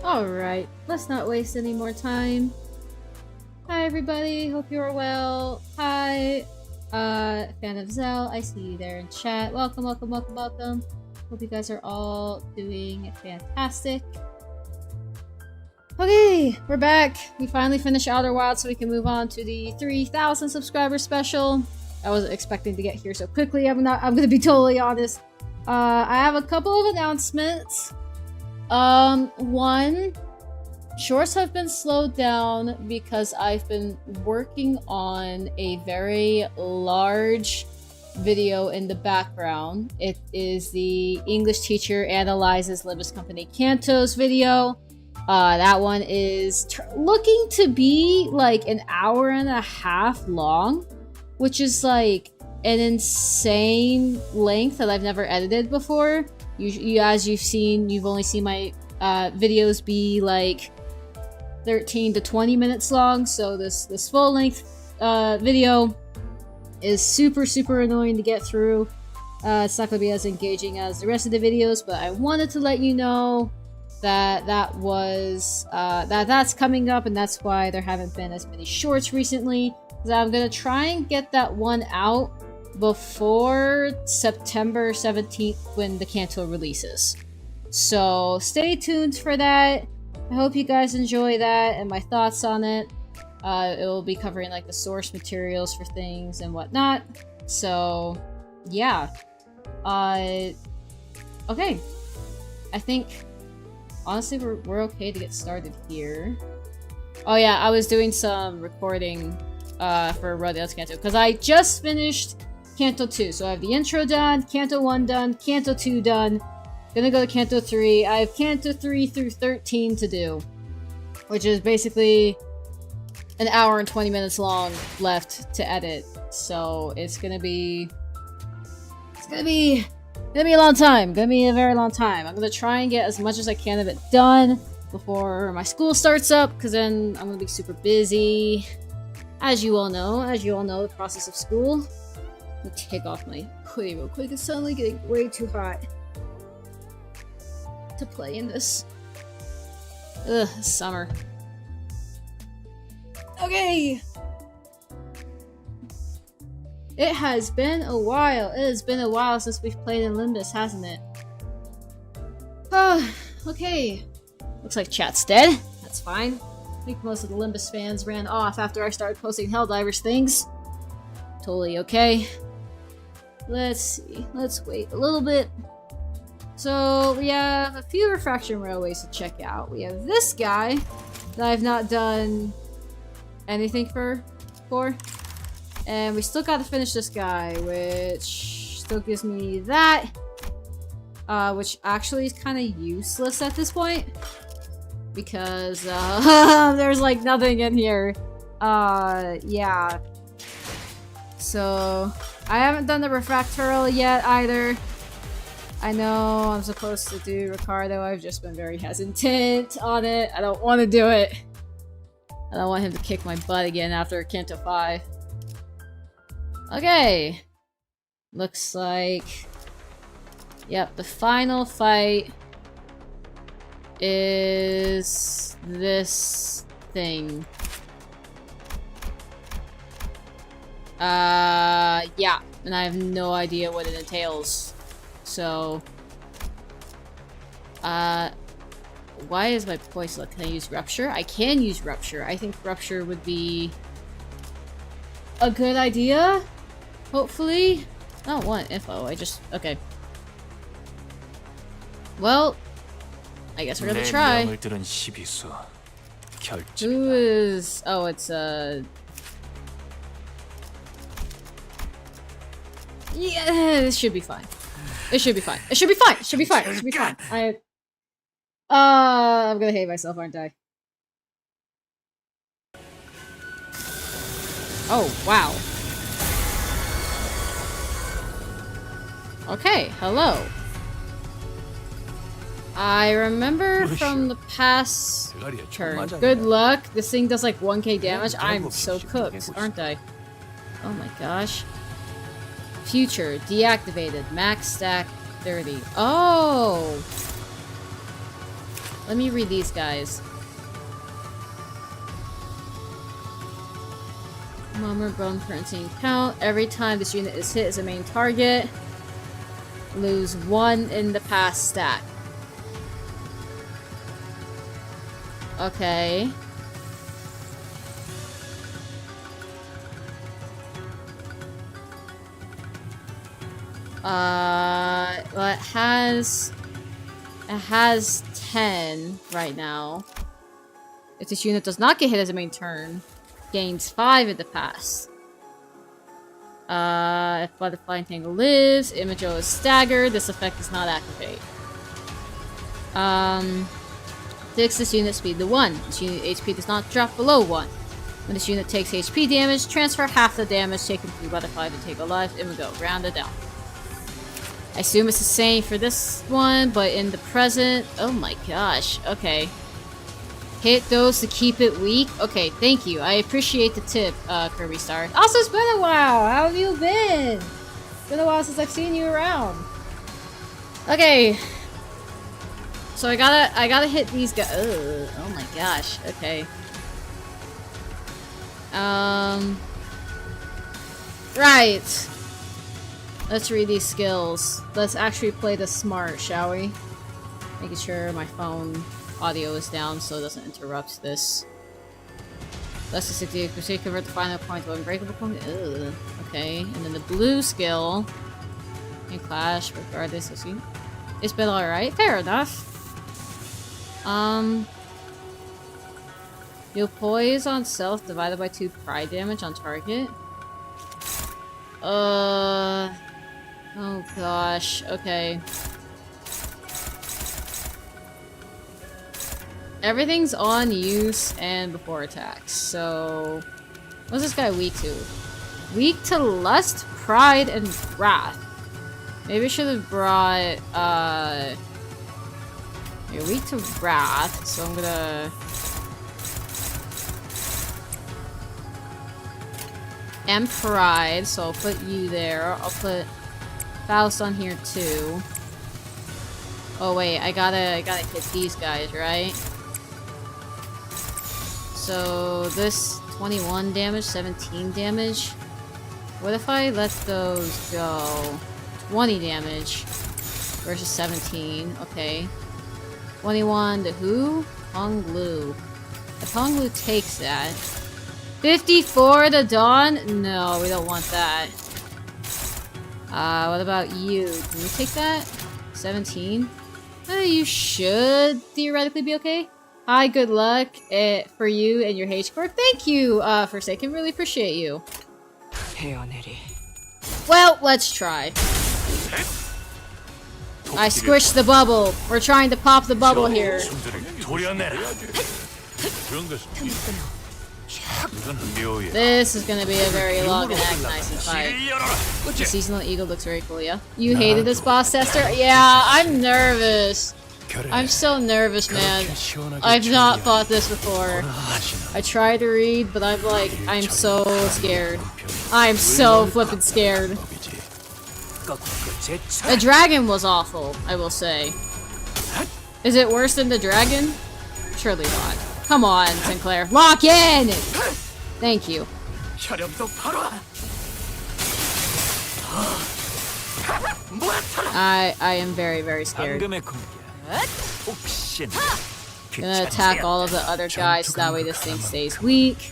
Alright, let's not waste any more time. Hi everybody, hope you are well. Hi, fan of Zell, I see you there in chat. Welcome, welcome, welcome, welcome. Hope you guys are all doing fantastic. Okay, we're back. We finally finished Outer Wilds so we can move on to the 3,000 subscriber special. I wasn't expecting to get here so quickly, I'm gonna be totally honest. I have a couple of announcements. One, shorts have been slowed down because I've been working on a very large video in the background. It is the English teacher analyzes Limbus Company Kanto's video. That one is looking to be like an hour and a half long, which is like an insane length that I've never edited before. As you've seen, you've only seen my videos be like 13 to 20 minutes long, so this full length video is super annoying to get through. It's not going to be as engaging as the rest of the videos, but I wanted to let you know that that's coming up, and that's why there haven't been as many shorts recently. So I'm going to try and get that one out before September 17th when the Kanto releases. So stay tuned for that. I hope you guys enjoy that and my thoughts on it. It will be covering like the source materials for things and whatnot. So yeah. Okay. I think honestly we're okay to get started here. Oh yeah, I was doing some recording for Rodale's Kanto because I just finished Kanto 2. So I have the intro done, Kanto 1 done, Kanto 2 done. Gonna go to Kanto 3. I have Kanto 3 through 13 to do, which is basically an hour and 20 minutes long left to edit. So it's gonna be a long time. Gonna be a very long time. I'm gonna try and get as much as I can of it done before my school starts up, because then I'm gonna be super busy. As you all know, the process of school. Let me take off my hoodie real quick. It's suddenly getting way too hot to play in this. Ugh, summer. Okay! It has been a while. It has been a while since we've played in Limbus, hasn't it? Okay. Looks like chat's dead. That's fine. I think most of the Limbus fans ran off after I started posting Helldivers things. Totally okay. Let's see. Let's wait a little bit. So we have a few refraction railways to check out. We have this guy that I've not done anything for. And we still gotta finish this guy, which still gives me that. Which actually is kind of useless at this point. Because there's like nothing in here. Yeah. So I haven't done the refractorial yet either. I know I'm supposed to do Ricardo. I've just been very hesitant on it. I don't want to do it. I don't want him to kick my butt again after Kanto 5. Okay. Looks like... Yep, the final fight is this thing. Yeah. And I have no idea what it entails. So, why is my voice look? Can I use Rupture? I can use Rupture. I think Rupture would be a good idea. Hopefully. I don't want info. Okay. Well, I guess we're gonna try. Who is... Oh, it's, yeah, this should be fine. It should be fine. It should be fine. It should be fine. It should be fine. I'm gonna hate myself, aren't I? Oh, wow. Okay, hello. I remember from the past turn. Good luck. This thing does like 1k damage. I'm so cooked, aren't I? Oh my gosh. Future deactivated. Max stack 30. Oh! Let me read these guys. Mummer bone currency count. Every time this unit is hit as a main target, lose 1 in the pass stack. Okay. Well, it has 10 right now. If this unit does not get hit as a main turn, gains 5 in the pass. If Butterfly Entangle lives, Imago is staggered, this effect does not activate. Fix this unit speed to 1. This unit HP does not drop below 1. When this unit takes HP damage, transfer half the damage taken from Butterfly to take a life. Imago, rounded down. I assume it's the same for this one, but in the present... Oh my gosh, okay. Hit those to keep it weak? Okay, thank you. I appreciate the tip, Kirby Star. Also, it's been a while! How have you been? It's been a while since I've seen you around. Okay. So I gotta hit these guys. Oh my gosh, okay. Right. Let's read these skills. Let's actually play this smart, shall we? Making sure my phone audio is down so it doesn't interrupt this. Less than 68%, convert the final point to unbreakable point. Ugh. Okay, and then the blue skill. And clash, regardless of you. It's been alright. Fair enough. You'll poise on self divided by 2 pride damage on target. Oh gosh, okay. Everything's on use and before attacks, so... What's this guy weak to? Weak to lust, pride, and wrath. Maybe I should have brought, You're weak to wrath, so I'm gonna... And pride, so I'll put you there. I'll put Faust on here too. Oh wait, I gotta hit these guys, right? So this 21 damage, 17 damage. What if I let those go? 20 damage versus 17. Okay. 21 to who? Honglu. If Honglu takes that. 54 to Dawn? No, we don't want that. What about you? Can you take that? 17? You should theoretically be okay. Hi, good luck for you and your H score. Thank you, Forsaken. Really appreciate you. Well, let's try. I squished the bubble. We're trying to pop the bubble here. This is gonna be a very long and agonizing fight. The seasonal eagle looks very cool, yeah? You hated this boss tester? Yeah, I'm nervous. I'm so nervous, man. I've not fought this before. I try to read, but I'm so scared. I'm so flippin' scared. The dragon was awful, I will say. Is it worse than the dragon? Surely not. Come on, Sinclair. Lock in! Thank you. I am very, very scared. Gonna attack all of the other guys so that way this thing stays weak.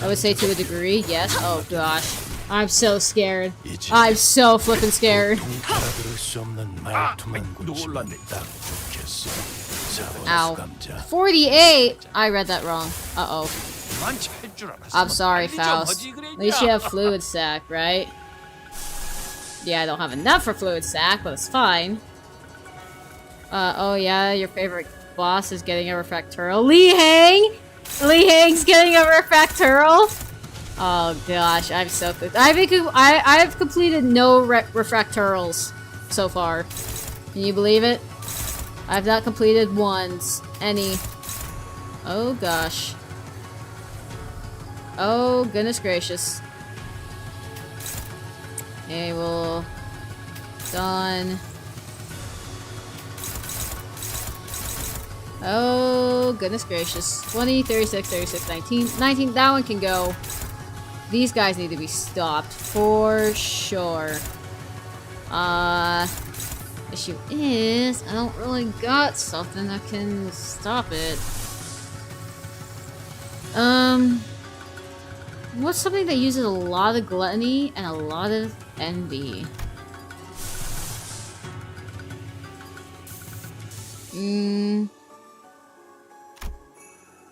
I would say to a degree, yes. Oh gosh. I'm so scared. I'm so flippin' scared. Ow. 48? I read that wrong. Uh-oh. I'm sorry, Faust. At least you have Fluid Sac, right? Yeah, I don't have enough for Fluid Sac, but it's fine. Oh yeah, your favorite boss is getting a Refractoral. Li Hang! Li Hang's getting a Refractoral? Oh gosh, I'm so good. I've completed no Refractorals so far. Can you believe it? I've not completed any. Oh gosh. Oh goodness gracious. Okay, well, done. Oh, goodness gracious. 20, 36, 36, 19. 19, that one can go. These guys need to be stopped for sure. Issue is, I don't really got something that can stop it. What's something that uses a lot of gluttony and a lot of envy?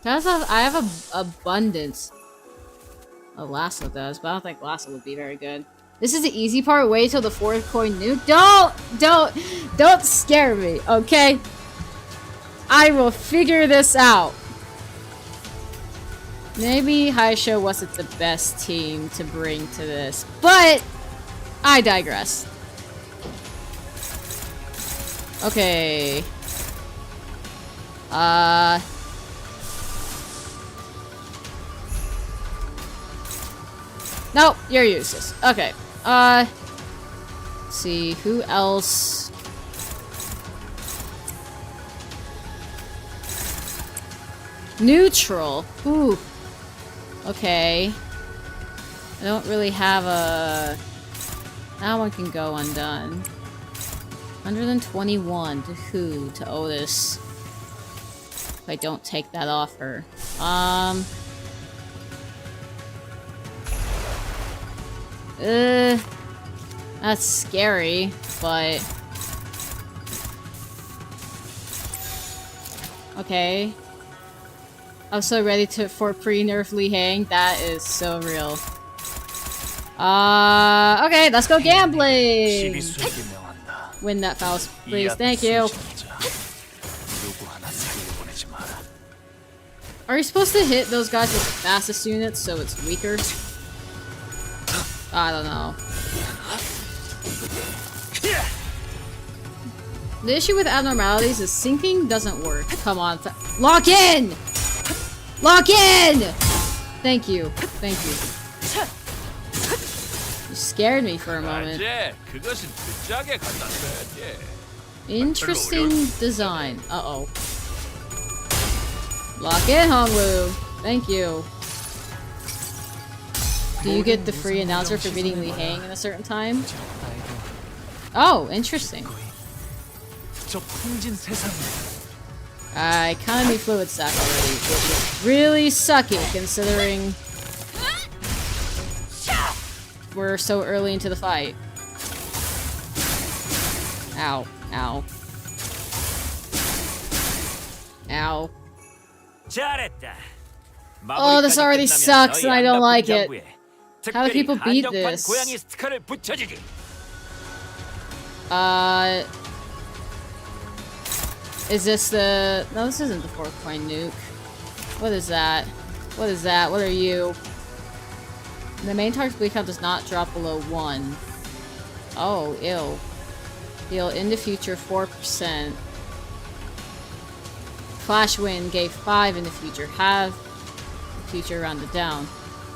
I have abundance. Oh, Lasso does, but I don't think Lasso would be very good. This is the easy part. Wait till the 4th coin nuke. Don't scare me, okay? I will figure this out. Maybe Haisho wasn't the best team to bring to this, but I digress. Okay. Nope, you're useless. Okay. Let's see, who else? Neutral. Ooh. Okay. I don't really have a... That one can go undone. 121 to who? To Otis. If I don't take that offer. That's scary, but... Okay. I'm so ready for pre-nerf Li Hang. That is so real. Okay, let's go gambling! Win that Faust, please. Thank you. Are you supposed to hit those guys with the fastest units so it's weaker? I don't know. The issue with abnormalities is syncing doesn't work. Come on. Lock in! Lock in! Thank you. Thank you. You scared me for a moment. Interesting design. Uh-oh. Lock in, Hongwu. Thank you. Do you get the free announcer for beating Li Hang in a certain time? Oh, interesting. I kind of need Fluid Sack already, which is really sucky considering we're so early into the fight. Ow. Ow. Ow. Oh, this already sucks and I don't like it. How do people beat this? Is this the... No, this isn't the 4th coin nuke. What is that? What is that? What are you? The main target's bleed count does not drop below 1. Oh, ill. Deal in the future 4%. Flash Wind gave 5 in the future. Have the future rounded down.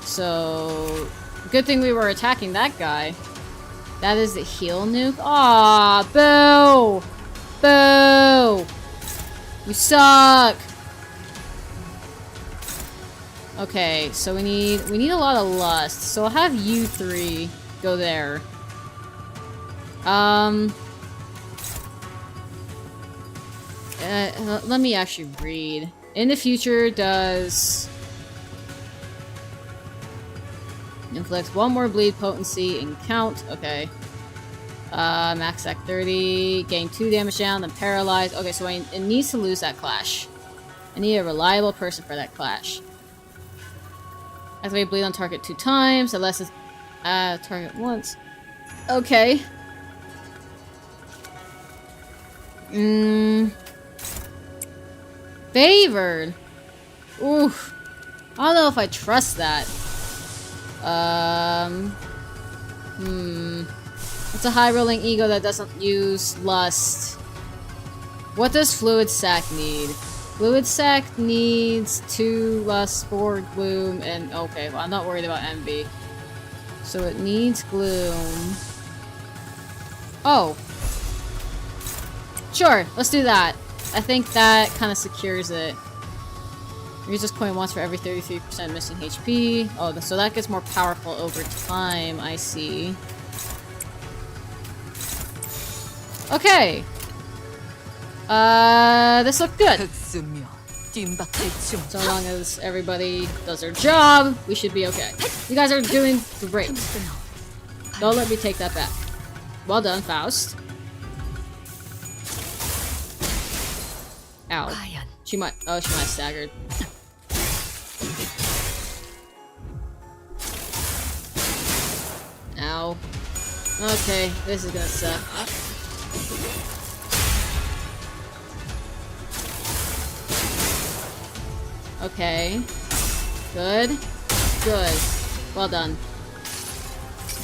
So... Good thing we were attacking that guy. That is the heal nuke. Aw, boo! Boo! You suck! Okay, so we need a lot of lust. So I'll have you 3 go there. Let me actually read. In the future does... Inflicts 1 more bleed potency and count. Okay. Max attack 30. Gain 2 damage down, then paralyzed. Okay, so it needs to lose that clash. I need a reliable person for that clash. Activate bleed on target 2 times, unless it's target once. Okay. Favored. Oof. I don't know if I trust that. It's a high rolling ego that doesn't use lust. What does Fluid Sack need? Fluid Sack needs 2 lust, 4 gloom, and okay, well I'm not worried about envy. So it needs gloom. Oh. Sure, let's do that. I think that kind of secures it. Use this coin once for every 33% missing HP. Oh, so that gets more powerful over time, I see. Okay. This looked good. So long as everybody does their job, we should be okay. You guys are doing great. Don't let me take that back. Well done, Faust. Ow. She might have staggered. Ow. Okay, this is gonna suck. Okay. Good. Good. Well done.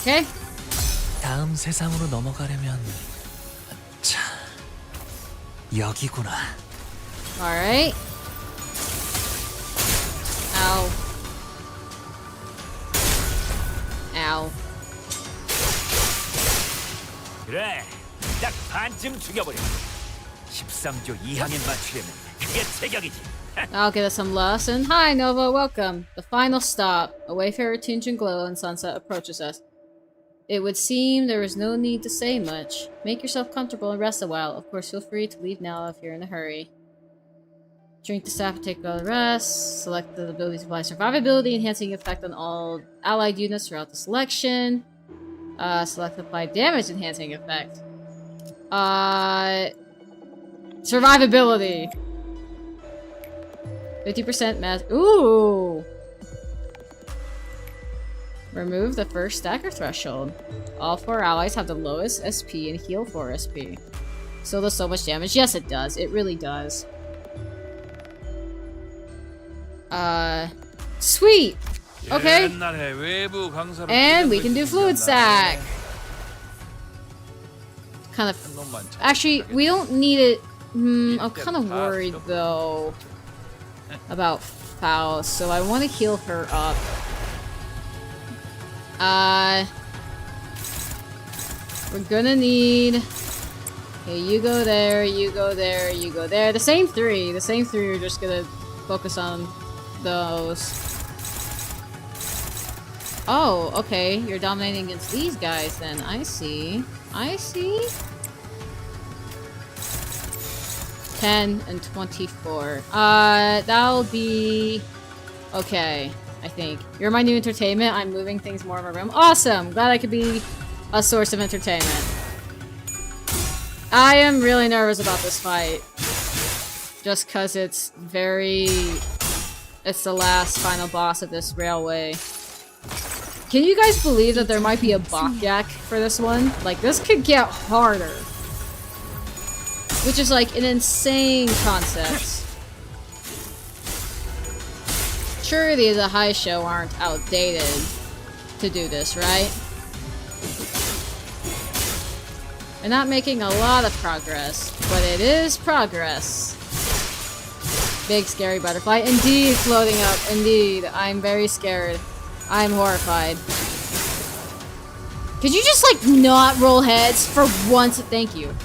Okay? 다음 세상으로 넘어가려면 자, 여기구나. Alright. Ow. Ow. 그래, 딱 반쯤 죽여버려. 13조 이하면 맞추려면 그게 제격이지. I'll get us some lesson. Hi, Nova, welcome. The final stop. A wayfarer tinge and glow and sunset approaches us. It would seem there is no need to say much. Make yourself comfortable and rest a while. Of course, feel free to leave now if you're in a hurry. Drink the staff and take a rest. Select the ability to apply survivability, enhancing effect on all allied units throughout the selection. Select apply damage enhancing effect. Survivability. 50% mass. Ooh! Remove the first stagger threshold. All 4 allies have the lowest SP and heal 4 SP. Still does so much damage. Yes, it does. It really does. Sweet! Okay. And we can do fluid sack. Kind of. Actually, we don't need it. I'm kind of worried though about Faust, so I want to heal her up. We're gonna need. Okay, you go there, you go there, you go there. The same three. The same three. We're just gonna focus on those. Oh, okay. You're dominating against these guys then. I see. I see. 10 and 24. That'll be... okay, I think. You're my new entertainment. I'm moving things more in my room. Awesome! Glad I could be a source of entertainment. I am really nervous about this fight. Just because it's very... it's the last final boss of this railway. Can you guys believe that there might be a Bokyak for this one? Like, this could get harder. Which is like an insane concept. Surely the high show aren't outdated to do this, right? We're not making a lot of progress, but it is progress. Big scary butterfly. Indeed, floating up. Indeed. I'm very scared. I'm horrified. Could you just, like, not roll heads for once? Thank you.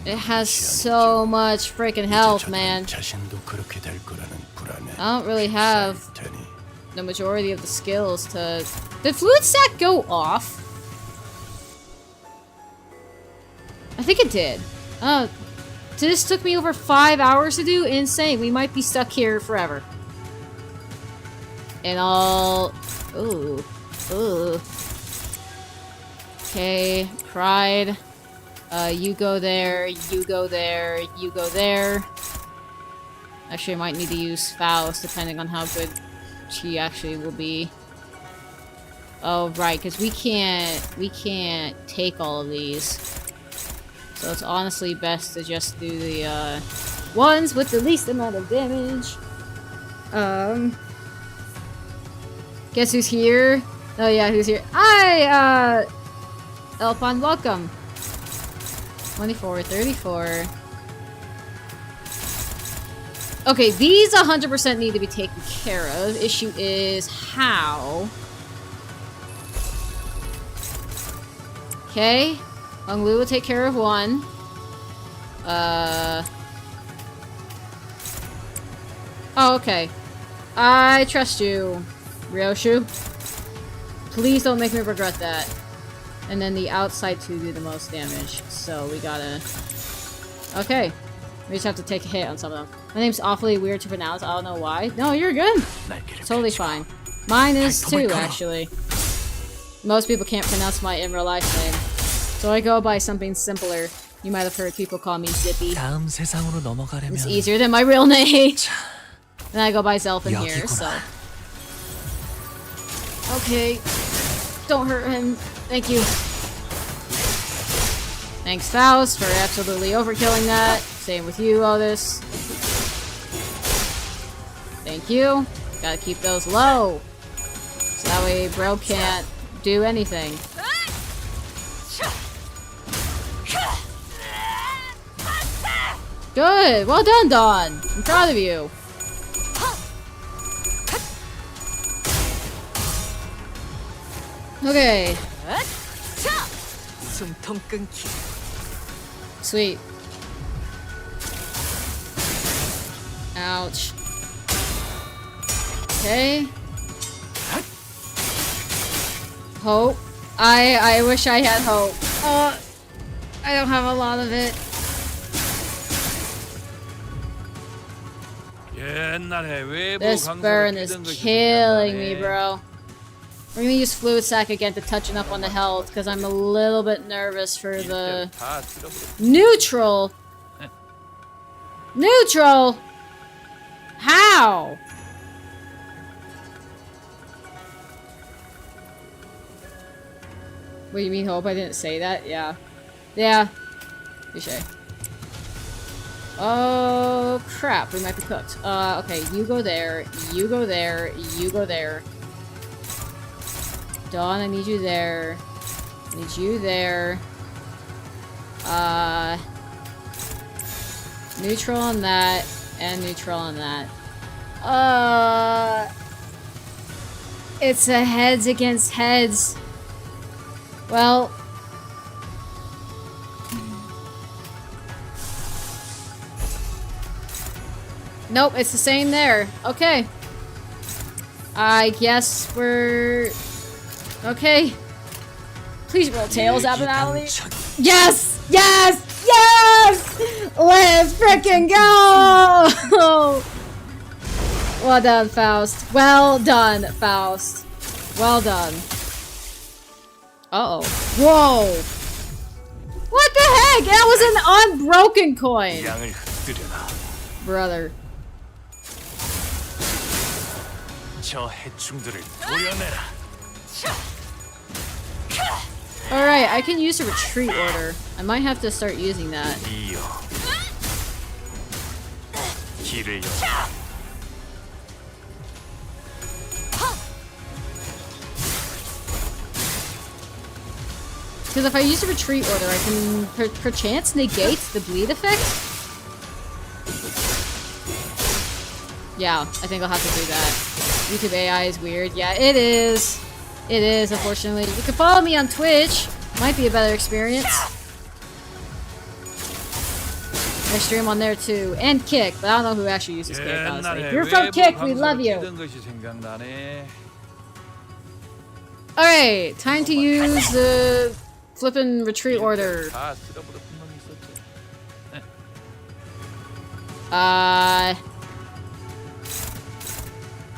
It has so much freaking health, man. I don't really have the majority of the skills to... Did Fluid Sack go off? I think it did. This took me over 5 hours to do? Insane. We might be stuck here forever. And all... ooh. Ooh. Okay, Pride. You go there, you go there, you go there. Actually, I might need to use Faust, depending on how good she actually will be. Oh, right, because we can't take all of these. So it's honestly best to just do the, ones with the least amount of damage. Guess who's here? Oh yeah, who's here? Hi, Elpon, welcome. 24, 34. Okay, these 100% need to be taken care of. Issue is how. Okay. Hung Lu will take care of one. Oh, okay. I trust you, Ryoshu. Please don't make me regret that. And then the outside two do the most damage. So we gotta... Okay. We just have to take a hit on some of them. My name's awfully weird to pronounce. I don't know why. No, you're good. Totally fine. Mine is too, actually. Most people can't pronounce my in real life name. So I go by something simpler. You might have heard people call me Zippy. 다음 세상으로 넘어가려면 It's easier than my real name. And I go by Zelphin here, so... Okay. Don't hurt him. Thank you. Thanks, Faust, for absolutely overkilling that. Same with you, Otis. Thank you. Gotta keep those low. So that way bro can't do anything. Good! Well done, Dawn! I'm proud of you. Okay. Sweet. Ouch. Okay. Hope. I wish I had hope. I don't have a lot of it. This burn is killing me, bro. We're gonna use Fluid Sac again to touching up on the health, because I'm a little bit nervous for the... Neutral? Neutral? How? What do you mean, Hope? I didn't say that? Yeah. Yeah. Touché. Oh, crap. We might be cooked. Okay. You go there. You go there. You go there. Dawn, I need you there. I need you there. Neutral on that. And neutral on that. It's a heads against heads. Well... Nope, it's the same there. Okay. I guess we're... Okay. Please roll tails, Abernathy. Yes! Yes! Yes! Let's frickin' go! Well done, Faust. Well done, Faust. Well done. Uh-oh. Whoa! What the heck? That was an unbroken coin! Brother. Alright, I can use a retreat order. I might have to start using that. Because if I use a retreat order, I can perchance negate the bleed effect? Yeah, I think I'll have to do that. YouTube AI is weird. Yeah, it is. It is, unfortunately. You can follow me on Twitch. Might be a better experience. I stream on there too. And Kick, but I don't know who actually uses Kick, honestly. If you're from Kick, we love you! Alright, time to use the flippin' retreat order.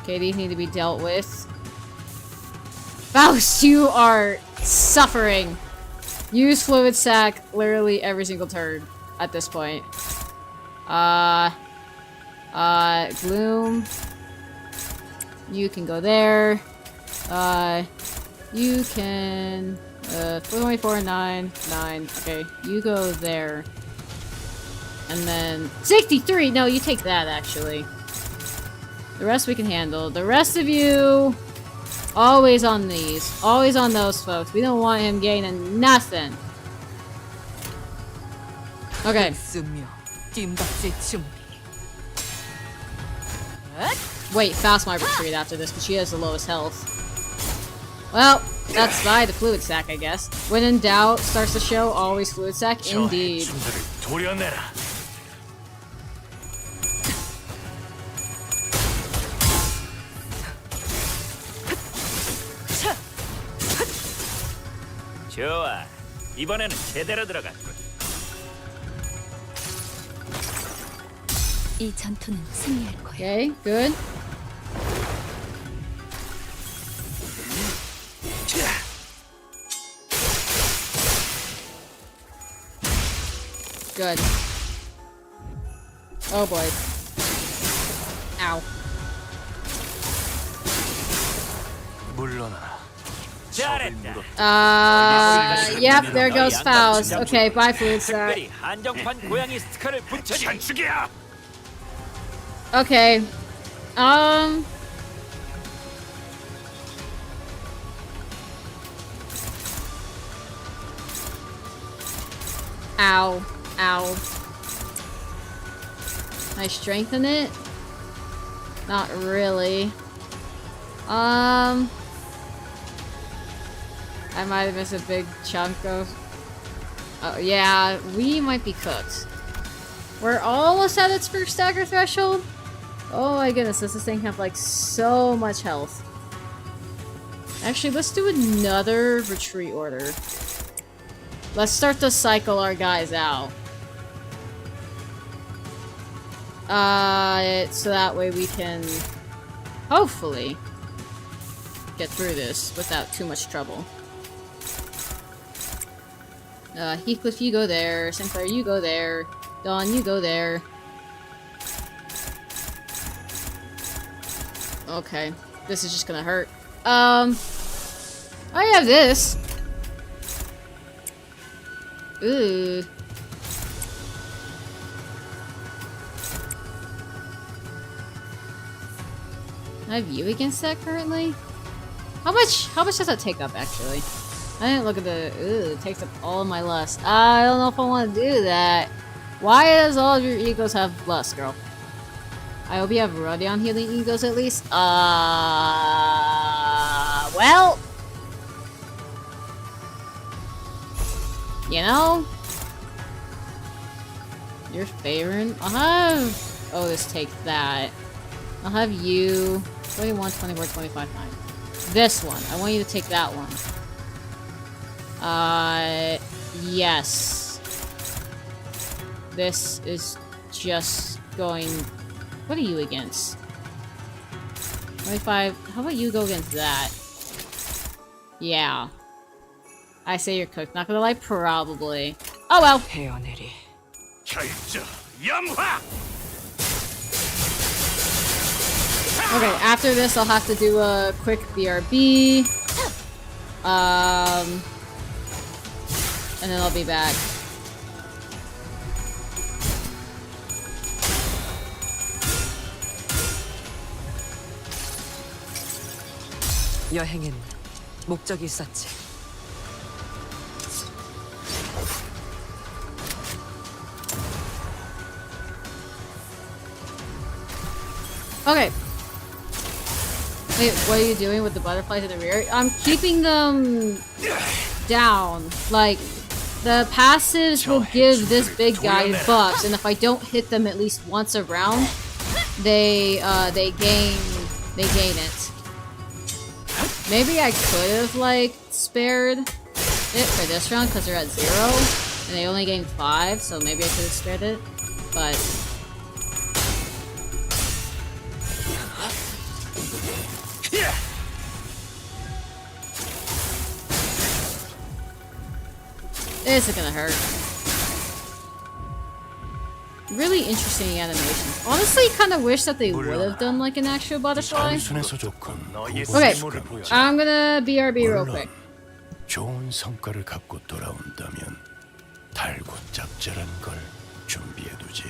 Okay, these need to be dealt with. Faust, you are suffering. Use Fluid Sac literally every single turn at this point. Gloom. You can go there. You can... 24, 9, 9. Okay, you go there. And then... 63! No, you take that, actually. The rest we can handle. The rest of you... Always on these. Always on those folks. We don't want him gaining nothing. Okay. Wait, Faust might retreat after this because she has the lowest health. Well, That's by the fluid sack, I guess. When in doubt, starts the show, always fluid sack. 저의 Indeed. 충들을 도려내라. 좋아. 이번에는 제대로 들어갔군. 이 전투는 승리할 거야. Okay, good. Good. Oh boy. Ow. 물러나라. 잘했다. Yep, there goes Faust. Okay, bye, fluid sack. 특별히 한정판 고양이 스티커를 붙여주기. 잔축이야. Okay. Ow. Ow. Can I strengthen it? Not really. I might have missed a big chunk of... Oh, yeah, we might be cooked. We're almost at its first stagger threshold. Oh my goodness, does this thing have like so much health? Actually, let's do another retreat order. Let's start to cycle our guys out. So that way we can hopefully get through this without too much trouble. Heathcliff, you go there. Sinclair, you go there. Dawn, you go there. Okay, this is just gonna hurt. I have this. Ooh. I have you against that currently? How much does that take up actually? I didn't look at the... Ooh, it takes up all of my lust. I don't know if I want to do that. Why does all of your egos have lust, girl? I hope you have Rodion healing egos at least. Well... You know? You're favoring... I'll have... Oh, this takes that. I'll have you... 21, 24, 25, 9. This one. I want you to take that one. Yes. This is just going... What are you against? 25... How about you go against that? Yeah. I say you're cooked. Not gonna lie, probably. Oh well. 결정 염화. Okay, after this I'll have to do a quick BRB. And then I'll be back. 여행엔 목적이 있었지. Okay. Wait, what are you doing with the butterflies in the rear? I'm keeping them down. Like, the passives will give this big guy buffs, and if I don't hit them at least once a round, they gain it. Maybe I could have, like, spared it for this round because they're at 0, and they only gained 5, so maybe I could have spared it, but... This is gonna hurt. Really interesting animation. Honestly, kind of wish that they would have done like an actual butterfly. Okay, I'm gonna BRB real quick. 좋은 성과를 갖고 돌아온다면 달고 짭짤한 걸 준비해두지.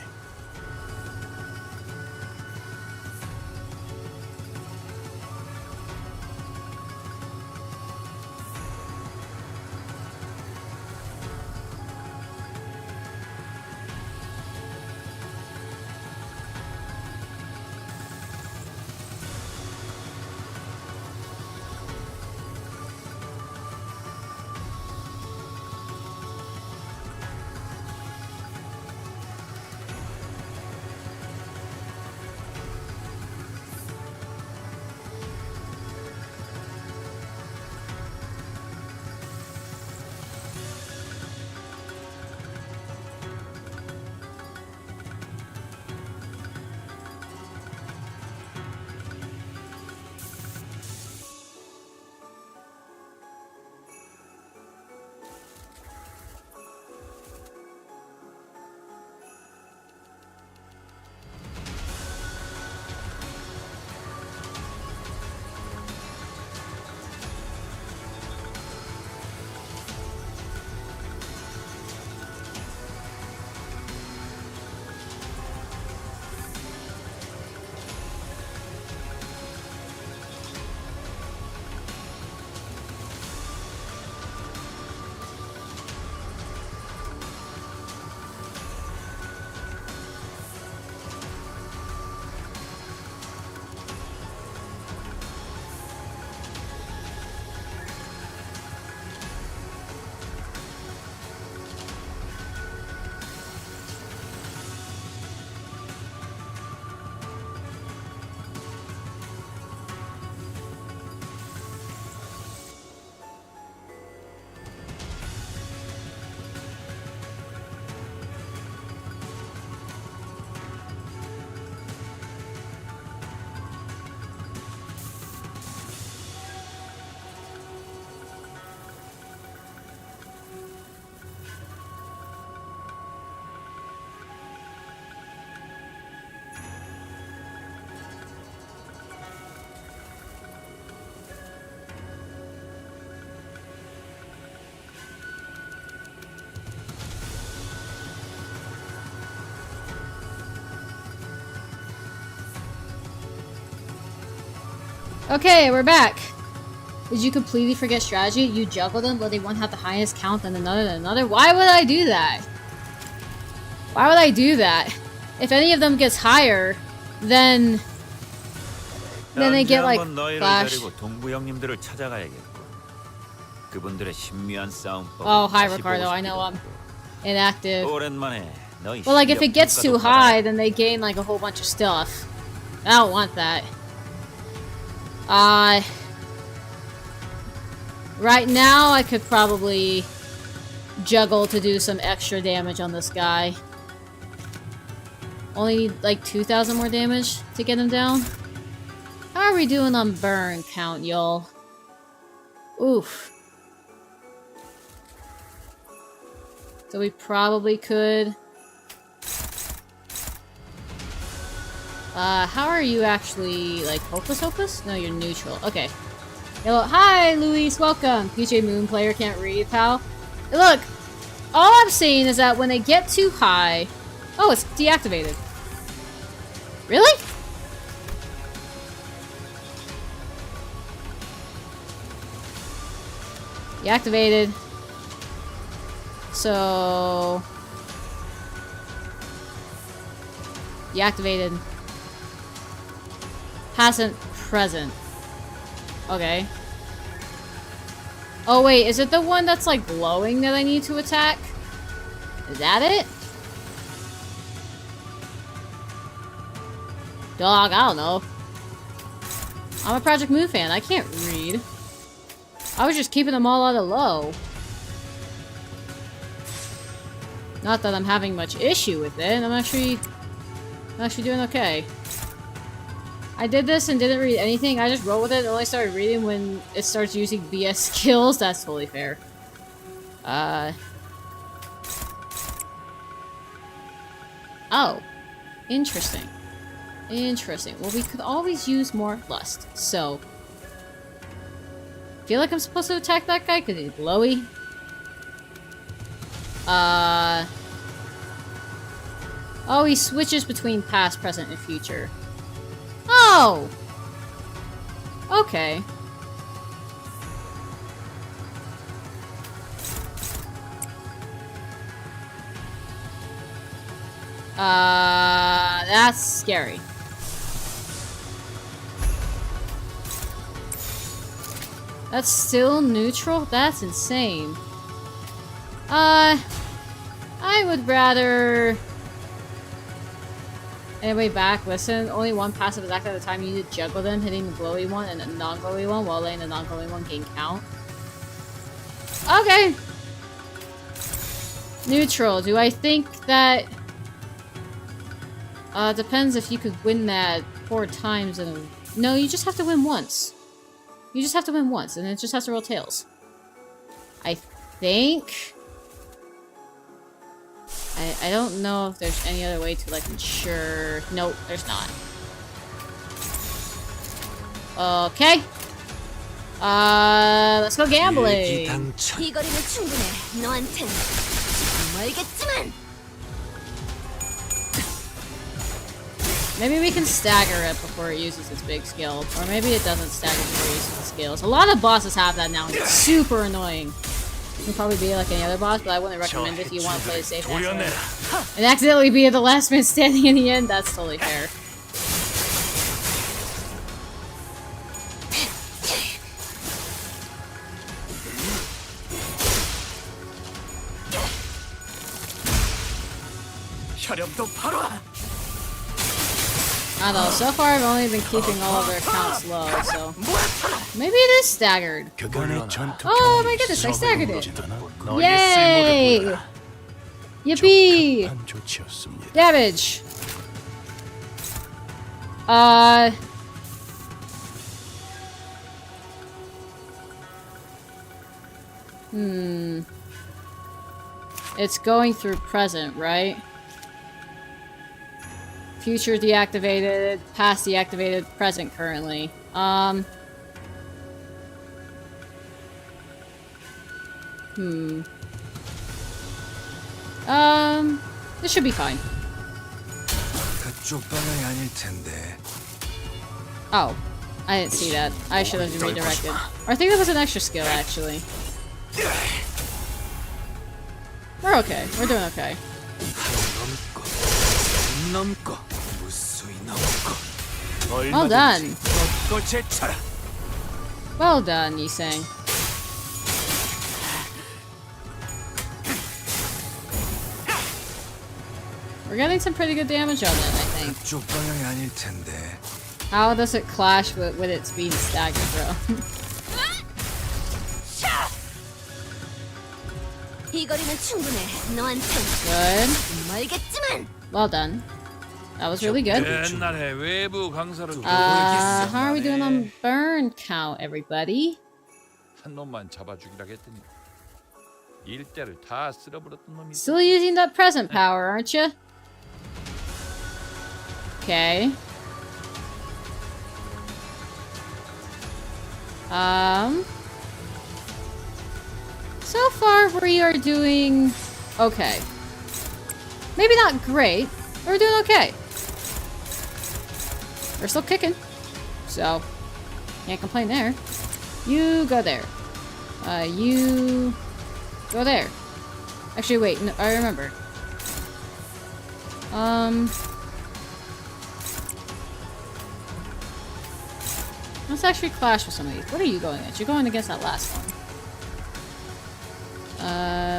Okay, we're back. Did you completely forget strategy? You juggle them, letting one have the highest count than another? Why would I do that? Why would I do that? If any of them gets higher, then they get like 한번 너희를 flash. 데리고 동부 형님들을 찾아가야겠고. 그분들의 신묘한 싸움법. Oh, hi Ricardo. I know I'm inactive. 오랜만에 너희. But like if it 실력 gets too 평가도 high, 받아야- then they gain like a whole bunch of stuff. I don't want that. Right now I could probably juggle to do some extra damage on this guy. Only need like 2,000 more damage to get him down. How are we doing on burn count, y'all? Oof. So we probably could. How are you actually, like, hopeless? No, you're neutral. Okay. Hello. Hi, Luis. Welcome. PJ Moon player can't read, pal. Hey, look, all I'm saying is that when they get too high... Oh, it's deactivated. Really? Deactivated. So... Deactivated. Hasn't present. Okay. Oh wait, is it the one that's like glowing that I need to attack? Is that it? Dog, I don't know. I'm a Project Moon fan, I can't read. I was just keeping them all out of low. Not that I'm having much issue with it, I'm actually doing okay. I did this and didn't read anything. I just rolled with it and only started reading when it starts using BS skills. That's totally fair. Oh. Interesting. Interesting. Well, we could always use more lust. So. Feel like I'm supposed to attack that guy because he's glowy. Oh, he switches between past, present, and future. Oh! Okay. That's scary. That's still neutral? That's insane. I would rather... Anyway, back, listen. Only one passive attack at a time. You need to juggle them, hitting the glowy one and the non-glowy one while letting the non-glowy one gain count. Okay! Neutral. Do I think that... depends if you could win that 4 times in a... No, you just have to win once. You just have to win once, and it just has to roll tails. I think... I don't know if there's any other way to, like, ensure... Nope, there's not. Okay. Let's go gambling. 이 거리는 충분해. 너한텐 멀겠지만. Maybe we can stagger it before it uses its big skill. Or maybe it doesn't stagger before it uses its skills. A lot of bosses have that now, and it's super annoying. It can probably be like any other boss, but I wouldn't recommend it if you want to play it safe and accidentally be the last man standing in the end. That's totally fair. I don't know, so far I've only been keeping all of their accounts low, so... Maybe it is staggered. Oh my goodness, I staggered it! Yay! Yippee! Damage! It's going through present, right? Future deactivated, past deactivated, present currently. This should be fine. 그쪽 방향이 아닐 텐데. Oh. I didn't see that. I should have redirected. Or I think that was an extra skill, actually. We're okay. We're doing okay. Well done. Well done, Yiseng. We're getting some pretty good damage on it, I think. How does it clash with its being staggered, bro? 이 거리는 충분해. 너한텐 Good. 멀겠지만. Well done. That was really good. 옛날에 외부 강사를 How are we doing on burn count, everybody? 한 놈만 잡아 죽이라 했더니 일대를 다 쓸어버렸던 놈이. Still using that present power, aren't you? Okay. So far we are doing okay. Maybe not great, but we're doing okay. We're still kicking, so can't complain there. You go there. You go there. Actually, wait. No, I remember. Let's actually clash with some of these. What are you going against? You're going against that last one.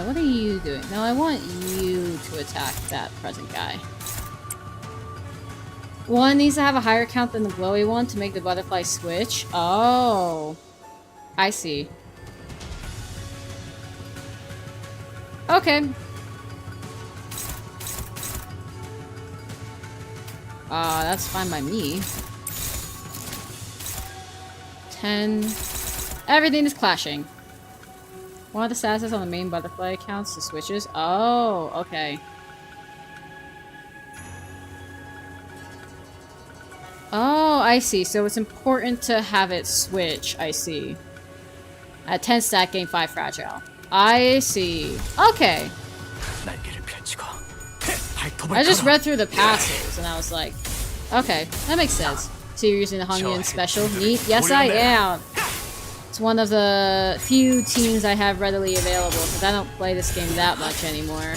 What are you doing? No, I want you to attack that present guy. One needs to have a higher count than the glowy one to make the butterfly switch. Oh. I see. Okay. That's fine by me. 10. Everything is clashing. One of the statuses on the main butterfly accounts the switches. Oh, okay. Oh, I see. So it's important to have it switch. I see. At 10 stack, gain 5 fragile. I see. Okay. I just read through the passes and I was like, okay, that makes sense. So you're using the Hongyan special? Neat. Yes, I am. It's one of the few teams I have readily available because I don't play this game that much anymore.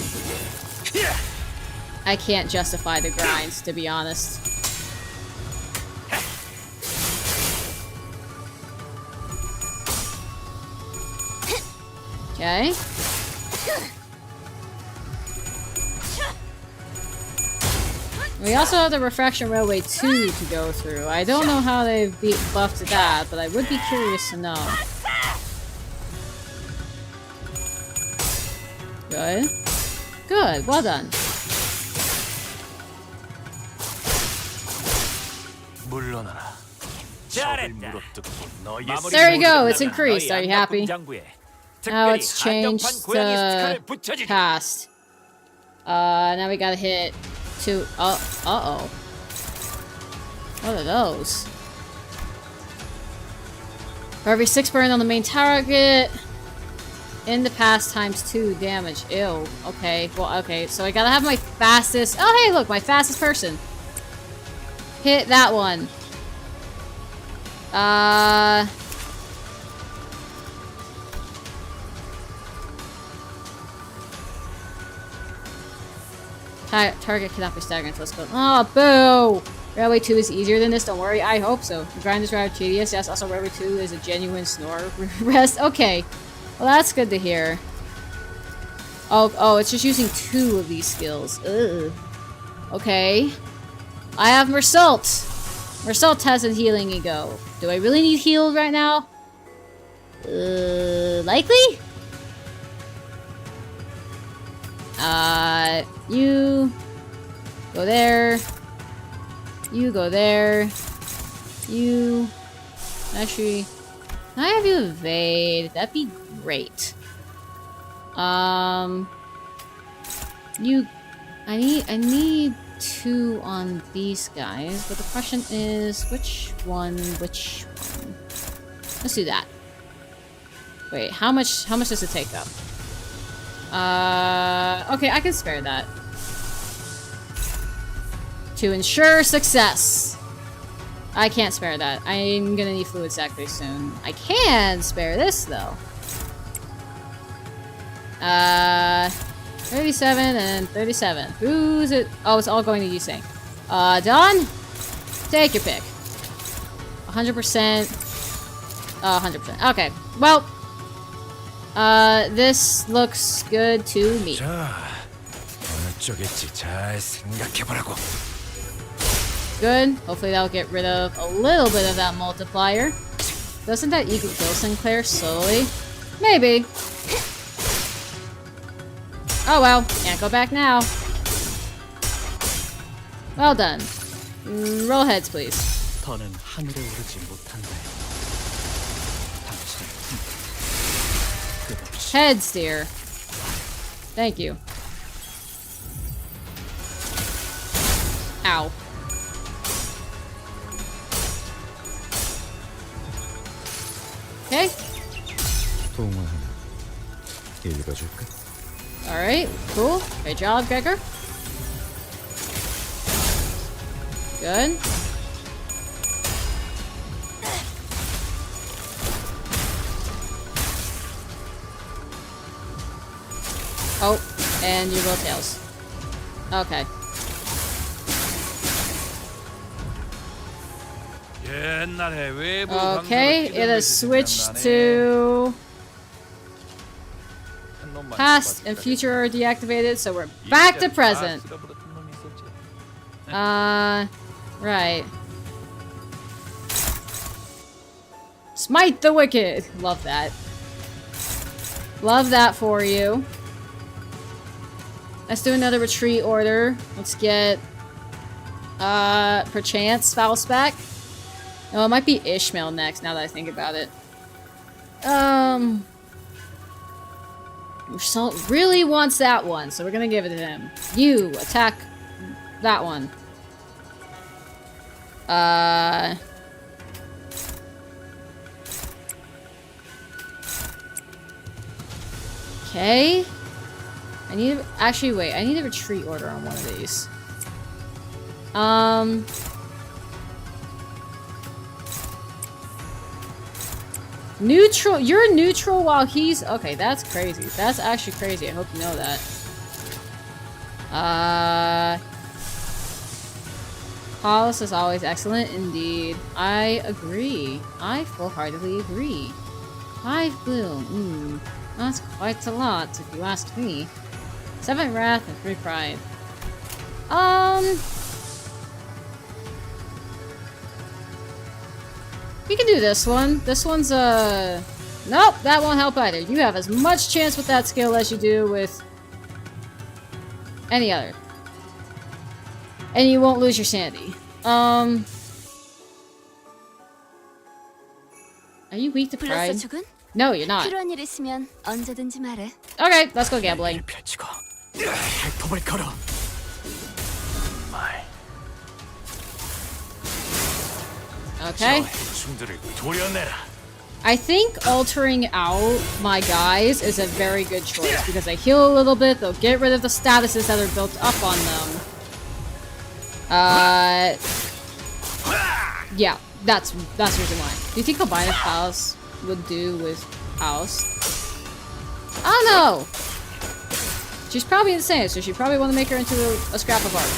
I can't justify the grinds, to be honest. Okay. We also have the Refraction Railway 2 to go through. I don't know how they've buffed that, but I would be curious to know. Good. Good, well done. There you go, it's increased. Are you happy? Now it's changed to past. Now we gotta hit 2. Uh-oh. What are those? For every 6 burn on the main target, in the past times 2 damage. Ew. Okay, well, okay, so I gotta have my fastest... Oh, hey, look, my fastest person. Hit that one. Target cannot be staggered until it's built. Oh, boo! Railway 2 is easier than this, don't worry. I hope so. The grind is rather tedious. Yes, also Railway 2 is a genuine snore rest. Okay. Well, that's good to hear. Oh, it's just using 2 of these skills. Ugh. Okay. I have Mersault. Mersault has a healing ego. Do I really need healed right now? Likely? You go there. You go there. You... Actually, can I have you evade? That'd be great. You... I need 2 on these guys, but the question is, which one? Let's do that. Wait, how much does it take up? Okay, I can spare that. To ensure success. I can't spare that. I'm gonna need fluid sac pretty soon. I can spare this though. 37 and 37. Who's it? Oh, it's all going to you saying. Don? Take your pick. 100%. 100%. Okay. Well, this looks good to me. 자, 어느 쪽일지 잘 생각해보라고. Good. Hopefully that'll get rid of a little bit of that multiplier. Doesn't that equal kill Sinclair slowly? Maybe. Oh well, can't go back now. Well done. Roll heads, please. 더는 하늘에 오르지 못한다. 당신의 Heads, dear. Thank you. Ow. Okay. 동화 하나 읽어줄까? Alright, cool. Great job, Gregor. Good. Oh, and you roll tails. Okay. 옛날에 외부 Okay, it has switched to past and future are deactivated, so we're back to present. Right. Smite the wicked! Love that. Love that for you. Let's do another retreat order. Let's get, perchance, Faust back. Oh, it might be Ishmael next, now that I think about it. Salt really wants that one, so we're gonna give it to him. You, attack that one. Okay. I need actually wait, I need a retreat order on one of these. Neutral, you're neutral while he's okay, that's crazy. That's actually crazy. I hope you know that. Hollis is always excellent indeed. I agree. I full-heartedly agree. 5 bloom. That's quite a lot, if you ask me. 7 wrath and 3 pride. We can do this one. This one's nope, that won't help either. You have as much chance with that skill as you do with any other. And you won't lose your sanity. Are you weak to pride? 불렀어 죽은? No, you're not. 필요한 일 있으면 언제든지 말해. Okay, let's go gambling. 펼치고 발톱을 걸어. Okay. 숨들을 도려내라. I think altering out my guys is a very good choice because they heal a little bit, they'll get rid of the statuses that are built up on them. Yeah, that's the reason why. Do you think Combined House would do with House? I don't know! She's probably insane, so she probably want to make her into a scrap of art.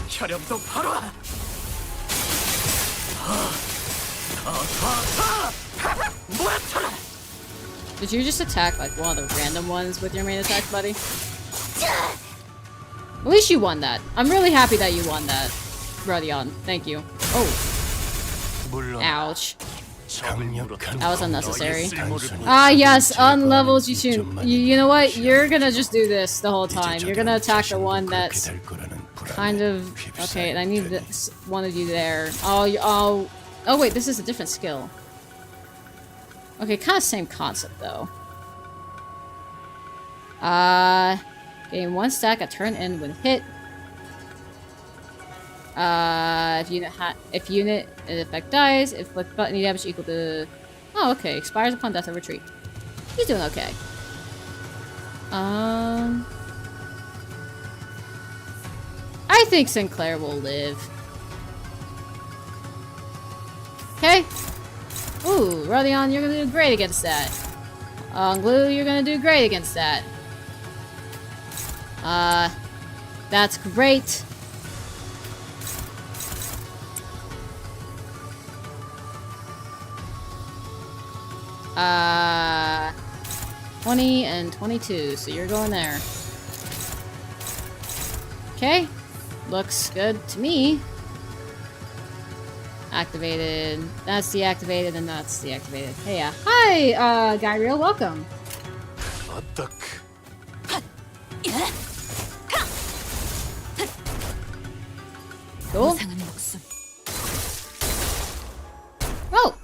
혈염도 바로. Did you just attack like one of the random ones with your main attack, buddy? At least you won that. I'm really happy that you won that, Rodion. Thank you. Oh. Ouch. That was unnecessary. Ah, yes, unlevels you soon. You know what? You're gonna just do this the whole time. You're gonna attack the one that's kind of okay. And I need this one of you there. Oh, wait, this is a different skill. Okay, kind of same concept though. Gain 1 stack a turn in when hit. If unit effect dies, inflict button damage equal to. Oh, okay. Expires upon death or retreat. He's doing okay. I think Sinclair will live. Okay. Ooh, Rodion, you're gonna do great against that. Glue, you're gonna do great against that. That's great. Uh, 20 and 22, so you're going there. Okay, looks good to me. Activated. That's deactivated, and that's deactivated. Hey, yeah. Hi, Gyreal, welcome. 어떡? Cool. 무상한 목숨 Oh,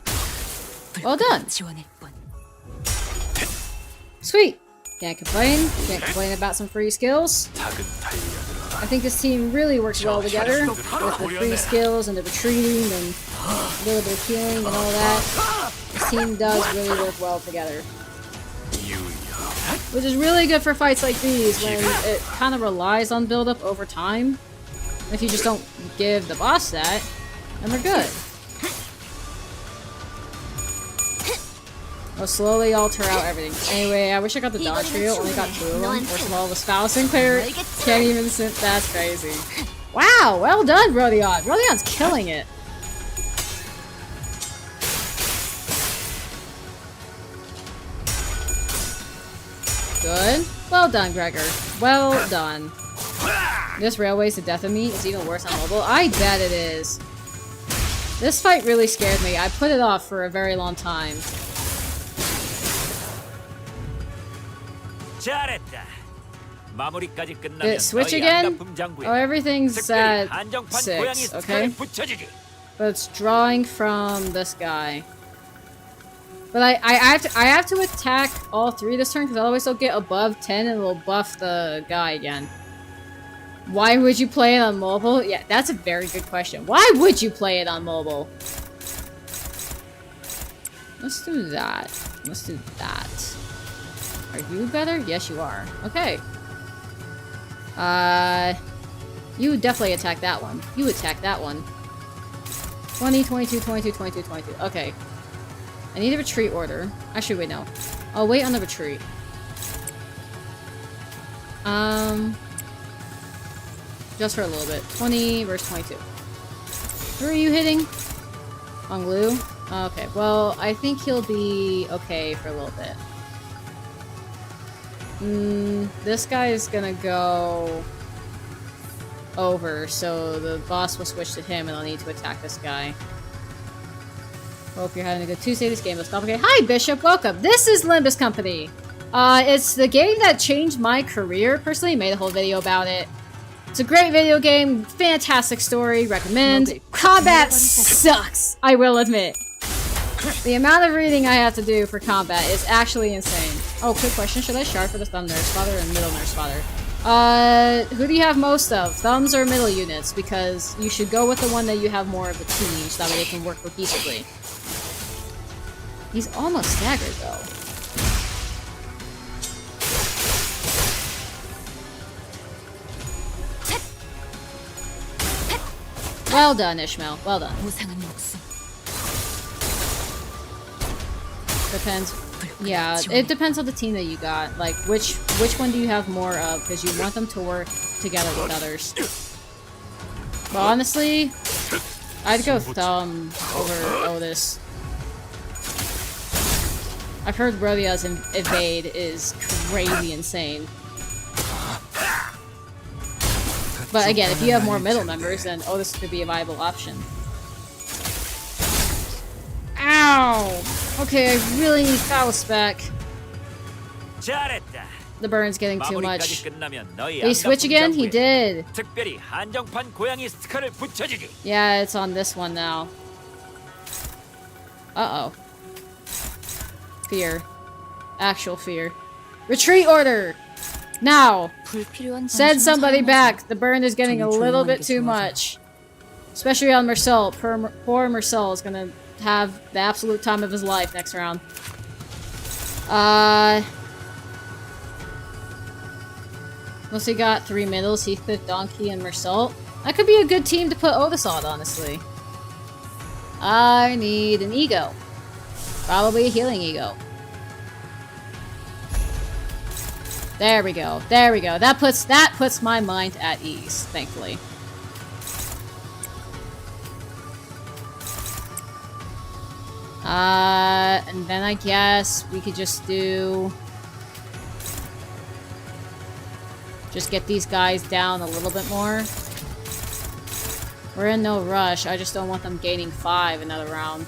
well done. 지원일 뿐. Sweet. Can't complain. Can't complain about some free skills. 작은 타이어들아. I think this team really works well together with the free skills and the retreating and a little bit of healing and all that. This team does really work well together. Which is really good for fights like these when it kind of relies on build-up over time. If you just don't give the boss that, then we're good. We'll slowly alter out everything. Anyway, I wish I got the dodge trio. Only got 2 of them. First of all, the spouse Sinclair can't even sit. That's crazy. Wow, well done, Rodion. Rodion's killing it. Good. Well done, Gregor. Well done. This railway's the death of me. It's even worse on mobile. I bet it is. This fight really scared me. I put it off for a very long time. 잘했다. 마무리까지 끝나면 Did it switch 너희 again? 안가품 장구에 Oh, everything's 특별히 at 한정판 6, 고양이 okay? 스티커를 붙여주기. But it's drawing from this guy. But I have to attack all 3 this turn because otherwise they'll get above 10 and it'll buff the guy again. Why would you play it on mobile? Yeah, that's a very good question. Why would you play it on mobile? Let's do that. Let's do that. Are you better? Yes, you are. Okay. You would definitely attack that one. You attack that one. 20, 22, 22, 22, 22. Okay. I need a retreat order. Actually, wait, no. I'll wait on the retreat. Just for a little bit. 20 versus 22. Who are you hitting? On glue? Okay, well, I think he'll be okay for a little bit. This guy is gonna go over, so the boss will switch to him and I'll need to attack this guy. Hope you're having a good Tuesday. This game is complicated. Hi, Bishop. Welcome. This is Limbus Company. It's the game that changed my career. Personally, made a whole video about it. It's a great video game. Fantastic story. Recommend. Combat sucks, I will admit. The amount of reading I have to do for combat is actually insane. Oh, quick question. Should I shard for the thumb nurse father and middle nurse father? Who do you have most of? Thumbs or middle units? Because you should go with the one that you have more of the team, so that way they can work cohesively. He's almost staggered, though. Well done, Ishmael. Well done. 무상한 목숨 Depends. Yeah, it depends on the team that you got. Like, which one do you have more of? Because you want them to work together with others. But honestly, I'd go Thumb over Otis. I've heard Rodio's evade is crazy insane. But again, if you have more middle members, then Otis could be a viable option. Ow! Okay, I really need foul spec. 잘했다. The burn's getting too 마무리까지 much. 끝나면 너희 Did he switch 안가품 again? He 장구에 did. 특별히 한정판 고양이 스티커를 붙여주기. Yeah, it's on this one now. Uh-oh. Fear. Actual fear. Retreat order! Now! 불필요한 Send 정신을 somebody 사용하지 back. The burn is getting a 좀 little 조용한 bit 게 too 좋아서. much. Especially on Marcel. Poor Marcel is gonna have the absolute time of his life next round. Unless he got 3 middles, Heathcliff, Donkey, and Marcel. That could be a good team to put Otis on, honestly. I need an ego. Probably a healing ego. There we go. There we go. That puts my mind at ease, thankfully. And then I guess we could just get these guys down a little bit more. We're in no rush. I just don't want them gaining 5 another round.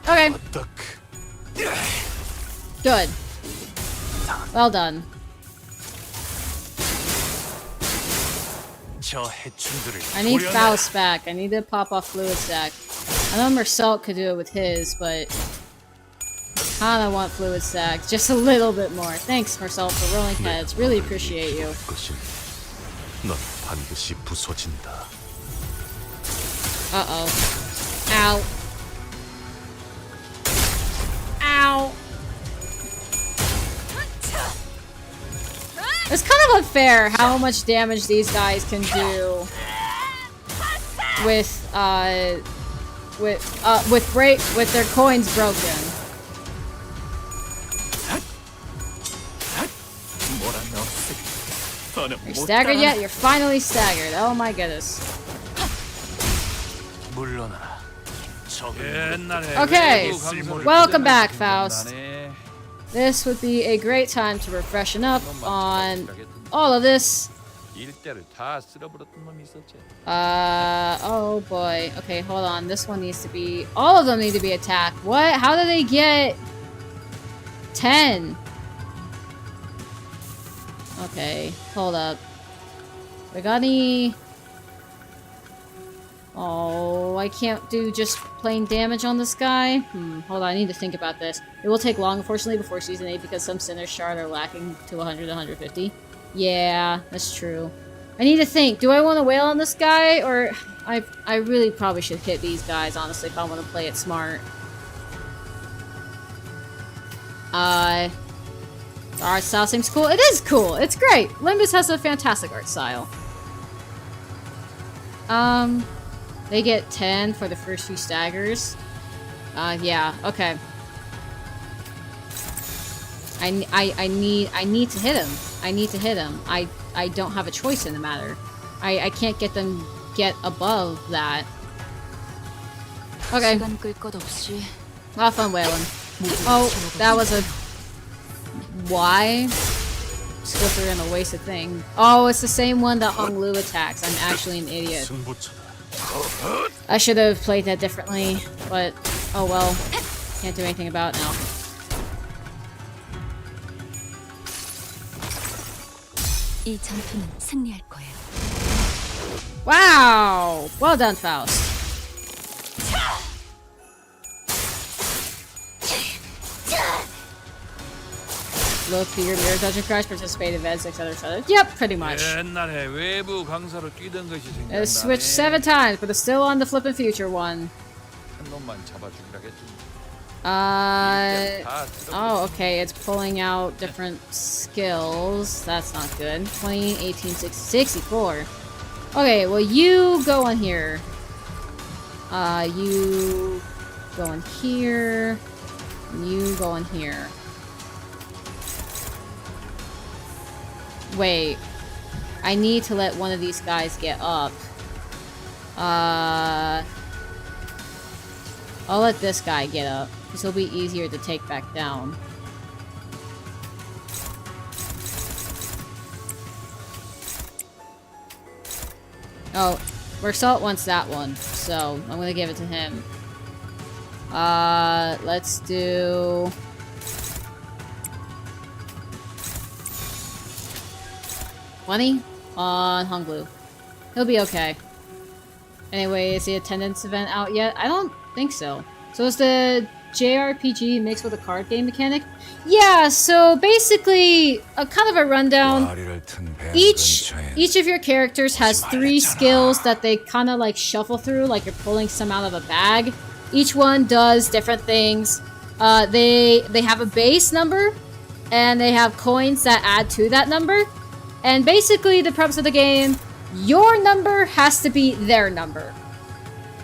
Okay. Good. Well done. I need Faust back. I need to pop off Fluid Sac. I know Mersault could do it with his, but I kinda want Fluid Sac just a little bit more. Thanks, Mersault, for rolling heads. Really appreciate you. 넌 반드시 부서진다. Uh-oh. Ow. Ow. It's kind of unfair how much damage these guys can do with their coins broken. You're staggered yet? You're finally staggered. Oh my goodness. Okay, welcome back, Faust. This would be a great time to refreshen up on all of this. Oh boy. Okay, hold on. This one needs to be... All of them need to be attacked. What? How do they get 10? Okay, hold up. We got any... Oh, I can't do just plain damage on this guy? Hold on, I need to think about this. It will take long, unfortunately, before Season 8 because some Sinner Shard are lacking to 100 to 150. Yeah, that's true. I need to think. Do I want to wail on this guy? Or... I really probably should hit these guys, honestly, if I want to play it smart. Our art style seems cool. It is cool! It's great! Limbus has a fantastic art style. They get 10 for the first few staggers. Yeah, okay. I need to hit him. I need to hit him. I don't have a choice in the matter. I can't get them get above that. Okay. Have fun wailing. Oh, that was a... Why? Just go through and a wasted thing. Oh, it's the same one that Hong Lu attacks. I'm actually an idiot. I should have played that differently, but oh well. Can't do anything about it now. Wow! Well done, Faust. Look, Peter Mirror Dungeon Crash participated in events, etc. Yep, pretty much. It's switched 7 times, but it's still on the Flippin' Future one. Oh, okay, it's pulling out different skills. That's not good. 20, 18, 60, 64. Okay, well, you go on here. You go in here. You go in here. Wait. I need to let one of these guys get up. I'll let this guy get up, because he'll be easier to take back down. Oh, Mersault wants that one, so I'm gonna give it to him. Let's do... $20 on Honglu. He'll be okay. Anyway, is the attendance event out yet? I don't think so. So is the JRPG mixed with a card game mechanic? Yeah, so basically, a kind of a rundown. Each of your characters has 3 skills that they kind of like shuffle through, like you're pulling some out of a bag. Each one does different things. They have a base number, and they have coins that add to that number. And basically, the premise of the game your number has to be their number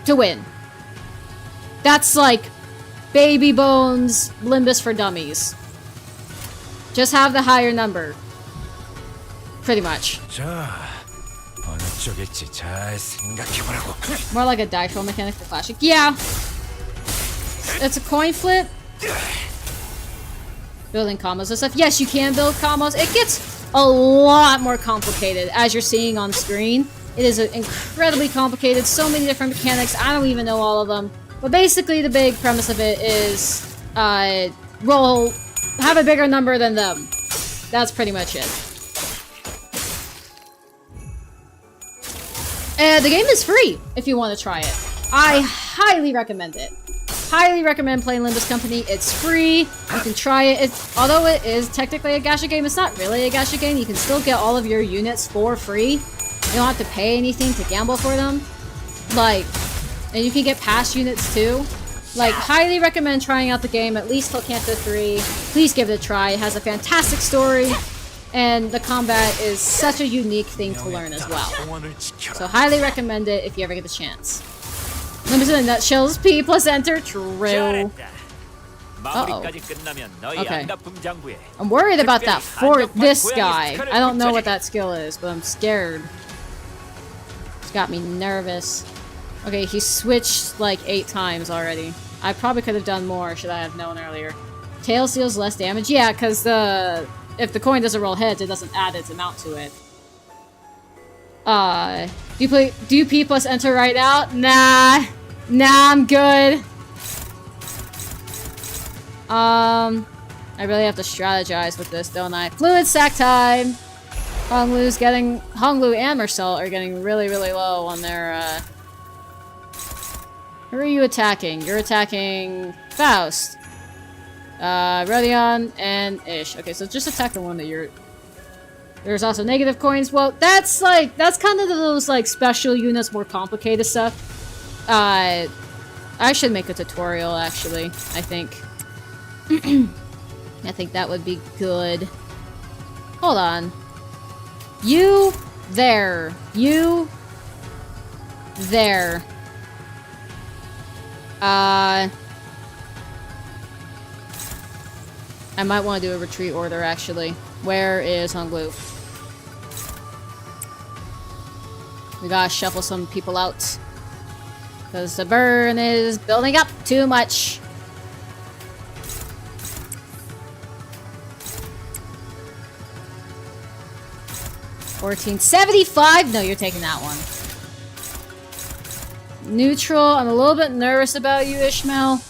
to win. That's like Baby Bones Limbus for dummies. Just have the higher number. Pretty much. 자, 어느 쪽일지 잘 생각해보라고. More like a dice roll mechanic for Classic. Yeah. It's a coin flip. Building combos and stuff. Yes, you can build combos. It gets a lot more complicated, as you're seeing on screen. It is incredibly complicated. So many different mechanics. I don't even know all of them. But basically, the big premise of it is roll, have a bigger number than them. That's pretty much it. And the game is free if you want to try it. I highly recommend it. Highly recommend playing Limbus Company. It's free. You can try it. Although it is technically a gacha game, it's not really a gacha game. You can still get all of your units for free. You don't have to pay anything to gamble for them. Like, and you can get past units too. Like, highly recommend trying out the game, at least till Canto 3. Please give it a try. It has a fantastic story. And the combat is such a unique thing to learn as well. So highly recommend it if you ever get the chance. Limbus in a nutshell is P plus enter. True. 마무리까지 끝나면 너희 Okay. 안가품 장부에 I'm worried about that for this guy. I don't know what that skill is, but I'm scared. It's got me nervous. Okay, he switched like 8 times already. I probably could have done more, should I have known earlier. Tail deals less damage? Yeah, because if the coin doesn't roll heads, it doesn't add its amount to it. Do you P plus enter right now? Nah, I'm good. I really have to strategize with this, don't I? Fluid sack time. Honglu and Marcel are getting really, really low on their. Who are you attacking? You're attacking Faust, Rodion, and Ish. Okay, so just attack the one that you're. There's also negative coins. Well, that's kind of those like special units, more complicated stuff. I should make a tutorial actually. I think. I think that would be good. Hold on. You there. You there. I might want to do a retreat order actually. Where is Honglu? We gotta shuffle some people out. Because the burn is building up too much. $14.75? No, you're taking that one. Neutral. I'm a little bit nervous about you, Ishmael.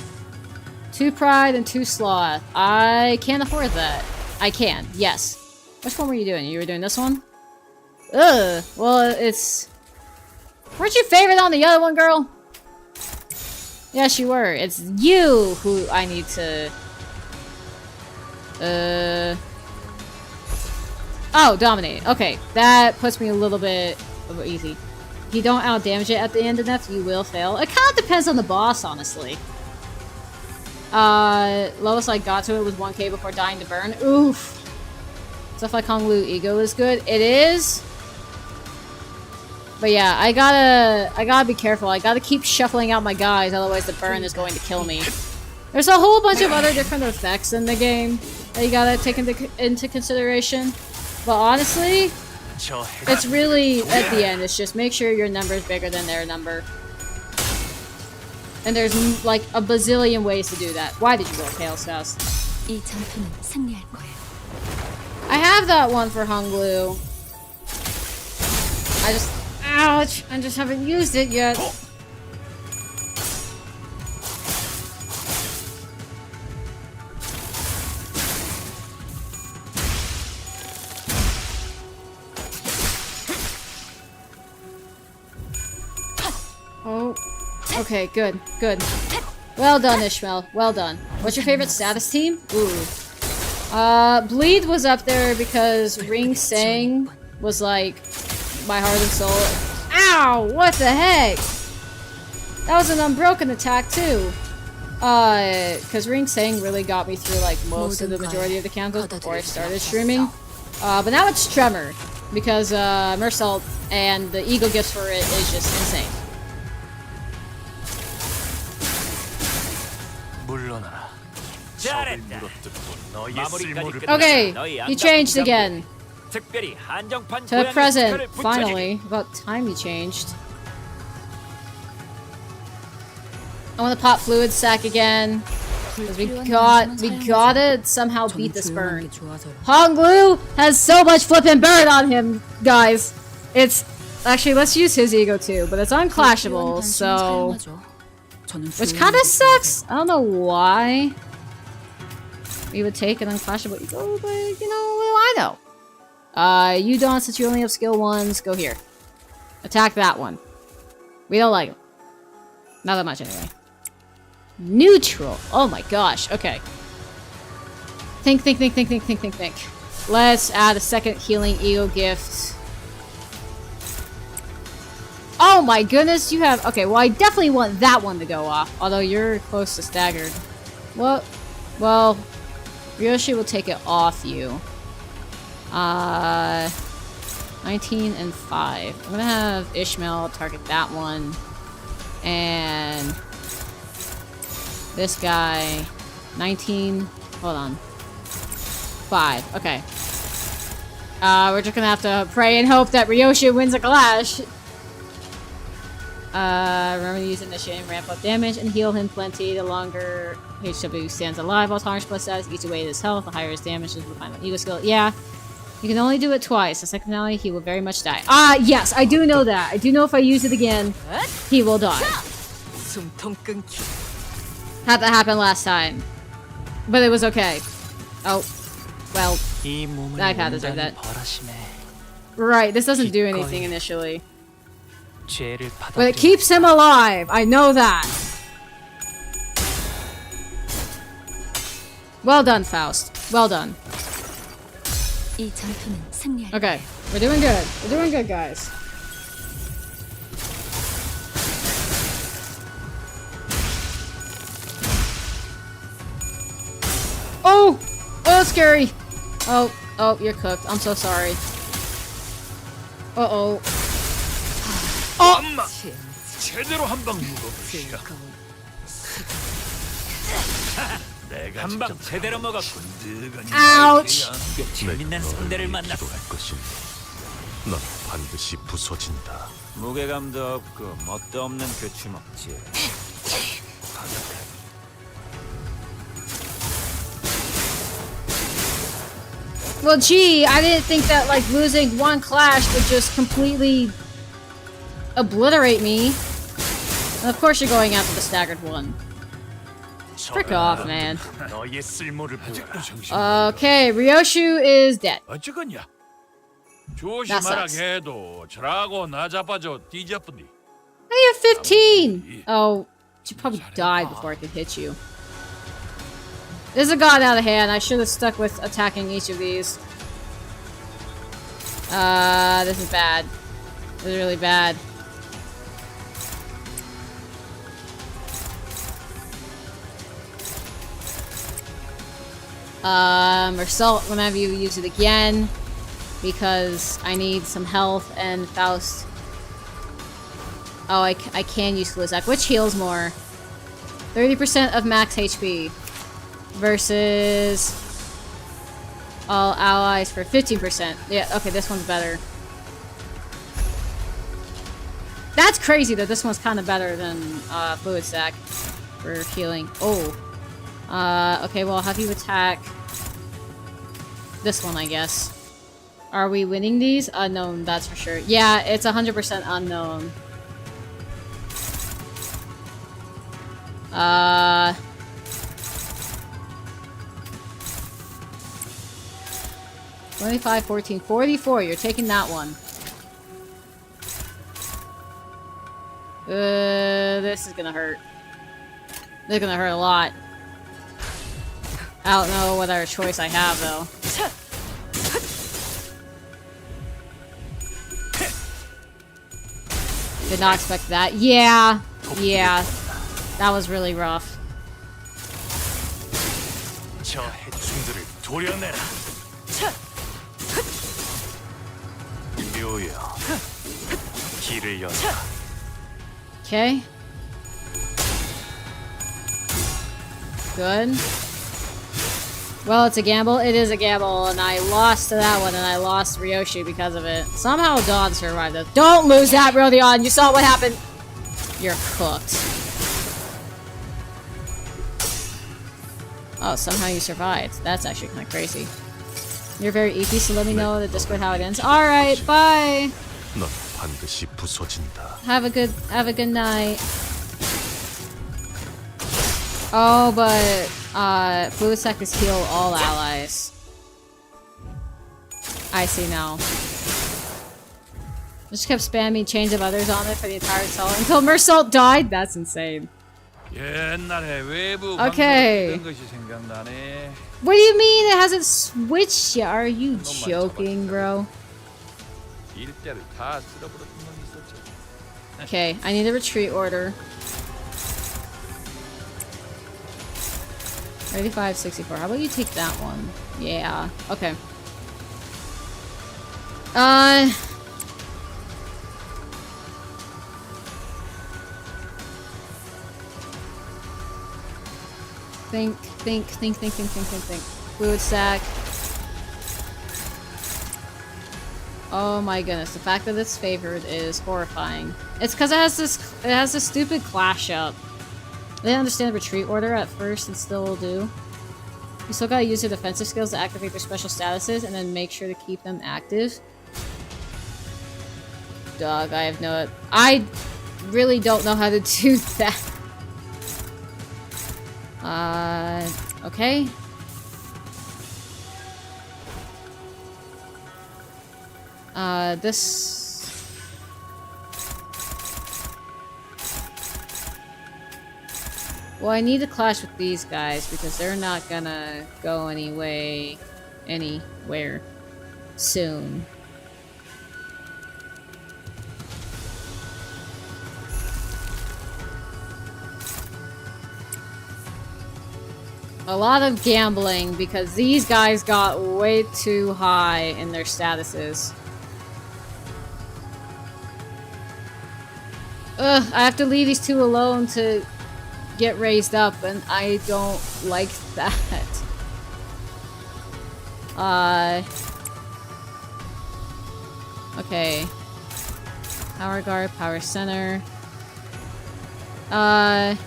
2 pride and 2 sloth. I can't afford that. I can, yes. Which one were you doing? You were doing this one? Ugh. Well, it's... Weren't you favorite on the other one, girl? Yes, you were. It's you who I need to... Oh, dominate. Okay, that puts me a little bit easy. If you don't out-damage it at the end enough, you will fail. It kind of depends on the boss, honestly. Lowest I got to it was 1k before dying to burn. Oof. Stuff like Honglu Ego is good. It is. But yeah, I gotta be careful. I gotta keep shuffling out my guys, otherwise the burn is going to kill me. There's a whole bunch of other different effects in the game that you gotta take into consideration. But honestly, it's really, at the end, it's just make sure your number is bigger than their number. And there's like a bazillion ways to do that. Why did you roll Tails Faust? 이 전투는 승리할 거야. I have that one for Honglu. Ouch! I just haven't used it yet. Oh. Okay, good. Well done, Ishmael. Well done. What's your favorite status team? Ooh. Bleed was up there because Ring Sang was like my heart and soul. Ow! What the heck? That was an unbroken attack too. Because Ring Sang really got me through like most of the majority of the candles before I started streaming. But now it's Tremor. because Mersault and the Eagle gifts for it is just insane. 물러나라. 잘했다. 너의 마무리까지 쓸모를 끝냈다. Okay, 너희 he 안타까운 changed 감독. again. 특별히 한정판 To the 고양이 present, 스카를 붙여주기. finally. About time he changed. I want to pop fluid sack again. Because we gotta somehow beat this burn. Honglu has so much flippin' burn on him, guys. It's actually, let's use his ego too, but it's unclashable, so which kind of sucks. I don't know why we would take an unclashable ego, but you know, what do I know? You don't, since you only have skill 1s, go here. Attack that one. We don't like him. Not that much anyway. Neutral. Oh my gosh. Okay. Think. Let's add a second healing ego gift. Oh my goodness, you have... Okay, well I definitely want that one to go off. Although you're close to staggered. Well, Ryoshi will take it off you. 19 and 5. I'm gonna have Ishmael target that one. And... this guy... 19... Hold on. 5. Okay. We're just gonna have to pray and hope that Ryoshi wins a clash. Remember to use initiative, ramp up damage, and heal him plenty. The longer HW stands alive while tarnished plus status eats away at his health, the higher his damage is with final ego skill. Yeah. You can only do it twice. The second finale, he will very much die. Yes, I do know that. I do know if I use it again, he will die. Had that happen last time. But it was okay. Oh. Well. I kinda deserve that. Right, this doesn't do anything initially. But it keeps him alive! I know that! Well done, Faust. Well done. 이 전투는 승리할 Okay, we're doing good. We're doing good, guys. Oh! Oh, that's scary! Oh, you're cooked. I'm so sorry. Uh-oh. Oh! 제대로 한방 묵어보시라. 한방 제대로 먹었군. Ouch! 재밌는 상대를 만났어. 기도할 것이니 넌 반드시 부서진다. 무게감도 없고 멋도 없는 교추먹지. Well, gee, I didn't think that, like, losing one clash would just completely obliterate me. And of course you're going after the staggered one. Frick off, man. 너의 쓸모를 보여라. Okay, Ryoshu is dead. 어쩌겠냐? 조심하라게 해도 저라고 나 잡아줘 뒤져뿐이. Hey, you're 15! Oh, you probably died before I could hit you. This has gotten out of hand. I should have stuck with attacking each of these. This is bad. This is really bad. Mersault, whenever you use it again, because I need some health, and Faust. Oh, I can use Flizzak, which heals more. 30% of max HP versus all allies for 15%. Yeah, okay, this one's better. That's crazy that this one's kind of better than Fluid Sack for healing. Oh. Okay, well, I'll have you attack this one, I guess. Are we winning these? Unknown, that's for sure. Yeah, it's 100% unknown. 25, 14, 44. You're taking that one. This is gonna hurt. This is gonna hurt a lot. I don't know what other choice I have, though. Did not expect that. Yeah. That was really rough. 저 해충들을 도려내라. 묘여. 길을 열어라. Okay. Good. Well, it's a gamble. It is a gamble, and I lost to that one, and I lost Ryoshi because of it. Somehow Dawn survived it. Don't lose that, Rodion! You saw what happened! You're cooked. Oh, somehow you survived. That's actually kind of crazy. You're very eepy, so let me know in the Discord how it ends. Alright, bye! 넌 반드시 부서진다. Have a good night. Oh, but Fluid Sac is heal all allies. I see now. Just kept spamming change of others on it for the entire assault until Mersault died? That's insane. 옛날에 외부 Okay. 방송을 끼던 것이 생각나네. What do you mean it hasn't switched yet? Are you joking, bro? 일대를 다 쓸어버렸던 놈이 있었지. Okay, I need a retreat order. 35, 64. How about you take that one? Yeah. Okay. Think. Fluid sac. Oh my goodness, the fact that it's favored is horrifying. It's because it has this stupid clash up. I didn't understand the retreat order at first and still will do. You still gotta use your defensive skills to activate their special statuses and then make sure to keep them active. Dog, I really don't know how to do that. Okay. This... Well, I need to clash with these guys because they're not gonna go anywhere soon. A lot of gambling because these guys got way too high in their statuses. Ugh, I have to leave these two alone to get raised up, and I don't like that. Okay. Power guard, power center. I'm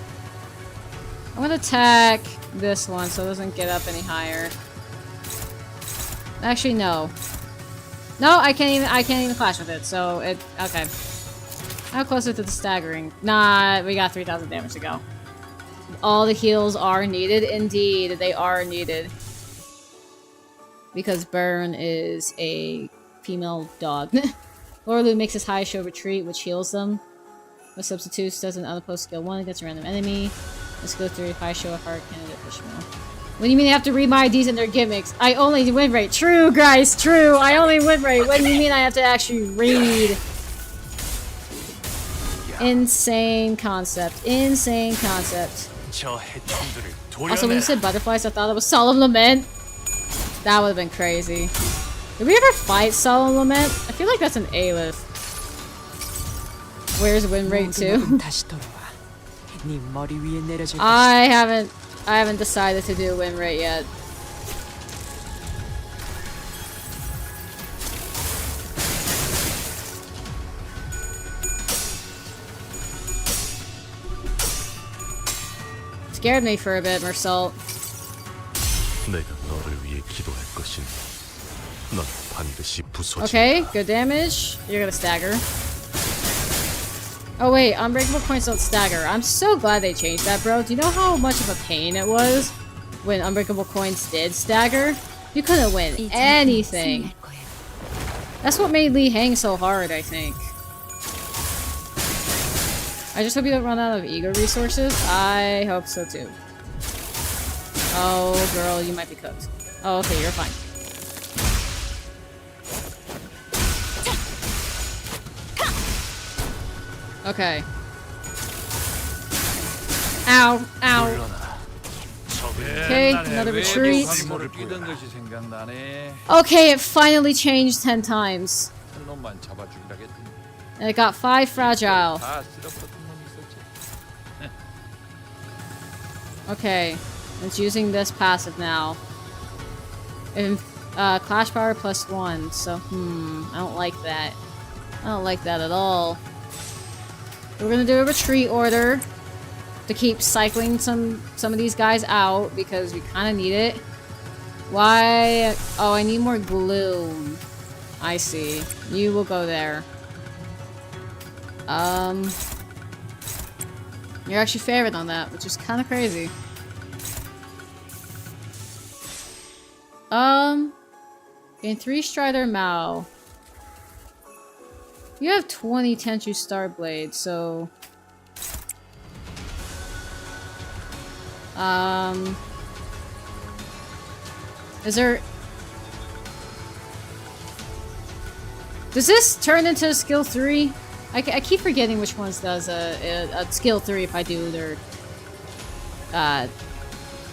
gonna attack this one so it doesn't get up any higher. Actually, no. No, I can't even clash with it, so okay. How close is it to the staggering? Nah, we got 3,000 damage to go. All the heals are needed. Indeed, they are needed. Because Burn is a female dog. Lorelu makes his high show retreat, which heals them. With substitutes, does an unopposed skill 1 against a random enemy. Let's go through high show of heart candidate Fishmill. What do you mean they have to read my IDs and their gimmicks? I only win rate. True, guys, true. I only win rate. What do you mean I have to actually read? Insane concept. Insane concept. Also, when you said butterflies, I thought it was Solemn Lament. That would have been crazy. Did we ever fight Solemn Lament? I feel like that's an A-list. Where's win rate 2? I haven't decided to do win rate yet. Scared me for a bit, Mersault. 내가 너를 위해 기도할 것이니 넌 반드시 부서진다. Okay, good damage. You're gonna stagger. Oh wait, unbreakable coins don't stagger. I'm so glad they changed that, bro. Do you know how much of a pain it was when unbreakable coins did stagger? You couldn't win anything. That's what made Lee hang so hard, I think. I just hope you don't run out of ego resources. I hope so too. Oh, girl, you might be cooked. Oh, okay, you're fine. Okay. Ow, ow. Okay, another retreat. Okay, it finally changed 10 times. 놈만 잡아 죽이라 했더니 And it got 5 fragile. 다 쓸어버렸던 놈이 있었지. Okay, it's using this passive now. And clash power +1. So I don't like that. I don't like that at all. We're gonna do a retreat order to keep cycling some of these guys out because we kind of need it. Why? Oh, I need more gloom. I see. You will go there. You're actually favored on that, which is kind of crazy. Gain 3 Strider Mao. You have 20 Tenchu Starblade, so... Is there... Does this turn into skill 3? I keep forgetting which ones does a skill 3 if I do their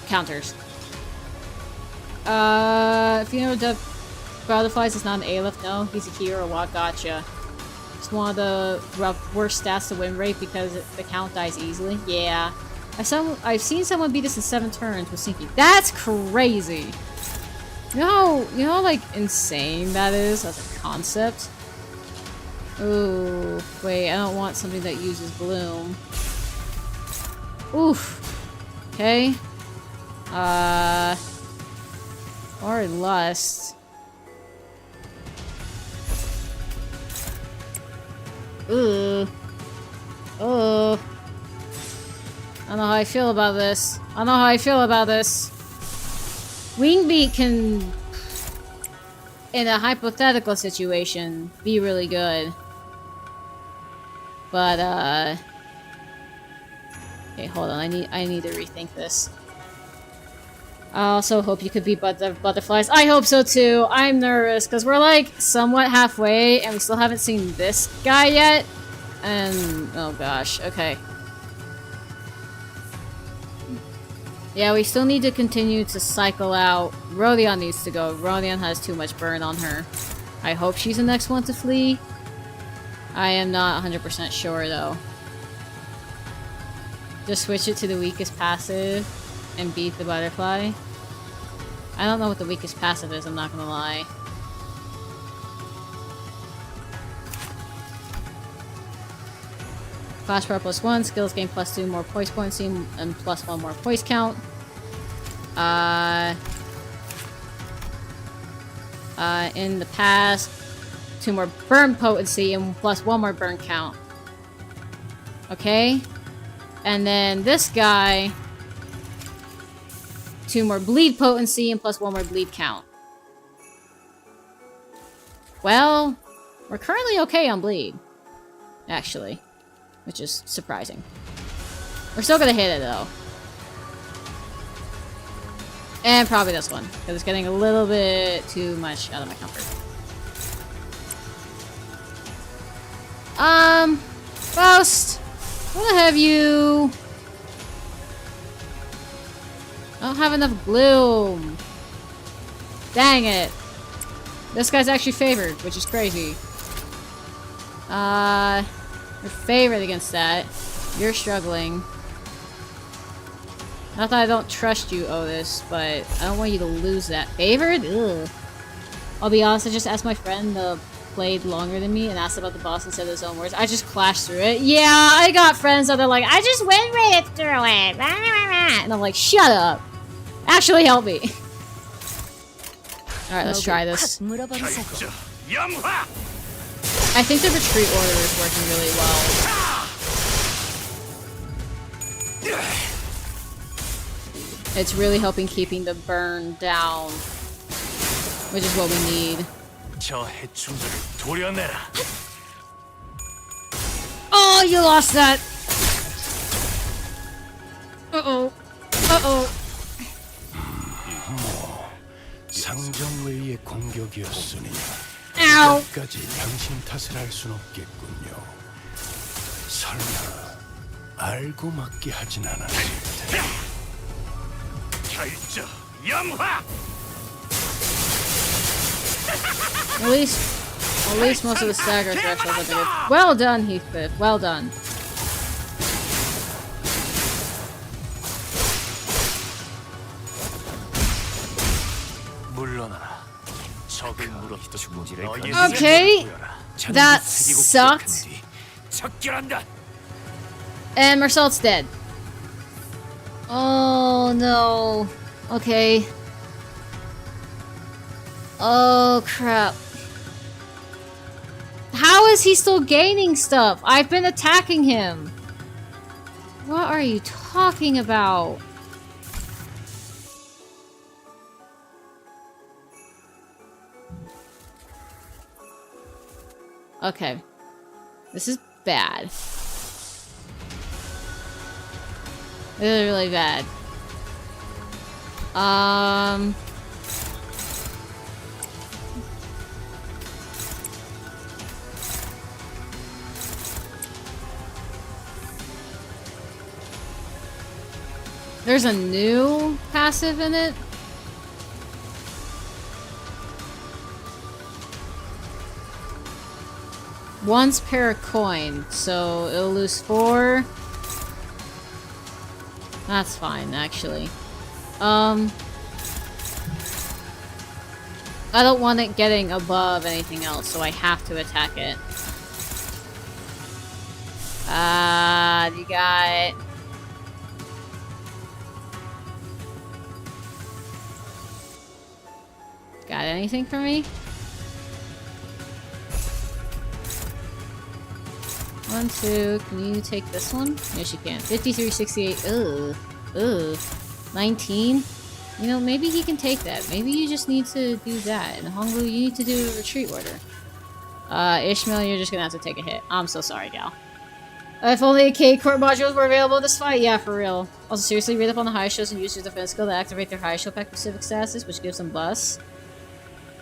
counters. If you know the Butterflies is not an A-lift, no, he's a hero. What? Gotcha. It's one of the worst stats to win rate because the count dies easily. Yeah, I've seen someone beat this in 7 turns with Sinky. That's crazy. You know how like insane that is as a concept. Ooh, wait, I don't want something that uses bloom. Oof. Okay. Or lust. Ooh. Oh. I don't know how I feel about this. I don't know how I feel about this. Wingbeat can, in a hypothetical situation, be really good. But, okay, hold on. I need to rethink this. I also hope you could beat butterflies. I hope so too. I'm nervous because we're like somewhat halfway and we still haven't seen this guy yet. And oh gosh, okay. Yeah, we still need to continue to cycle out. Rodion needs to go. Rodion has too much burn on her. I hope she's the next one to flee. I am not 100% sure though. Just switch it to the weakest passive and beat the butterfly. I don't know what the weakest passive is, I'm not gonna lie. Flash power +1, skills gain +2 more poise potency and +1 more poise count. In the past, 2 more burn potency and +1 more burn count. Okay? And then this guy, 2 more bleed potency and +1 more bleed count. Well, we're currently okay on bleed, actually, which is surprising. We're still gonna hit it though. And probably this one, because it's getting a little bit too much out of my comfort. Faust, what have you? I don't have enough gloom. Dang it. This guy's actually favored, which is crazy. You're favored against that. You're struggling. Not that I don't trust you, Otis, but I don't want you to lose that. Favored? Ugh. I'll be honest, I just asked my friend that played longer than me and asked about the boss and said his own words. I just clashed through it. Yeah, I got friends that are like, I just went right through it. And I'm like, shut up. Actually help me. Alright, let's try this. 결정 영화. I think the retreat order is working really well. It's really helping keeping the burn down, which is what we need. 저 해충들을 도려내라. Oh, you lost that! Uh-oh. Uh-oh. 상정외의 공격이었으니 Ow! 끝까지 당신 탓을 할 순 없겠군요. 설마 알고 맞게 하진 않았을 테니. 결정 영화. At least At least most of the stagger threats are limited. Well done, Heathcliff. Well done. 물러나라. 적을 물어뜯고 중지를 너희의 Okay. 세력을 보여라. That sucked. 적결한다. And Marcel's dead. Oh no. Okay. Oh crap. How is he still gaining stuff? I've been attacking him. What are you talking about? Okay. This is bad. This is really bad. There's a new passive in it? Once per coin, so it'll lose 4. That's fine, actually. I don't want it getting above anything else, so I have to attack it. You got it. Got anything for me? 1, 2, can you take this one? Yes, you can. 53, 68, ugh. 19? You know, maybe he can take that. Maybe you just need to do that. And Honglu, you need to do a retreat order. Ishmael, you're just gonna have to take a hit. I'm so sorry, gal. If only K-Core modules were available in this fight, yeah, for real. Also, seriously, read up on the high shows and use your defense skill to activate their high show pack specific statuses, which gives them busts.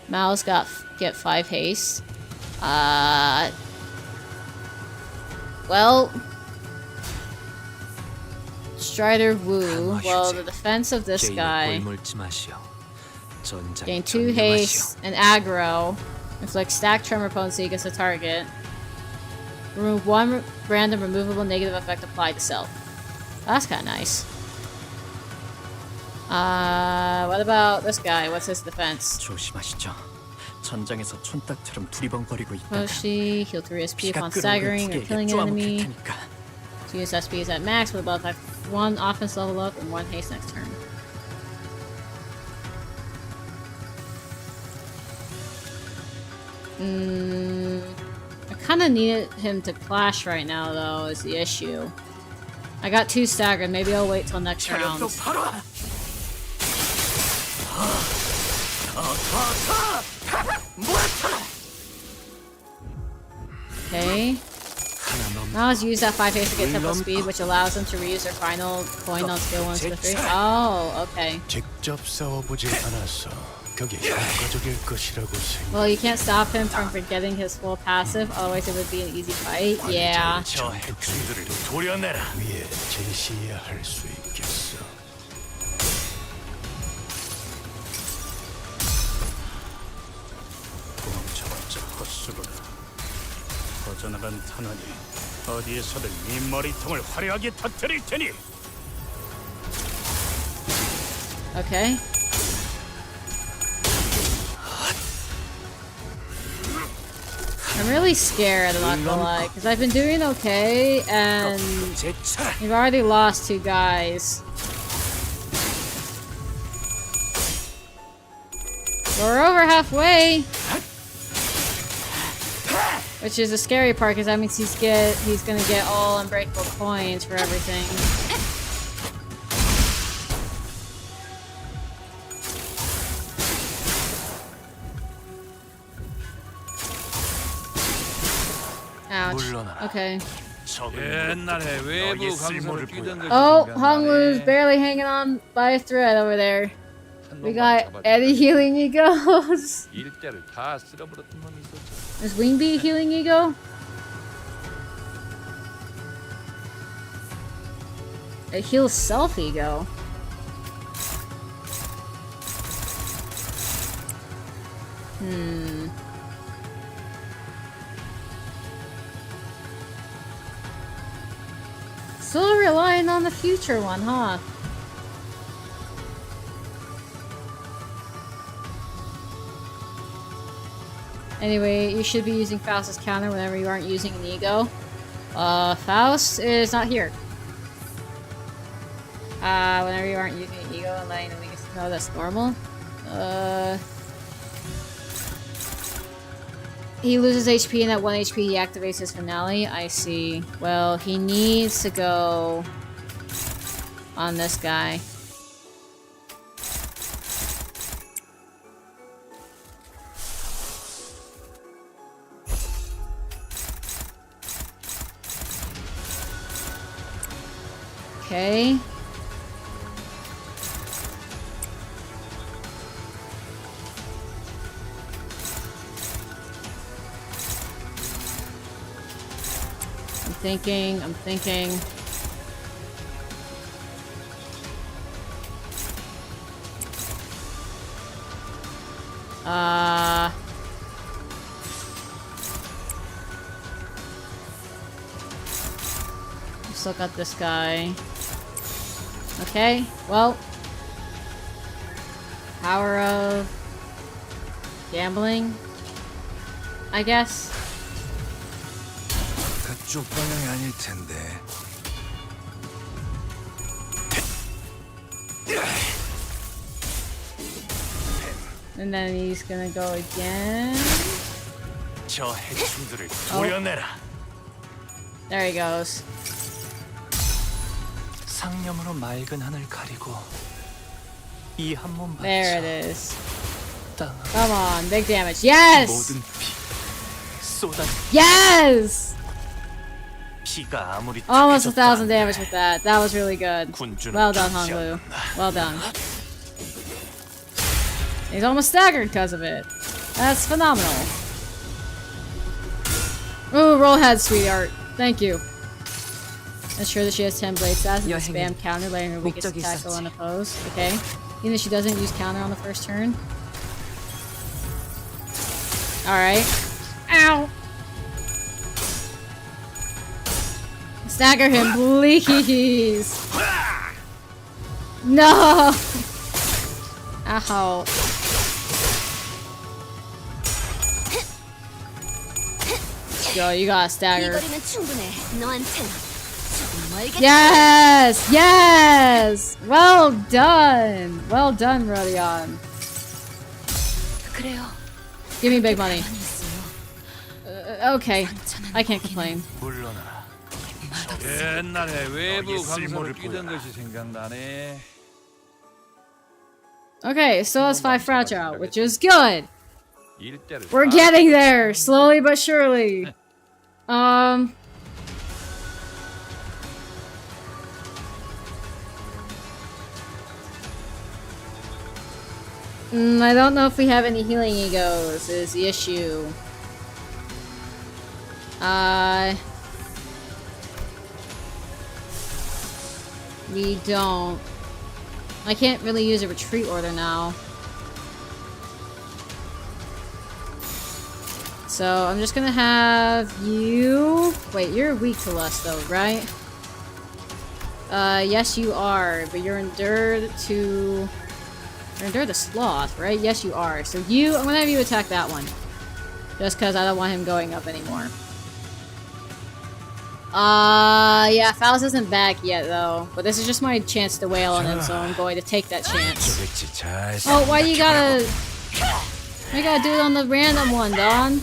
Mao's get 5 haste. Well, Strider Wu. Well, the defense of this guy gain 2 haste and aggro. Inflict stack tremor potency against a target. Remove 1 random removable negative effect applied to self. That's kind of nice. What about this guy? What's his defense? 조심하시죠. 전장에서 촌딱처럼 두리번거리고 있다가 Hoshi, heal 3 SP upon staggering or killing an enemy. To use SP is at max with about 1 offense level up and 1 haste next turn. I kinda needed him to clash right now though, is the issue. I got 2 staggered, maybe I'll wait till next round. Okay. Now let's use that 5 haste to get tempo speed, which allows them to reuse their final coin on skill 1 to 3. Oh, okay. 직접 싸워보지 않아서 그게 효과적일 것이라고 Well, you can't stop him from forgetting his full passive, otherwise it would be an easy fight. Yeah. 저 해충들을 도려내라. 위에 제시해야 할 수 있겠어. 도망쳐봤자 헛수고다. 퍼져나간 탄환이 어디에서든 네 머리통을 화려하게 터뜨릴 테니. Okay. I'm really scared, I'm not gonna lie, because I've been doing okay, and we've already lost 2 guys. We're over halfway! Which is a scary part, because that means he's gonna get all unbreakable coins for everything. Ouch. Okay. 옛날에 외부 강선을 뛰던 걸 Oh, 생각나네. Honglu's barely hanging on by a thread over there. We got Eddie healing egos. 일대를 다 쓸어버렸던 놈이 있었죠. Is Wingby healing ego? It heals self ego. Still relying on the future one, huh? Anyway, you should be using Faust's counter whenever you aren't using an ego. Faust is not here. Whenever you aren't using an ego and letting the weakest know that's normal. He loses HP and at 1 HP he activates his finale. I see. Well, he needs to go on this guy. Okay. I'm thinking. Let's look at this guy. Okay, well. Power of gambling, I guess. 그쪽 방향이 아닐 텐데. And then he's gonna go again. 저 해충들을 도려내라. There he goes. 상념으로 맑은 하늘 가리고 이 한 몸 There it is. 땅 Come on, big damage. Yes! 모든 피 쏟아 Yes! 피가 아무리 Almost 탁해져도 1,000 damage with that. That was really good. 군주는 Well done, 죽지 Honglu. 않는다. Well done. He's almost staggered because of it. That's phenomenal. Ooh, roll ahead, sweetheart. Thank you. Ensure that she has 10 blade stats and 여행은 spam counter, letting her weakest 목적이 attack go 있었지. unopposed. Okay. Even if she doesn't use counter on the first turn. Alright. Ow! Stagger him, please! No! Ow. Yo, you got a stagger. 거리면 충분해. 너한텐 조금 멀게. Yes! Yes! Well done! Well done, Rodion. 그래요. Give me big money. 많이 있어요. Okay. I can't complain. 물러나라. 옛날에 외부 너의 강사로 쓸모를 뛰던 보여라. 것이 생각나네. Okay, still has 5 fragile, which is good. 일대를 We're 다 getting there, slowly but surely. I don't know if we have any healing egos, is the issue. We don't. I can't really use a retreat order now. So I'm just gonna have you... Wait, you're weak to lust though, right? Yes you are, but you're endured to... You're endured to sloth, right? Yes you are. So you... I'm gonna have you attack that one. Just cause I don't want him going up anymore. Yeah, Faust isn't back yet though. But this is just my chance to wail on him, so I'm going to take that chance. 저겠지 잘. Oh, why you gotta... Why you gotta do it on the random one, Don?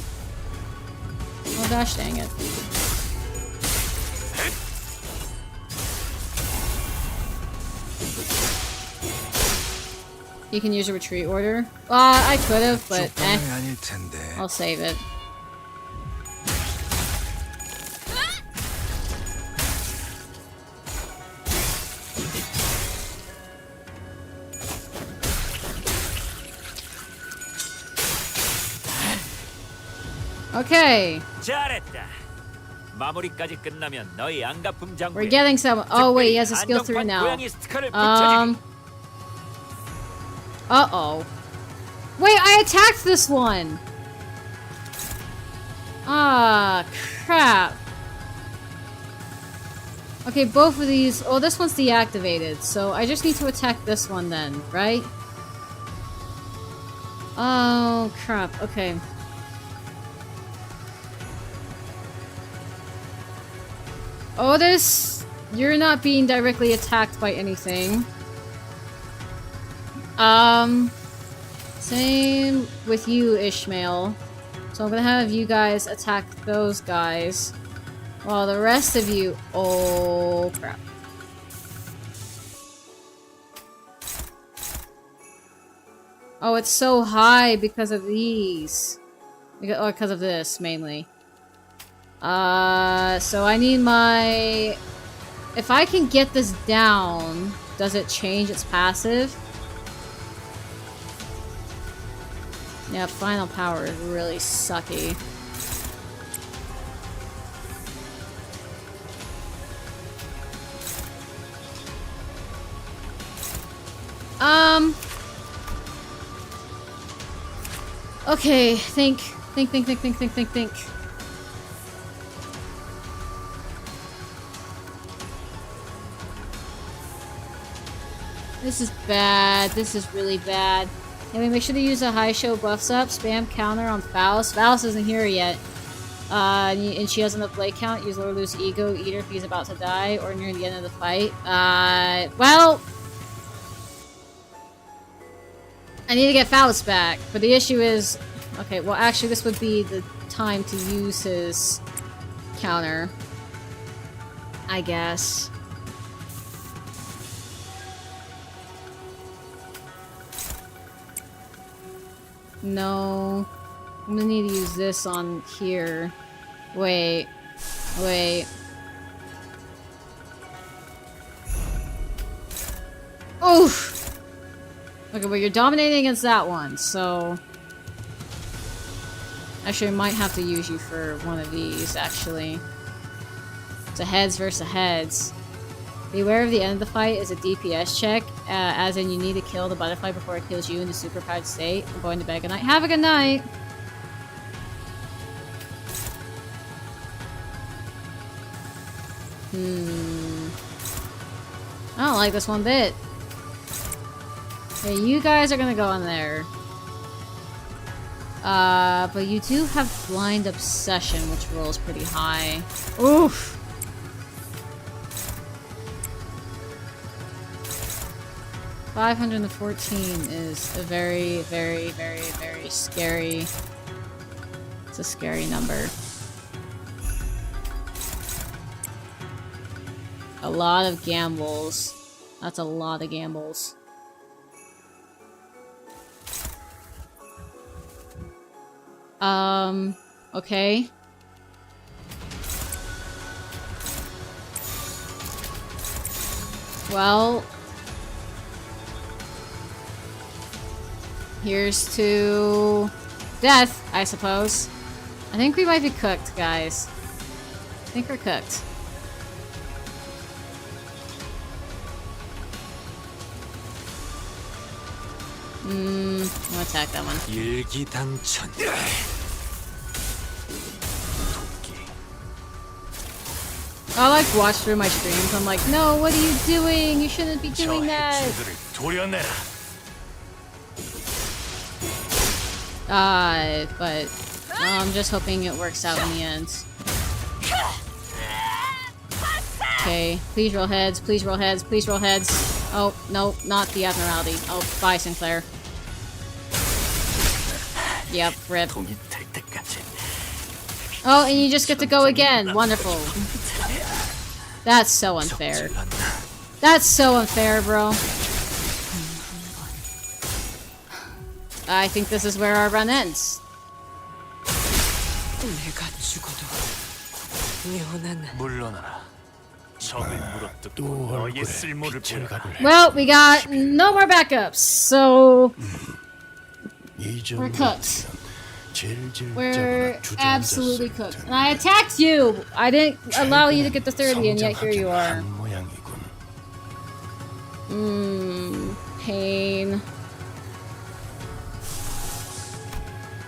Oh gosh dang it. You can use a retreat order. I could have, but 그쪽 방향이 아닐 텐데. I'll save it. Okay. 잘했다. 마무리까지 끝나면 너희 안가품 장부에 We're getting some. Oh wait, he has a skill 3 now. 고양이 스티커를 붙여주기. Uh-oh. Wait, I attacked this one! Ah, crap. Okay, both of these... Oh, this one's deactivated, so I just need to attack this one then, right? Oh, crap. Okay. Otis, you're not being directly attacked by anything. Same with you, Ishmael. So I'm gonna have you guys attack those guys. While the rest of you... Oh, crap. Oh, it's so high because of these. Because of this, mainly. So I need my... If I can get this down, does it change its passive? Yeah, final power is really sucky. Okay, think. This is bad. This is really bad. Anyway, make sure to use a high show buffs up. Spam counter on Faust. Faust isn't here yet. And she has enough blade count. Use Lord Lu's Ego Eater if he's about to die or near the end of the fight. Well... I need to get Faust back, but the issue is... Okay, well actually this would be the time to use his counter. I guess. No. I'm gonna need to use this on here. Wait. Oof! Okay, well you're dominating against that one, so... Actually, I might have to use you for one of these, actually. It's a heads versus heads. Beware of the end of the fight is a DPS check, as in you need to kill the butterfly before it kills you in the superpowered state. I'm going to bed. Good night. Have a good night! I don't like this one bit. Okay, you guys are gonna go in there. But you do have Blind Obsession, which rolls pretty high. Oof! $514 is a very, very, very, very scary... It's a scary number. A lot of gambles. That's a lot of gambles. Okay. Well... Here's to... death, I suppose. I think we might be cooked, guys. I think we're cooked. I'm gonna attack that one. 일기당천. I like watch through my streams. I'm like, no, what are you doing? You shouldn't be 저 doing that. 해충들을 도려내라. But I'm just hoping it works out in the end. Okay, please roll heads, please roll heads, please roll heads. Oh, no, not the abnormality. Oh, bye, Sinclair. Yep, rip. 통일될 때까지. Oh, and you just get to go again. Wonderful. That's so unfair. That's so unfair, bro. I think this is where our run ends. 내가 죽어도 영원한 물러나라. 적을 물어뜯고 또 너의 얼굴에 쓸모를 빛을 보여라. 발해. Well, we got no more backups, so we're cooked. We're absolutely cooked. And I attacked you! I didn't allow you to get the 30, and yet here you are. Pain.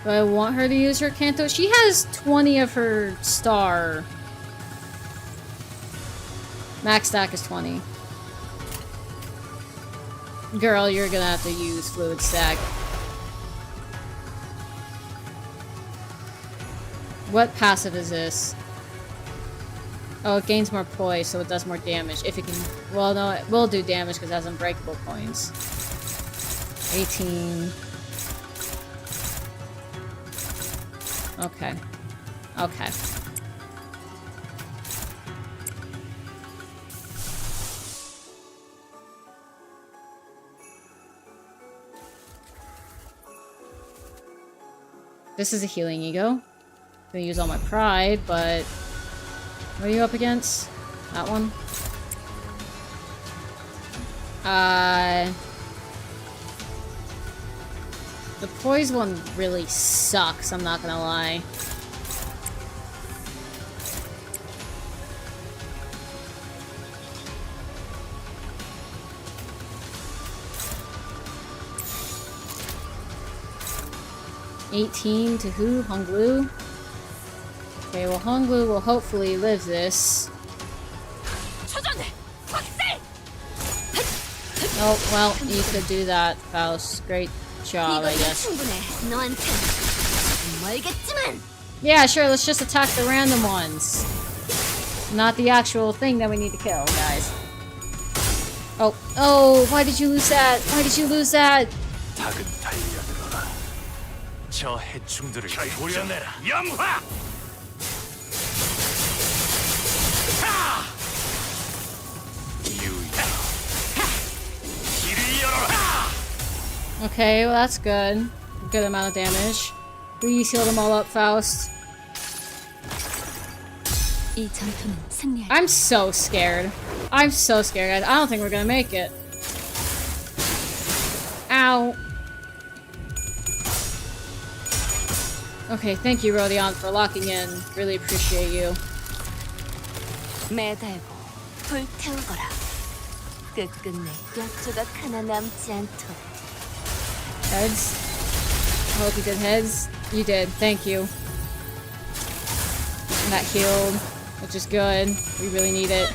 Do I want her to use her Kanto? She has 20 of her star. Max stack is 20. Girl, you're gonna have to use fluid stack. What passive is this? Oh, it gains more poise, so it does more damage. If it can... Well, no, it will do damage because it has unbreakable coins. 18... Okay. Okay. This is a healing ego. I'm gonna use all my pride, but... What are you up against? That one? The poise one really sucks, I'm not gonna lie. $18 to who? Honglu? Okay, well Honglu will hopefully live this. Oh, well, you could do that, Faust. Great job, I guess. 충분해. 너한텐 조금 멀겠지만. Yeah, sure, let's just attack the random ones. Not the actual thing that we need to kill, guys. Oh, oh, why did you lose that? Why did you lose that? 닭은 달려들어라. 저 해충들을 도려내라. 염화! Okay, well that's good. Good amount of damage. Please heal them all up, Faust. 이 전투는 승리할. I'm so scared. I'm so scared, guys. I don't think we're gonna make it. Ow. Okay, thank you, Rodion, for locking in. Really appreciate you. 매달고 불태우거라. 끝끝내 뼈조각 하나 남지 않도록. Heads. I hope you did heads. You did. Thank you. And that healed, which is good. We really need it.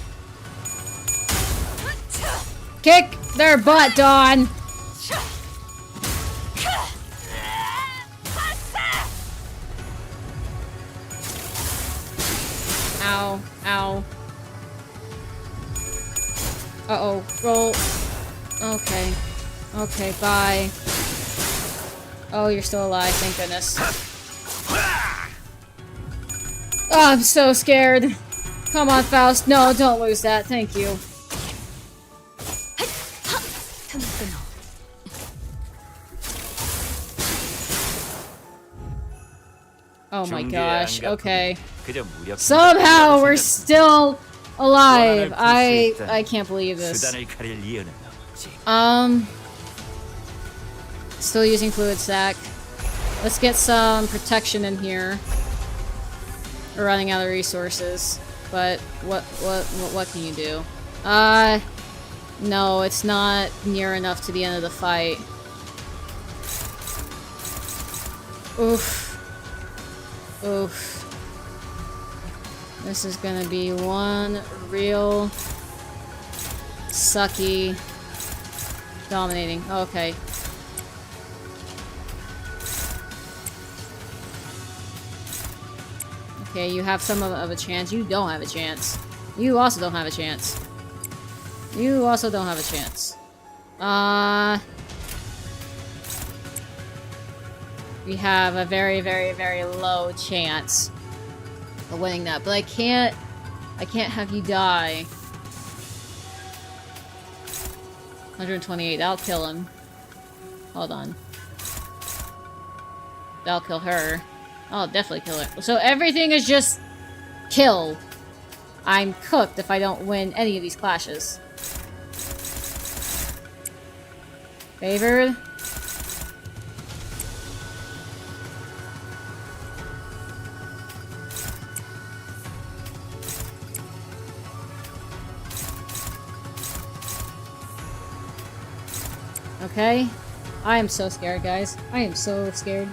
Kick their butt, Dawn! Ow. Ow. Uh-oh. Roll. Okay. Okay, bye. Oh, you're still alive, thank goodness. Oh, I'm so scared. Come on, Faust. No, don't lose that. Thank you. Oh my gosh, okay. Somehow we're still alive. I can't believe this. Still using fluid stack. Let's get some protection in here. We're running out of resources. But what can you do? No, it's not near enough to the end of the fight. Oof. Oof. This is gonna be one real sucky dominating. Okay. Okay, you have some of a chance. You don't have a chance. You also don't have a chance. You also don't have a chance. We have a very, very, very low chance of winning that. But I can't have you die. 128, that'll kill him. Hold on. That'll kill her. I'll definitely kill her. So everything is just kill. I'm cooked if I don't win any of these clashes. Favored. Okay. I am so scared, guys. I am so scared.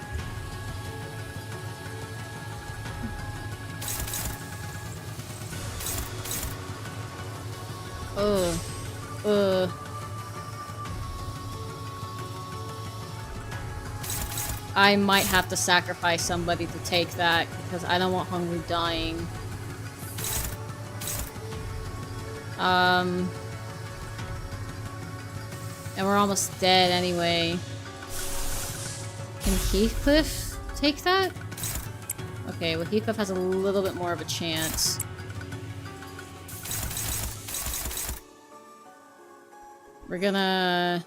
I might have to sacrifice somebody to take that, because I don't want Hungry dying. And we're almost dead anyway. Can Heathcliff take that? Okay, well Heathcliff has a little bit more of a chance. We're gonna...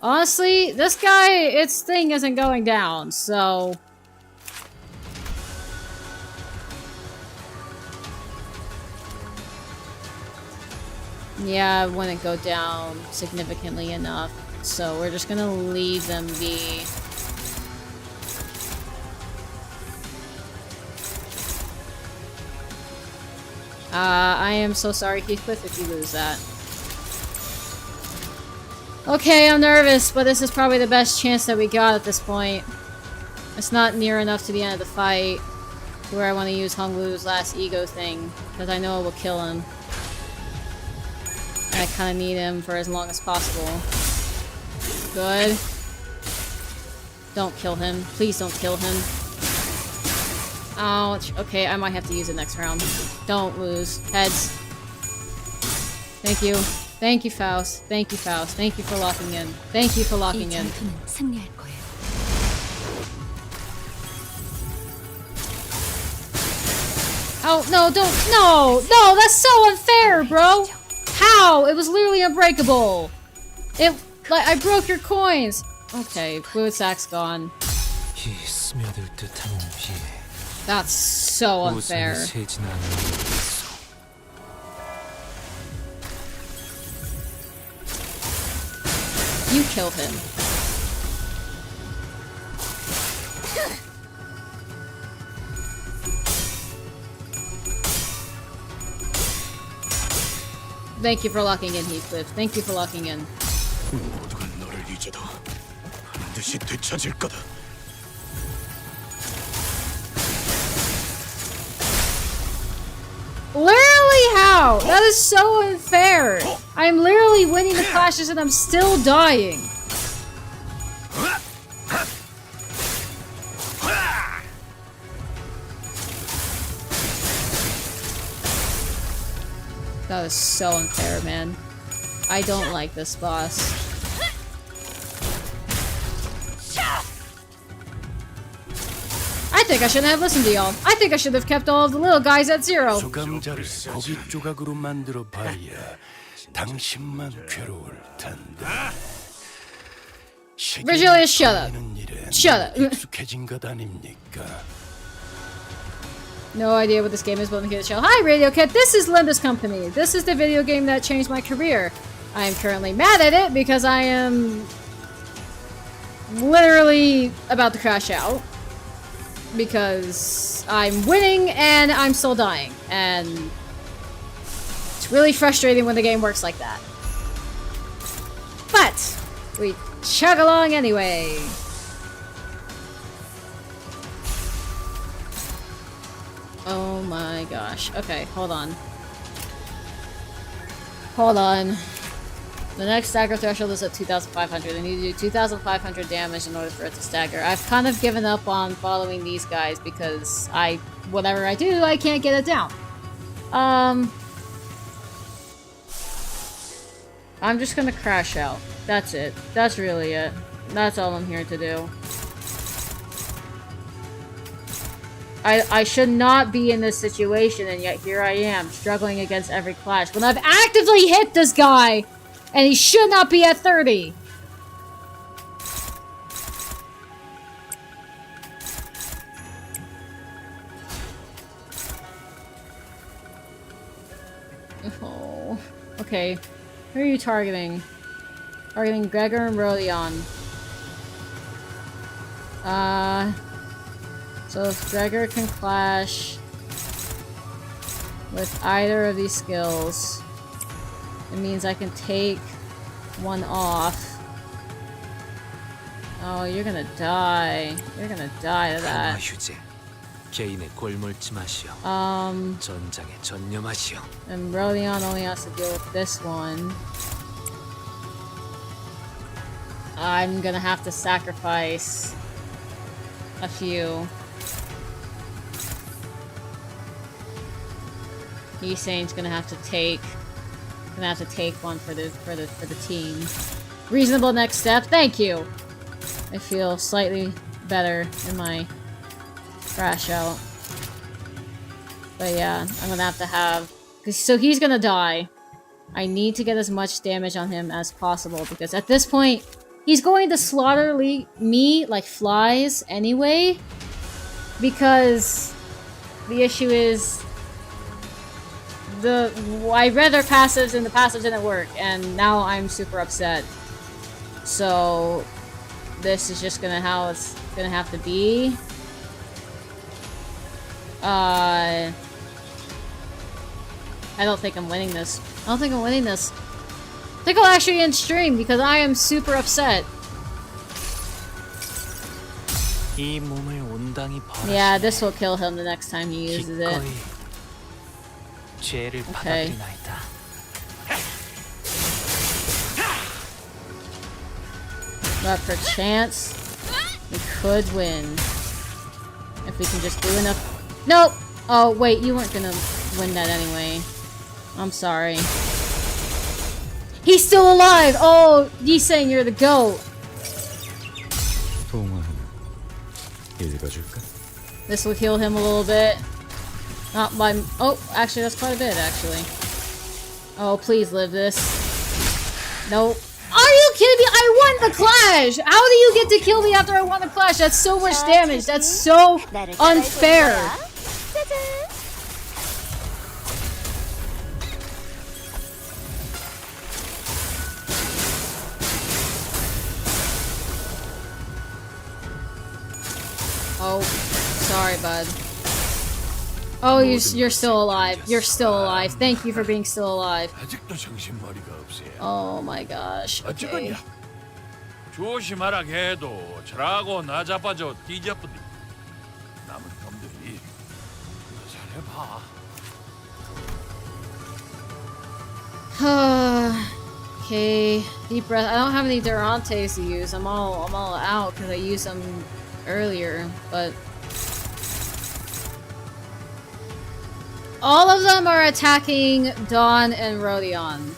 Honestly, this guy, its thing isn't going down, so... Yeah, it wouldn't go down significantly enough, so we're just gonna leave them be. I am so sorry, Heathcliff, if you lose that. Okay, I'm nervous, but this is probably the best chance that we got at this point. It's not near enough to the end of the fight, to where I want to use Hung Wu's last ego thing, because I know it will kill him. And I kind of need him for as long as possible. Good. Don't kill him. Please don't kill him. Ouch. Okay, I might have to use it next round. Don't lose. Heads. Thank you. Thank you, Faust. Thank you, Faust. Thank you for locking in. Thank you for locking in. 승리할 거야. Oh, no, don't. No! No, that's so unfair, bro! How? It was literally unbreakable! It. Like, I broke your coins! Okay, fluid sack's gone. 이 스며들 듯한 비에 That's so unfair. 우산이 새진 않는 You kill him. Thank you for locking in, Heathcliff. Thank you for locking in. 모두가 너를 잊어도 반드시 되찾을 거다. Literally how? That is so unfair. I'm literally winning the clashes and I'm still dying. That is so unfair, man. I don't like this boss. I think I shouldn't have listened to y'all. I think I should have kept all of the little guys at 0. 소감자를 고기 조각으로 만들어 봐야 당신만 괴로울 텐데. Virgilia, shut up. Shut up. 익숙해진 것 아닙니까? No idea what this game is, but let me hear the show. Hi, Radio Kid. This is Limbus Company. This is the video game that changed my career. I am currently mad at it because I am literally about to crash out. Because I'm winning and I'm still dying. And it's really frustrating when the game works like that. But we chug along anyway. Oh my gosh. Okay, hold on. Hold on. The next stagger threshold is at 2,500. I need to do 2,500 damage in order for it to stagger. I've kind of given up on following these guys because whatever I do, I can't get it down. I'm just gonna crash out. That's it. That's really it. That's all I'm here to do. I should not be in this situation, and yet here I am, struggling against every clash. When I've actively hit this guy, and he should not be at 30! Oh. Okay. Who are you targeting? Targeting Gregor and Rodion. So if Gregor can clash with either of these skills, it means I can take one off. Oh, you're gonna die. You're gonna die to that. 휴제 개인의 꼴물지 마시오. 전장에 전념하시오. And Rodion only has to deal with this one. I'm gonna have to sacrifice a few. He's gonna have to take one for the team. Reasonable next step. Thank you. I feel slightly better in my crash out. But yeah, I'm gonna have to have... So he's gonna die. I need to get as much damage on him as possible, because at this point, he's going to slaughter me like flies anyway. Because the issue is... I read their passives and the passive didn't work, and now I'm super upset. So... this is just how it's gonna have to be. I don't think I'm winning this. I think I'll actually end stream because I am super upset. 이 몸을 온당히 Yeah, this will kill him the next time he uses it. 기꺼이 죄를 받아들이나이다. But perchance, we could win. If we can just do enough. Nope! Oh, wait, you weren't gonna win that anyway. I'm sorry. He's still alive! Oh, he's saying you're the GOAT. This will heal him a little bit. Not by... Oh, actually, that's quite a bit, actually. Oh, please live this. Nope. Are you kidding me? I won the clash! How do you get to kill me after I won the clash? That's so much damage. That's so unfair. Oh, sorry, bud. Oh, you're still alive. You're still alive. Thank you for being still alive. Oh my gosh. Okay. 조심하라 해도 저라고 나 잡아줘 뒤져버리. 남은 놈들이 잘해봐. Okay. Deep breath. I don't have any Durantes to use. I'm all out because I used them earlier, but all of them are attacking Dawn and Rodion.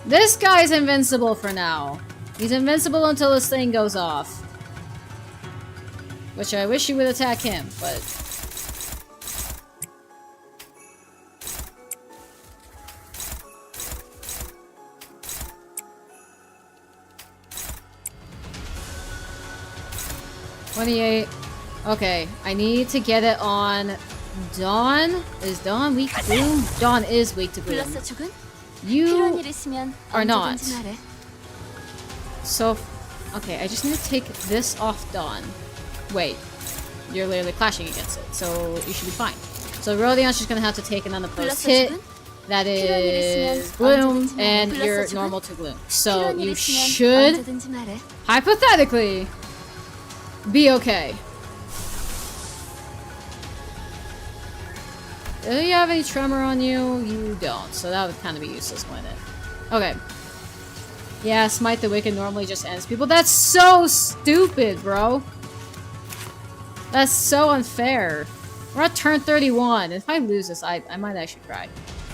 This guy's invincible for now. He's invincible until this thing goes off. Which I wish you would attack him, but... $28. Okay, I need to get it on Dawn. Is Dawn weak to gloom? Dawn is weak to gloom. You are not. So, okay, I just need to take this off Dawn. Wait, you're literally clashing against it, so you should be fine. So Rodion's just gonna have to take another post hit. That is gloom, and you're normal to gloom. So you should, hypothetically, be okay. Do you have any tremor on you? You don't, so that would kind of be useless, wouldn't it? Okay. Yeah, Smite the Wicked normally just ends people. That's so stupid, bro. That's so unfair. We're at turn 31. If I lose this, I might actually cry.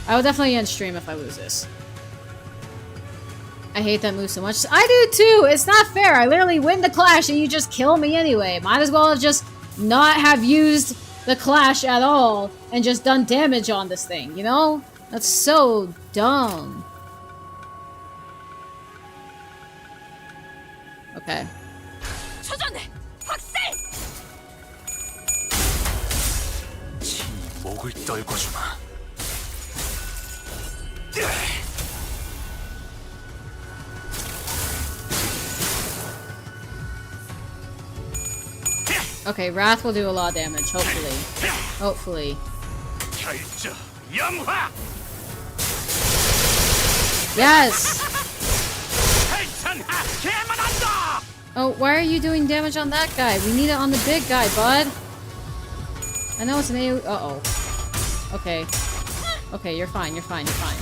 I will definitely end stream if I lose this. I hate that move so much. I do too! It's not fair! I literally win the clash and you just kill me anyway. Might as well have just not have used the clash at all and just done damage on this thing, you know? That's so dumb. Okay. 지 목을 떨궈주마. Okay, Wrath will do a lot of damage, hopefully. Hopefully. Yes! Oh, why are you doing damage on that guy? We need it on the big guy, bud. I know it's an AoE. Uh-oh. Okay. Okay, you're fine, you're fine, you're fine.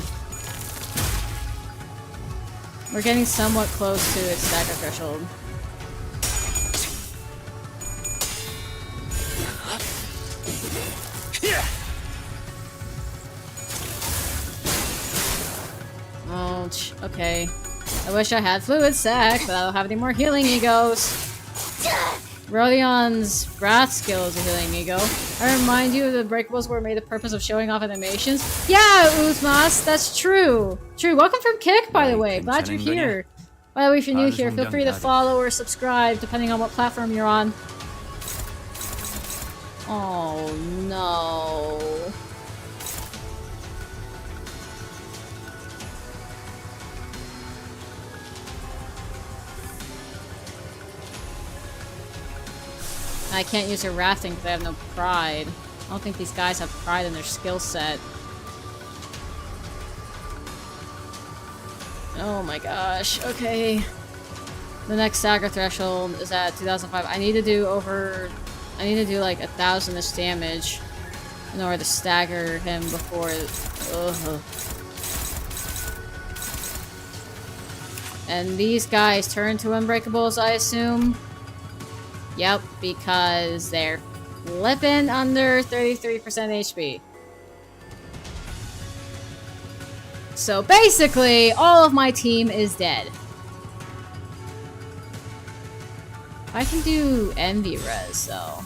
We're getting somewhat close to its stagger threshold. Oh, okay. I wish I had fluid sac, but I don't have any more healing egos. Rodion's Wrath skill is a healing ego. I remind you the breakables were made the purpose of showing off animations. Yeah, Uzmas, that's true. True. Welcome from Kick, by the way. Glad you're here. By the way, if you're new here, feel free to follow or subscribe, depending on what platform you're on. Oh, no. I can't use her rafting because I have no pride. I don't think these guys have pride in their skill set. Oh my gosh, okay. The next stagger threshold is at 2005. I need to do like 1,000-ish damage in order to stagger him before... Ugh. And these guys turn to unbreakables, I assume? Yep, because they're flipping under 33% HP. So basically, all of my team is dead. I can do Envy Res, though.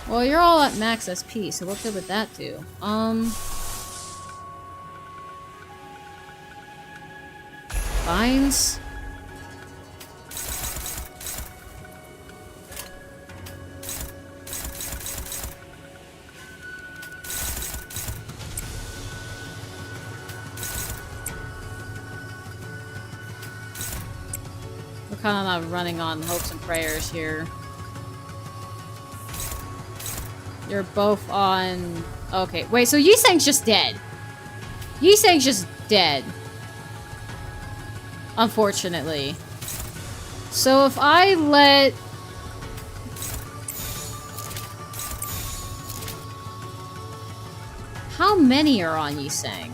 Well, you're all at max SP, so what good would that do? Vines? Kind of not running on hopes and prayers here. You're both on... Okay, wait, so Yiseng's just dead. Yiseng's just dead. Unfortunately. So if I let... How many are on Yiseng?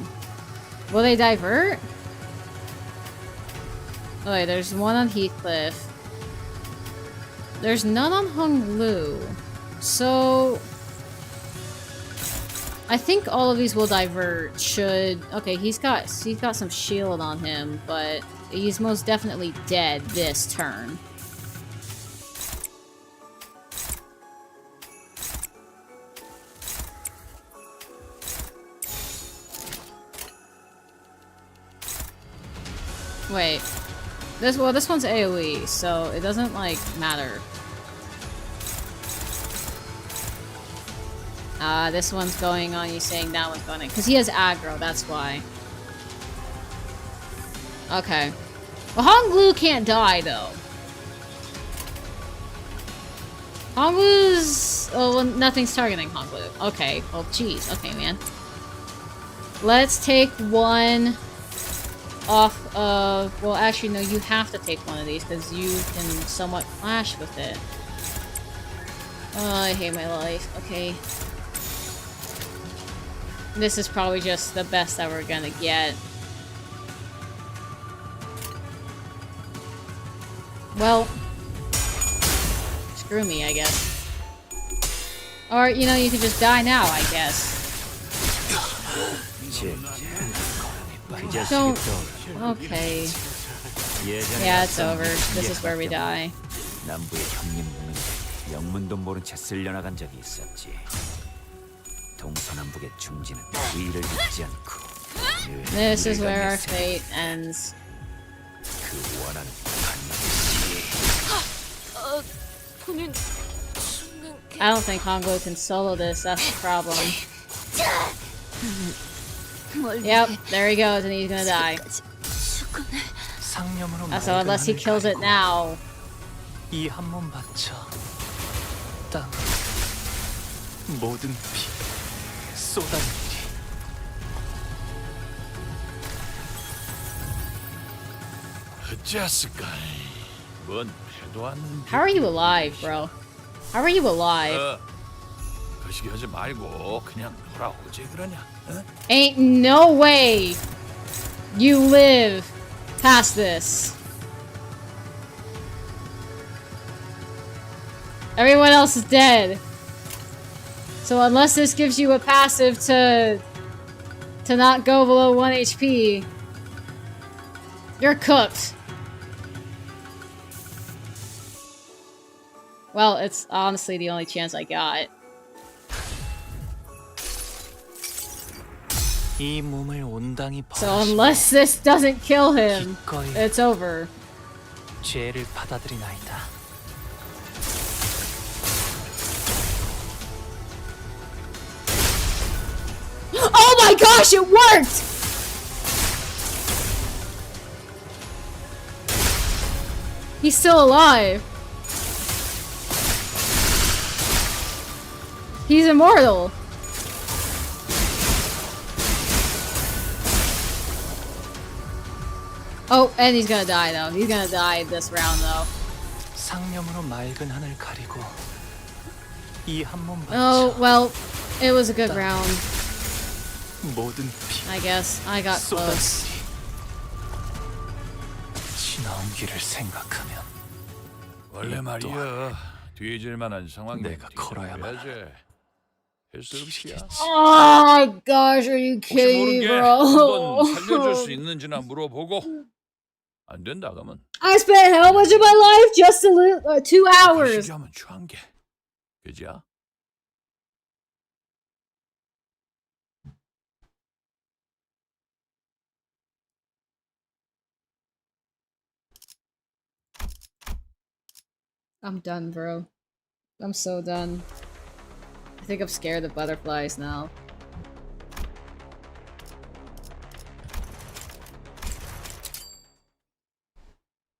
Will they divert? Oh wait, there's one on Heathcliff. There's none on Hung Lu. So... I think all of these will divert should... Okay, he's got some shield on him, but he's most definitely dead this turn. Wait. This one's AoE, so it doesn't, like, matter. This one's going on, you saying that one's going on. Because he has aggro, that's why. Okay. Well, Hong Lu can't die, though. Hong Lu's... Oh, well, nothing's targeting Hong Lu. Okay, well, jeez. Okay, man. Let's take one... off of... Well, actually, no, you have to take one of these, because you can somewhat clash with it. Oh, I hate my life. Okay. This is probably just the best that we're gonna get. Well... Screw me, I guess. Or, you know, you could just die now, I guess. Don't... Okay. Yeah, it's over. This is where we die. 남부의 형님은 영문도 모른 채 쓸려나간 적이 있었지. 동서남북의 중지는 위를 잇지 않고. This is where our fate ends. 그 원한은 반드시. I don't think Hongo can solo this, that's the problem. Yep, there he goes, and he's gonna die. So unless he kills it now. 이 한 몸 바쳐 땅 모든 피 쏟아내리. 어찌했을까? 뭔 해도 않는. How are you alive, bro? How are you alive? 거시기 하지 말고 그냥 돌아오지 그러냐? 어? Ain't no way you live past this. Everyone else is dead. So unless this gives you a passive to not go below 1 HP, you're cooked. Well, it's honestly the only chance I got. 이 몸을 온당히 So unless this doesn't kill him, 기꺼이 it's over. 죄를 받아들이나이다. Oh my gosh, it worked! He's still alive. He's immortal. Oh, and he's gonna die though. He's gonna die this round though. 상념으로 맑은 하늘 가리고 이 한 몸 Oh, 바쳐 well, it was a good round. 모든 피 I guess. I got close. 쏟았으니 지나온 길을 생각하면 원래 말이야. 뒤질 만한 상황이 내가 걸어야만 할수 없이야. Oh my gosh, are you 혹시 kidding 모르는 me, 게 한번 살려줄 bro? 수 있는지나 물어보고 안 된다 그러면 I spent how much of my life just to live 2 hours? 거시기 하면 추한 게 그지야? I'm done, bro. I'm so done. I think I'm scared of butterflies now.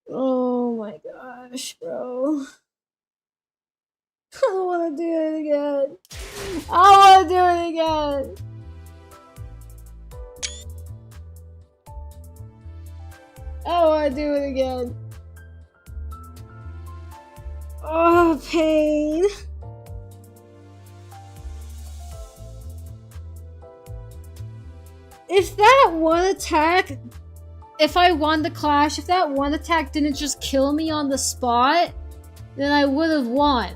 Oh my gosh, bro. I don't want to do it again. I want to do it again. I want to do it again. Oh, pain. If that one attack, if I won the clash, if that one attack didn't just kill me on the spot, then I would have won.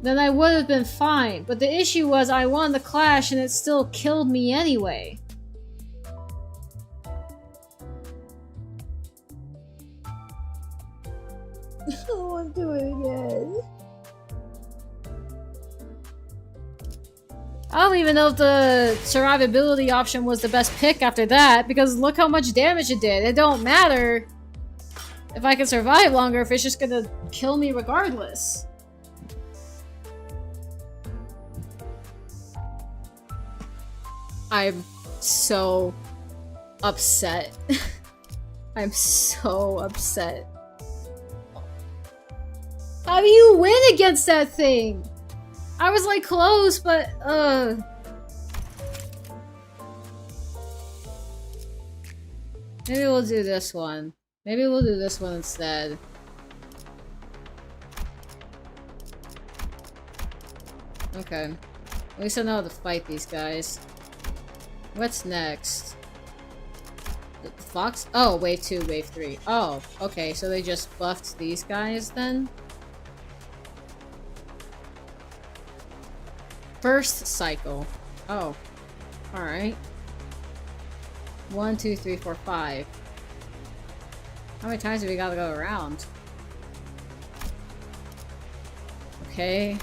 Then I would have been fine. But the issue was I won the clash and it still killed me anyway. I don't want to do it again. I don't even know if the survivability option was the best pick after that, because look how much damage it did. It don't matter if I can survive longer if it's just gonna kill me regardless. I'm so upset. I'm so upset. How do you win against that thing? I was like close, but maybe we'll do this one. Maybe we'll do this one instead. Okay. At least I know how to fight these guys. What's next? The Fox? Oh, wave 2, wave 3. Oh, okay, so they just buffed these guys then? First cycle. Oh. Alright. 1, 2, 3, 4, 5. How many times do we gotta go around? Okay.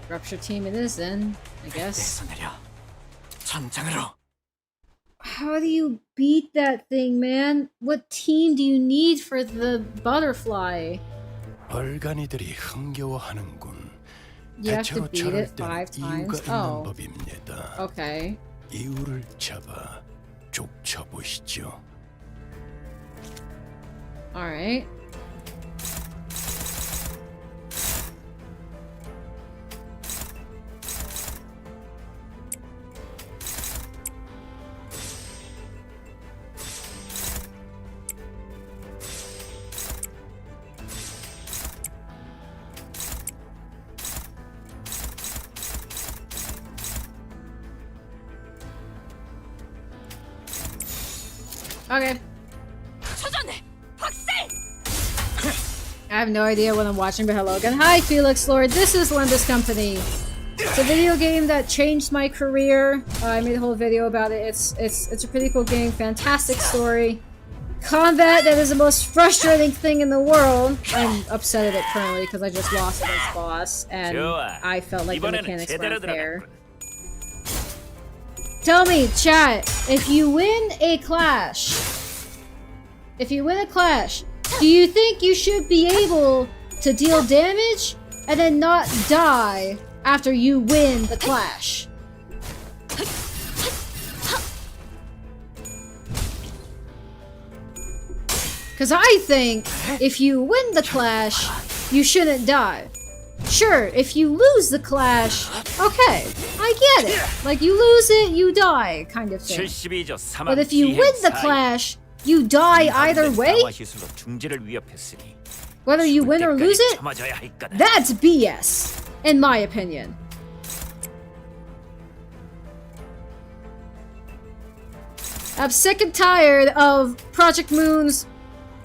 Rupture team it is then, I guess. 내려 전장으로. How do you beat that thing, man? What team do you need for the butterfly? 얼간이들이 흥겨워하는군. You have to 대체로 beat 저럴 it 땐 5 이유가 times? 있는 Oh. 법입니다. Okay. 이유를 잡아 족쳐보시죠. Alright. Okay. 초전해. 박살. I have no idea what I'm watching, but hello again. Hi, Felix Lord. This is Limbus Company. It's a video game that changed my career. I made a whole video about it. It's a pretty cool game. Fantastic story. Combat that is the most frustrating thing in the world. I'm upset at it currently because I just lost against boss, and I felt like the mechanics weren't fair. Tell me, chat, if you win a clash, do you think you should be able to deal damage and then not die after you win the clash? Because I think if you win the clash, you shouldn't die. Sure, if you lose the clash, okay, I get it. Like, you lose it, you die, kind of thing. But if you win the clash, you die either way? Whether you win or lose it? That's BS, in my opinion. I'm sick and tired of Project Moon's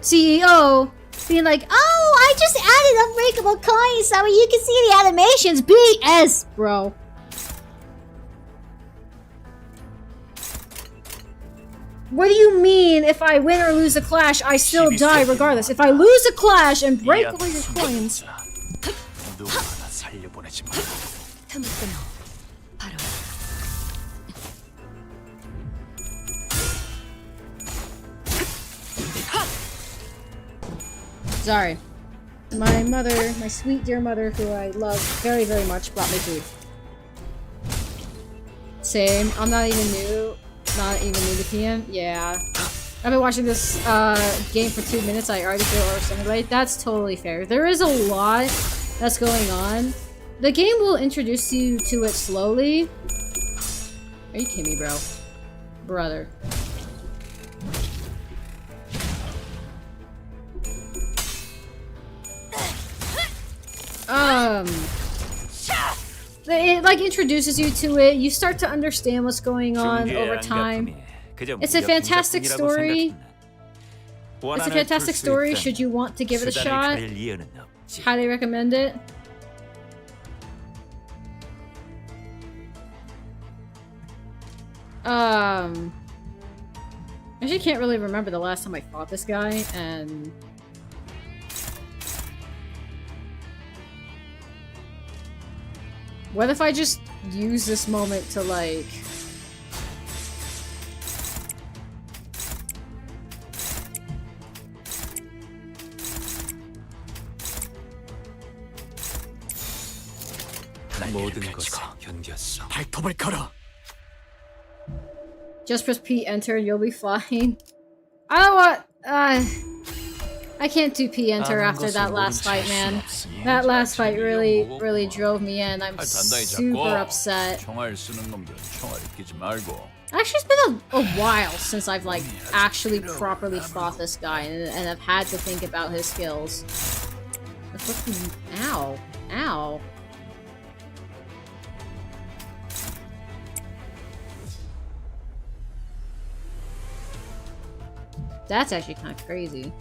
CEO being like, oh, I just added unbreakable coins so you can see the animations. BS, bro. What do you mean if I win or lose a clash, I still die regardless? If I lose a clash and break all your coins... Sorry. My mother, my sweet dear mother, who I love very, very much, brought me food. Same. I'm not even new to PM. Yeah. I've been watching this game for 2 minutes. I already feel overstimulated. That's totally fair. There is a lot that's going on. The game will introduce you to it slowly. Are you kidding me, bro? Brother. It like introduces you to it. You start to understand what's going on over time. It's a fantastic story. It's a fantastic story. Should you want to give it a shot, highly recommend it. I actually can't really remember the last time I fought this guy, and what if I just use this moment to, like... Just press P, enter, and you'll be fine. I don't want... I can't do P enter after that last fight, man. That last fight really drove me in. I'm super upset. Actually, it's been a while since I've like actually properly fought this guy and I've had to think about his skills. Ow. Ow. That's actually kind of crazy.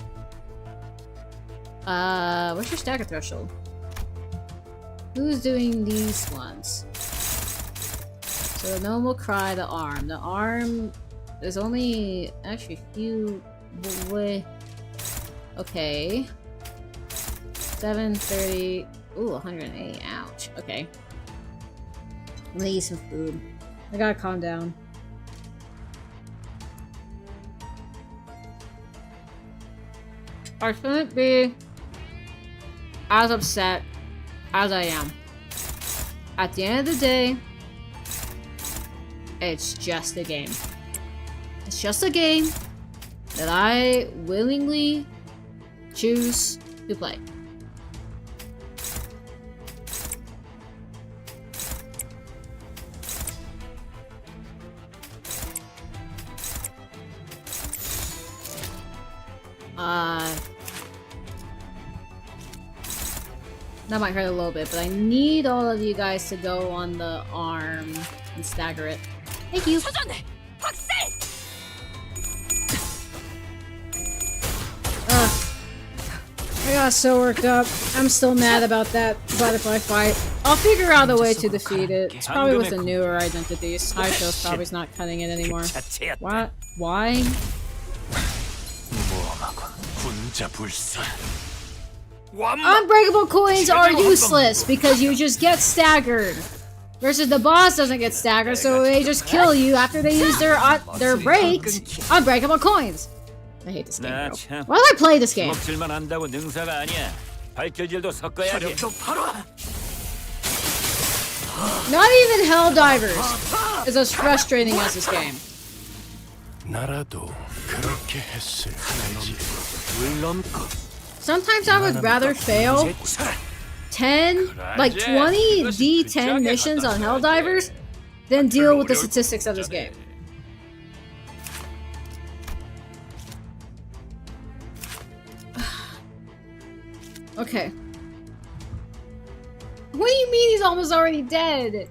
What's your stagger threshold? Who's doing these ones? So the gnome will cry the arm. The arm, there's only actually a few. Okay. 730. Ooh, 180. Ouch. Okay. I'm gonna eat some food. I gotta calm down. I shouldn't be as upset as I am. At the end of the day, it's just a game. It's just a game that I willingly choose to play. That might hurt a little bit, but I need all of you guys to go on the arm and stagger it. Thank you. I got so worked up. I'm still mad about that butterfly fight. I'll figure out a way to defeat it. It's probably with the newer identities. Hypio's probably not cutting it anymore. What? Why? Unbreakable coins are useless because you just get staggered. Versus the boss doesn't get staggered, so they just kill you after they use their breaked unbreakable coins. I hate this game, bro. Why do I play this game? 먹질만 한다고 능사가 아니야. 발길질도 섞어야지. Not even Helldivers is as frustrating as this game. 나라도 그렇게 했을 거지. Sometimes I would rather fail 10, like 20 D10 missions on Helldivers than deal with the statistics of this game. Okay. What do you mean he's almost already dead?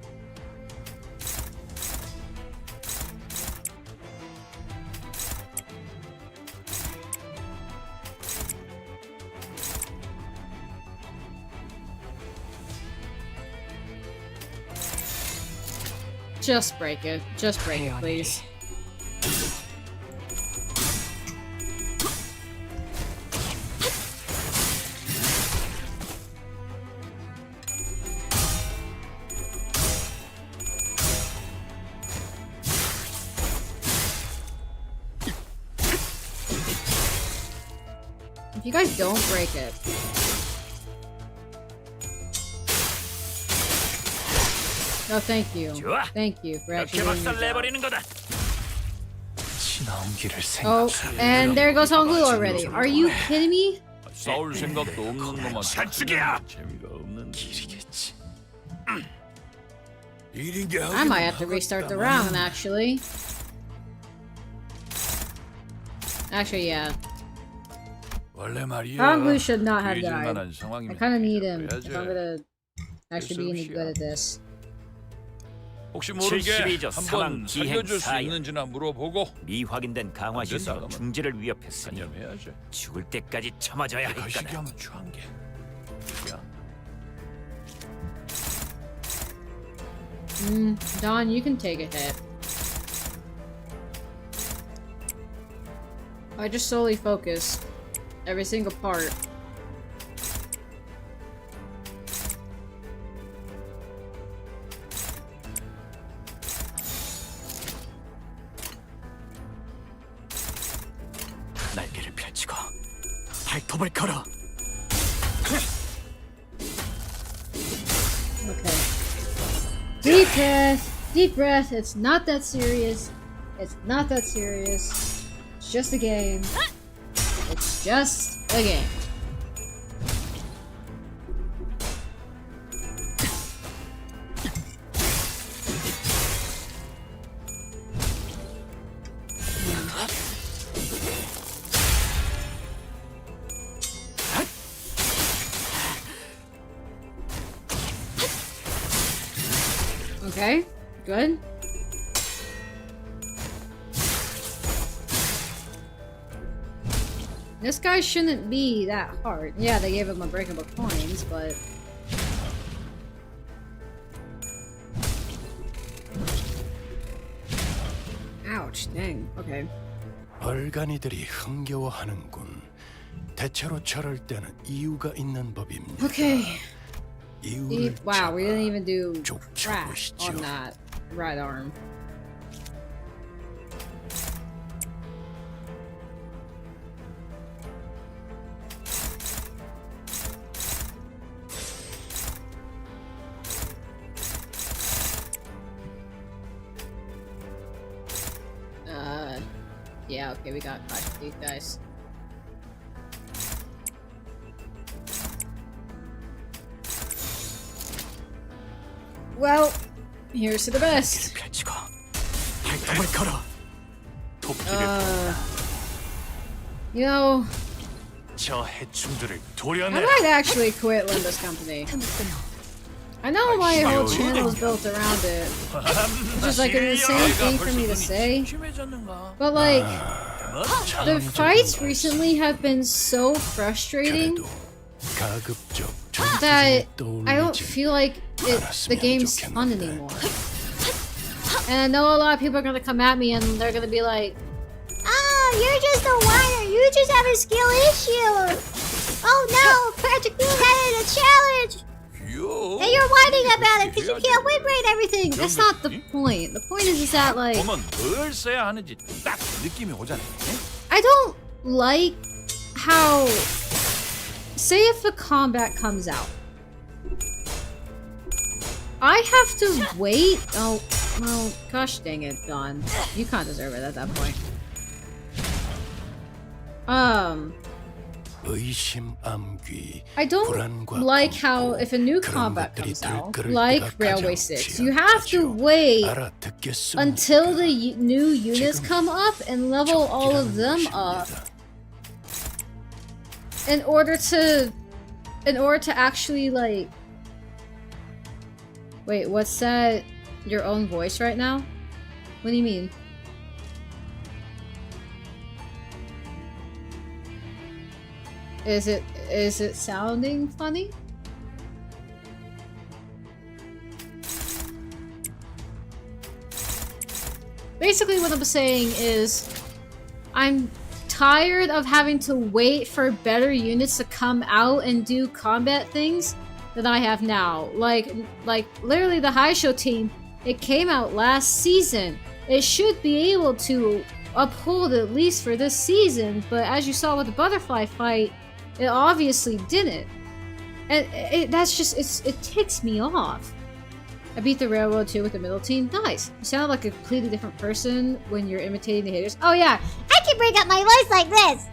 Just break it. Just break it, please. If you guys don't break it. No, thank you. Thank you for actually doing your job. Oh, and there goes Honglu already. Are you kidding me? 싸울 생각도 없는 놈한테 재미가 없는 길이겠지. I might have to restart the round, actually. Actually, yeah. Honglu should not have died. I kind of need him if I'm gonna actually be any good at this. 혹시 모르게 한번 살려줄 수 있는지나 물어보고 미확인된 강화 시설로 중지를 위협했으니 단념해야지. 죽을 때까지 참아줘야 할 거다. 거시기하면 추한 게. Don, you can take a hit. I just solely focus every single part. 날개를 펼치고 발톱을 걸어. Okay. Deep breath. Deep breath. It's not that serious. It's not that serious. It's just a game. It's just a game. Okay, good. This guy shouldn't be that hard. Yeah, they gave him unbreakable coins, but... Ouch, dang, okay. 얼간이들이 흥겨워하는군. 대체로 저럴 때는 이유가 있는 법입니다. Okay. 이유를 Wow, we didn't even do 좁혀보시죠. trash on that right arm. Yeah, okay, we got clash with these guys. Well, here's to the best. 펼치고 발톱을 걸어. You know, 저 해충들을 I 도려내라. might actually quit Limbus Company. I know my whole channel is built around it. It's just like an insane thing for me to say. But like, the fights recently have been so frustrating 가급적 that 전투를 I don't 떠올리지 feel like the game's fun anymore. And I know a lot of people are gonna come at me and they're gonna be like, "Oh, you're just a whiner. You just have a skill issue. Oh no, Patrick Moon added a challenge. And you're whining about it because you can't win rate everything." That's not the point. The point is that like 보면 뭘 써야 하는지 딱 느낌이 오잖아요. I don't like how, say if the combat comes out, I have to wait. Oh, well, gosh dang it, Dawn. You can't deserve it at that point. I don't like how if a new combat comes out, like Railway 6, you have to wait until the new units come up and level all of them up in order to actually like... Wait, what's that? Your own voice right now? What do you mean? Is it sounding funny? Basically what I'm saying is I'm tired of having to wait for better units to come out and do combat things that I have now. Like literally the High Show team, it came out last season. It should be able to uphold at least for this season, but as you saw with the butterfly fight, it obviously didn't. And that's just, it ticks me off. I beat the Railroad 2 with the middle team. Nice. You sound like a completely different person when you're imitating the haters. Oh yeah, I can bring up my voice like this.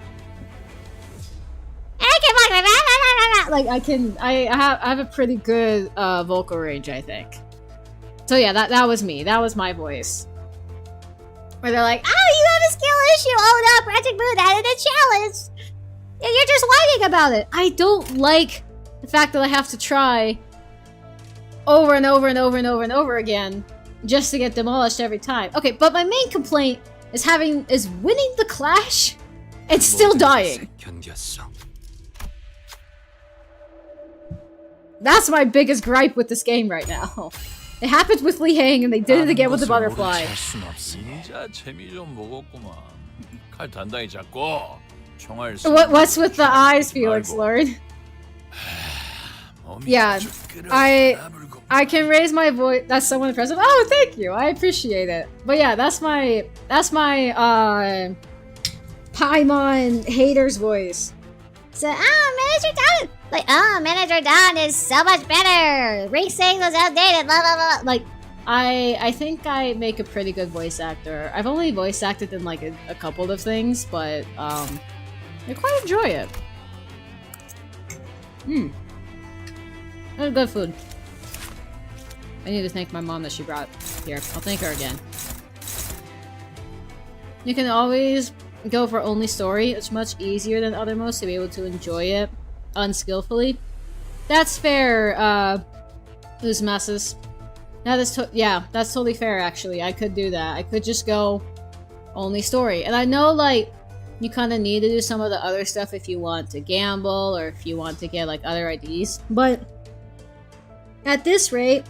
I have a pretty good vocal range, I think. So yeah, that was me. That was my voice. Where they're like, "Oh, you have a skill issue. Oh no, Project Moon added a challenge. You're just whining about it." I don't like the fact that I have to try over and over and over and over and over again just to get demolished every time. Okay, but my main complaint is winning the clash and still dying. That's my biggest gripe with this game right now. It happened with Li Hang and they did it again with the butterfly. 진짜 재미 좀 보겠구만. 칼 단단히 잡고 총알. What's with the eyes, Felix Lord? Yeah, I can raise my voice. That's someone impressive. Oh, thank you. I appreciate it. But yeah, that's my Paimon hater's voice. So, Manager Dawn! Like, Manager Dawn is so much better! Ring Sing was outdated, blah blah blah. Like, I think I make a pretty good voice actor. I've only voice acted in like a couple of things, but I quite enjoy it. That's good food. I need to thank my mom that she brought here. I'll thank her again. You can always go for only story. It's much easier than other modes to be able to enjoy it unskillfully. That's fair, Loose Messes. Yeah, that's totally fair, actually. I could do that. I could just go only story. And I know, like, you kind of need to do some of the other stuff if you want to gamble or if you want to get, like, other IDs. But at this rate,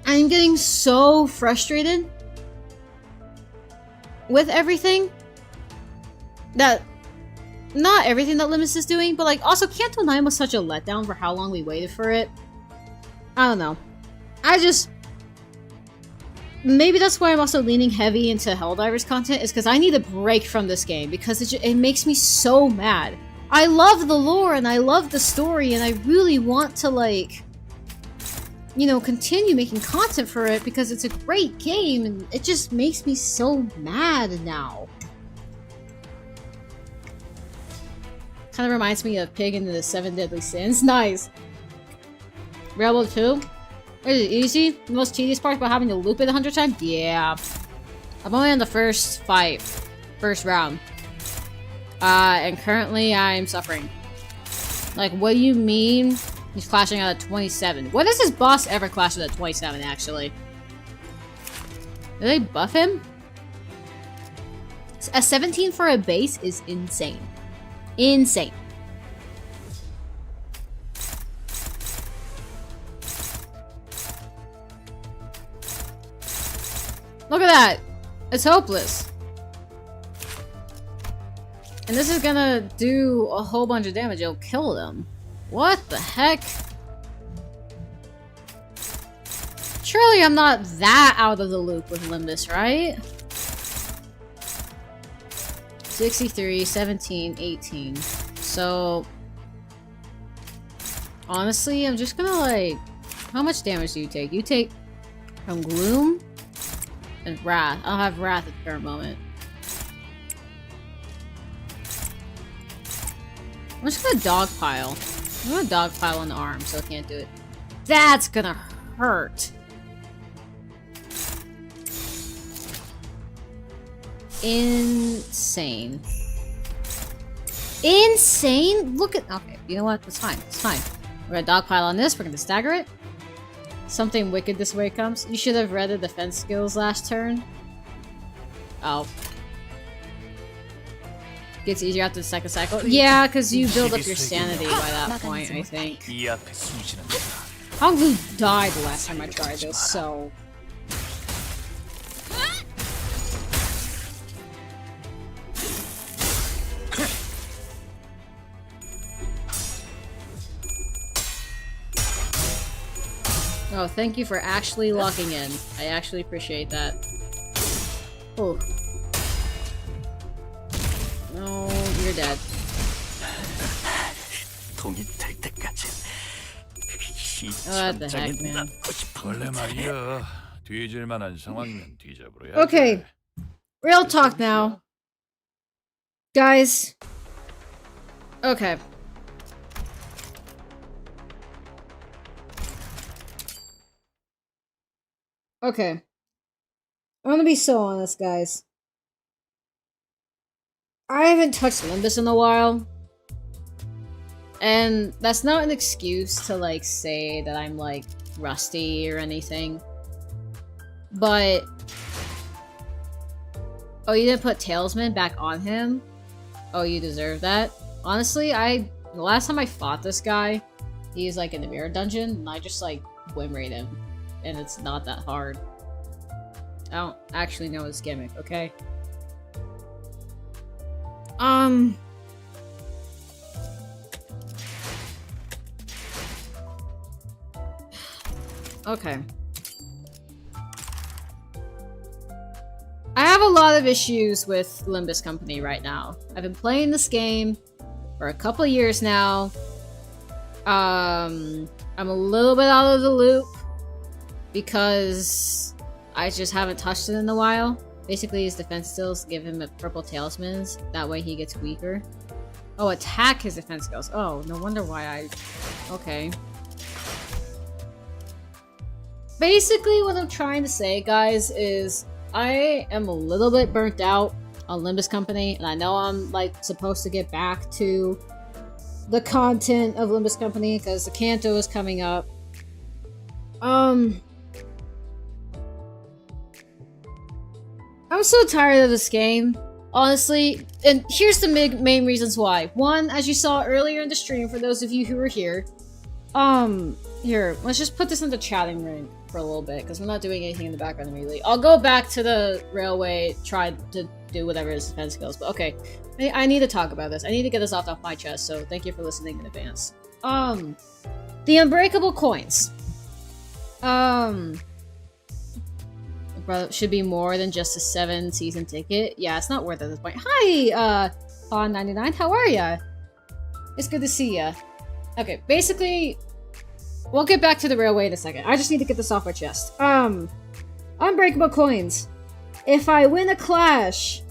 I'm getting so frustrated with everything that not everything that Limbus is doing, but like also Canto 9 was such a letdown for how long we waited for it. I don't know. Maybe that's why I'm also leaning heavy into Helldivers content, is because I need a break from this game because it makes me so mad. I love the lore and I love the story and I really want to, like, you know, continue making content for it because it's a great game and it just makes me so mad now. Kind of reminds me of Pig into the 7 Deadly Sins. Nice. Railroad 2? Is it easy? The most tedious part about having to loop it 100 times? Yeah. I'm only on the first round. And currently I'm suffering. Like, what do you mean he's clashing out at 27? What does his boss ever clash at 27, actually? Did they buff him? A 17 for a base is insane. Insane. that! It's hopeless. And this is gonna do a whole bunch of damage. It'll kill them. What the heck? Surely I'm not that out of the loop with Limbus, right? 63, 17, 18. So... honestly, I'm just gonna like... how much damage do you take? You take from Gloom and Wrath. I'll have Wrath at the current moment. I'm just gonna dogpile. I'm gonna dogpile on the arm, so I can't do it. That's gonna hurt. Insane. Insane? Look at- okay, you know what? That's fine. It's fine. We're gonna dogpile on this. We're gonna stagger it. Something wicked this way comes. You should have read the defense skills last turn. Oh. Gets easier after the second cycle. Yeah, because you build up your sanity by that point, I think. 이 앞에 숨쉬는 거다. Honglu died the last time I tried this, so... Oh, thank you for actually locking in. I actually appreciate that. Oh. No, you're dead. 동이 될 때까지 이 What the 전장에 heck, man. 남고 싶은 원래 거지. 말이야. 뒤질 만한 상황이면 뒤져버려야지. Okay. Real talk now. Guys. Okay. Okay. I'm gonna be so honest, guys. I haven't touched Limbus in a while. And that's not an excuse to, like, say that I'm, like, rusty or anything. But... oh, you didn't put Talesman back on him? Oh, you deserve that? Honestly, the last time I fought this guy, he's, like, in the mirror dungeon, and I just, like, win rate him. And it's not that hard. I don't actually know his gimmick, okay? Okay. I have a lot of issues with Limbus Company right now. I've been playing this game for a couple years now. I'm a little bit out of the loop because I just haven't touched it in a while. Basically, his defense skills give him a purple talismans. That way he gets weaker. Oh, attack his defense skills. Oh, no wonder why I... okay. Basically, what I'm trying to say, guys, is I am a little bit burnt out on Limbus Company, and I know I'm, like, supposed to get back to the content of Limbus Company, because the Kanto is coming up. I'm so tired of this game, honestly, and here's the main reasons why. One, as you saw earlier in the stream, for those of you who were here, here, let's just put this in the chatting room for a little bit, because we're not doing anything in the background immediately. I'll go back to the railway, try to do whatever his defense skills, but okay. I need to talk about this. I need to get this off my chest, so thank you for listening in advance. The unbreakable coins. Should be more than just a 7-season ticket. Yeah, it's not worth it at this point. Hi, Pawn99, how are ya? It's good to see ya. Okay, basically, we'll get back to the railway in a second. I just need to get this off my chest. Unbreakable coins. If I win a clash,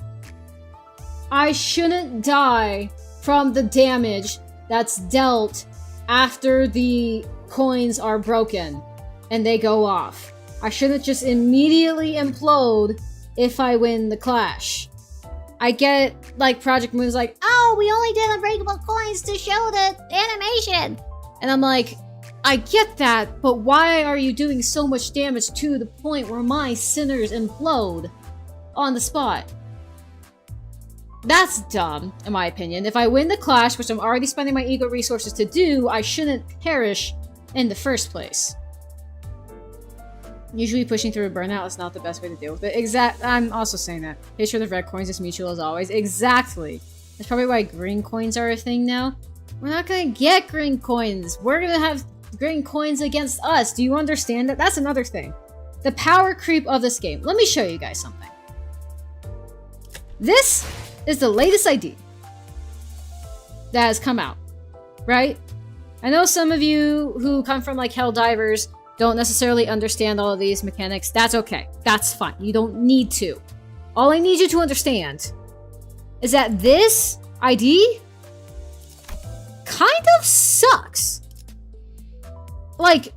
I shouldn't die from the damage that's dealt after the coins are broken and they go off. I shouldn't just immediately implode if I win the clash. I get, like, Project Moon's like, oh, we only did unbreakable coins to show the animation! And I'm like, I get that, but why are you doing so much damage to the point where my sinners implode on the spot? That's dumb, in my opinion. If I win the clash, which I'm already spending my ego resources to do, I shouldn't perish in the first place. Usually pushing through a burnout is not the best way to deal with it. I'm also saying that. Make sure the red coins is mutual as always. Exactly. That's probably why green coins are a thing now. We're not gonna get green coins. We're gonna have green coins against us. Do you understand that? That's another thing. The power creep of this game. Let me show you guys something. This is the latest ID that has come out, right? I know some of you who come from like Helldivers don't necessarily understand all of these mechanics. That's okay. That's fine. You don't need to. All I need you to understand is that this ID kind of sucks. Like,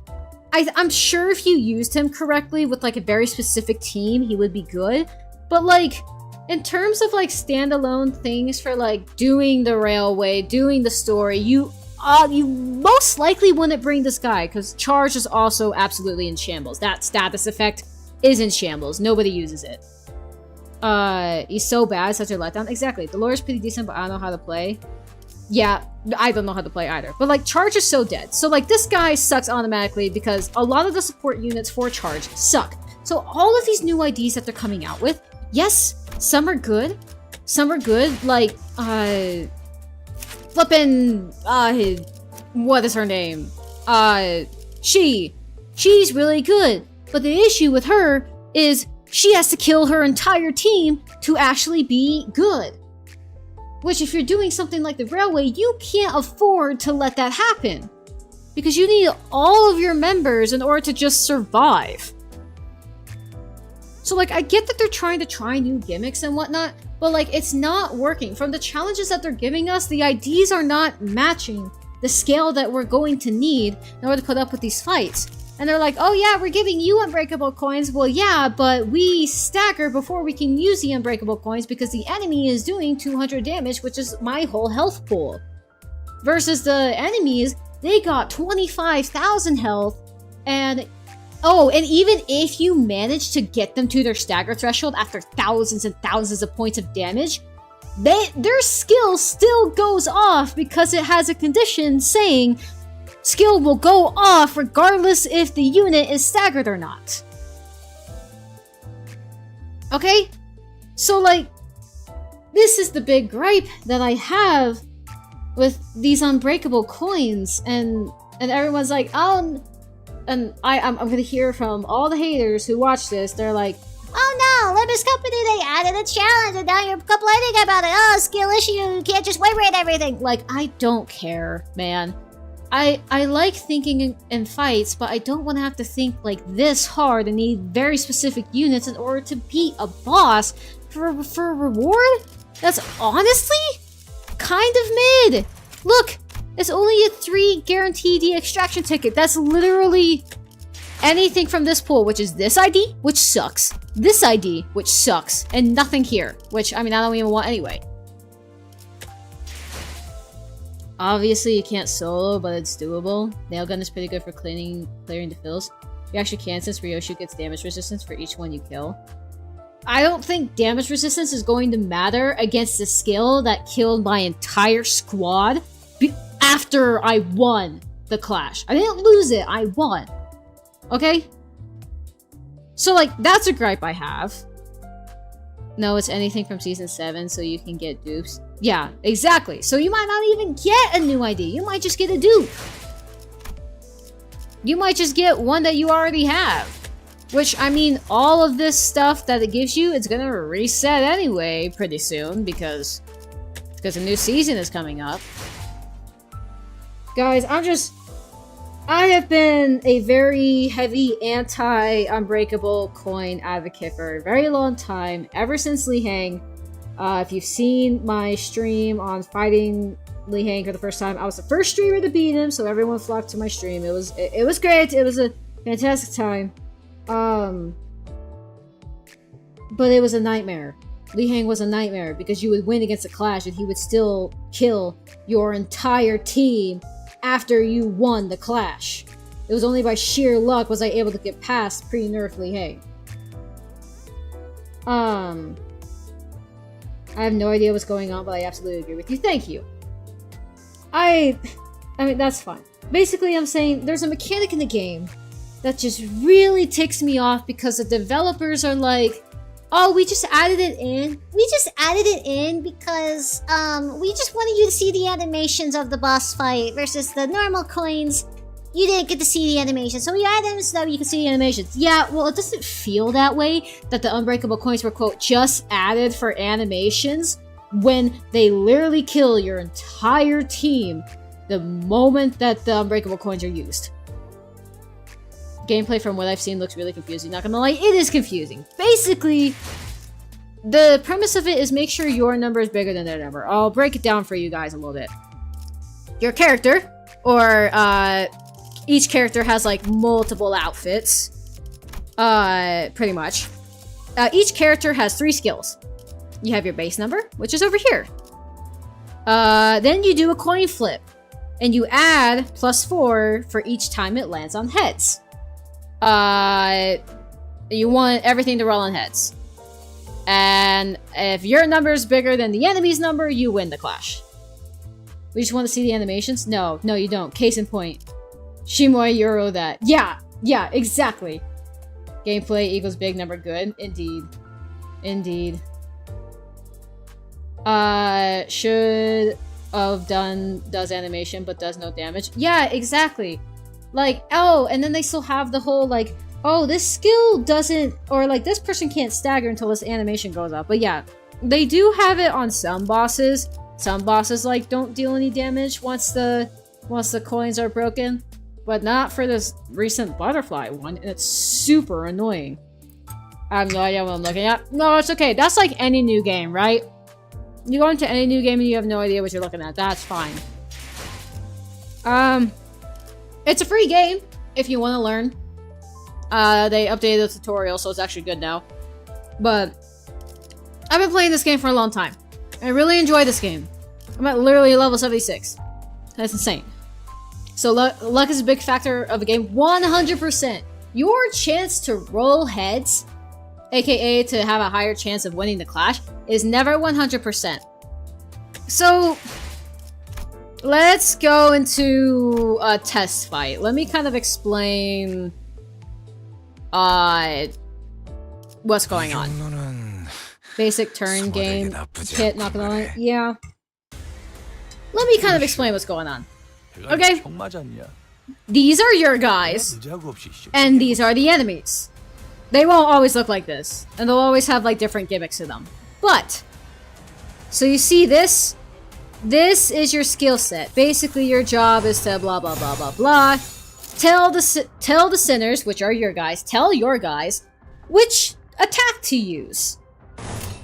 I'm sure if you used him correctly with like a very specific team, he would be good. But like, in terms of like standalone things for like doing the railway, doing the story, you most likely wouldn't bring this guy because Charge is also absolutely in shambles. That status effect is in shambles. Nobody uses it. He's so bad, such a letdown. Exactly. The lore is pretty decent, but I don't know how to play. Yeah, I don't know how to play either. But like, Charge is so dead. So like, this guy sucks automatically because a lot of the support units for Charge suck. So all of these new IDs that they're coming out with, yes, some are good. Some are good. Like, flippin', what is her name? She's really good. But the issue with her is she has to kill her entire team to actually be good. Which, if you're doing something like the railway, you can't afford to let that happen. Because you need all of your members in order to just survive. So, like, I get that they're trying to try new gimmicks and whatnot, but, like, it's not working. From the challenges that they're giving us, the IDs are not matching the scale that we're going to need in order to put up with these fights. And they're like, oh yeah, we're giving you unbreakable coins. Well, yeah, but we stagger before we can use the unbreakable coins because the enemy is doing 200 damage, which is my whole health pool. Versus the enemies, they got 25,000 health, and oh, and even if you manage to get them to their stagger threshold after thousands and thousands of points of damage, their skill still goes off because it has a condition saying skill will go off regardless if the unit is staggered or not. Okay? So, like, this is the big gripe that I have with these unbreakable coins, and everyone's like, oh, and I'm gonna hear from all the haters who watch this, they're like, oh no, Limbus Company, they added a challenge and now you're complaining about it. Oh, skill issue, you can't just win rate everything. Like, I don't care, man. I like thinking in fights, but I don't want to have to think like this hard and need very specific units in order to beat a boss for a reward? That's honestly kind of mid. Look, it's only a 3 guaranteed extraction ticket. That's literally anything from this pool, which is this ID, which sucks. This ID, which sucks. And nothing here, which, I mean, I don't even want anyway. Obviously, you can't solo, but it's doable. Nailgun is pretty good for clearing the fills. You actually can, since Ryoshu gets damage resistance for each one you kill. I don't think damage resistance is going to matter against the skill that killed my entire squad after I won the clash. I didn't lose it, I won. Okay? So, like, that's a gripe I have. No, it's anything from Season 7, so you can get dupes. Yeah, exactly. So you might not even get a new ID. You might just get a dupe. You might just get one that you already have. Which, I mean, all of this stuff that it gives you, it's gonna reset anyway pretty soon because a new season is coming up. Guys, I have been a very heavy anti-unbreakable coin advocate for a very long time, ever since Li Hang. If you've seen my stream on fighting Li Hang for the first time, I was the first streamer to beat him, so everyone flocked to my stream. It was great. It was a fantastic time. But it was a nightmare. Li Hang was a nightmare because you would win against a clash and he would still kill your entire team after you won the clash. It was only by sheer luck was I able to get past pre-nerf Li Hang. I have no idea what's going on, but I absolutely agree with you. Thank you. I mean, that's fine. Basically, I'm saying there's a mechanic in the game that just really ticks me off because the developers are like, oh, we just added it in. We just added it in because, we just wanted you to see the animations of the boss fight versus the normal coins. You didn't get to see the animations, so we added them so that you can see the animations. Yeah, well, it doesn't feel that way that the unbreakable coins were, quote, just added for animations when they literally kill your entire team the moment that the unbreakable coins are used. Gameplay from what I've seen looks really confusing. Not gonna lie, it is confusing. Basically, the premise of it is make sure your number is bigger than their number. I'll break it down for you guys a little bit. Your character, or, each character has, like, multiple outfits. Pretty much. Each character has 3 skills. You have your base number, which is over here. Then you do a coin flip. And you add +4 for each time it lands on heads. You want everything to roll on heads. And if your number is bigger than the enemy's number, you win the clash. We just want to see the animations? No, you don't. Case in point. Shimoi Euro that. Yeah, exactly. Gameplay equals big number good. Indeed. Should have does animation but does no damage. Yeah, exactly. Like, oh, and then they still have the whole, like, oh, this skill doesn't, or like, this person can't stagger until this animation goes up. But yeah, they do have it on some bosses. Some bosses, like, don't deal any damage once the coins are broken. But not for this recent butterfly one, and it's super annoying. I have no idea what I'm looking at. No, it's okay. That's like any new game, right? You go into any new game and you have no idea what you're looking at. That's fine. It's a free game if you want to learn. They updated the tutorial, so it's actually good now. But I've been playing this game for a long time. I really enjoy this game. I'm at literally level 76. That's insane. So luck is a big factor of the game. 100%. Your chance to roll heads, aka to have a higher chance of winning the clash, is never 100%. So let's go into a test fight. Let me kind of explain what's going on. Basic turn game kit, not gonna lie. Yeah. Let me kind of explain what's going on. Okay. These are your guys, and these are the enemies. They won't always look like this, and they'll always have like different gimmicks to them. But, so you see this? This is your skill set. Basically, your job is to blah blah blah blah blah. Tell the sinners, which are your guys, tell your guys which attack to use,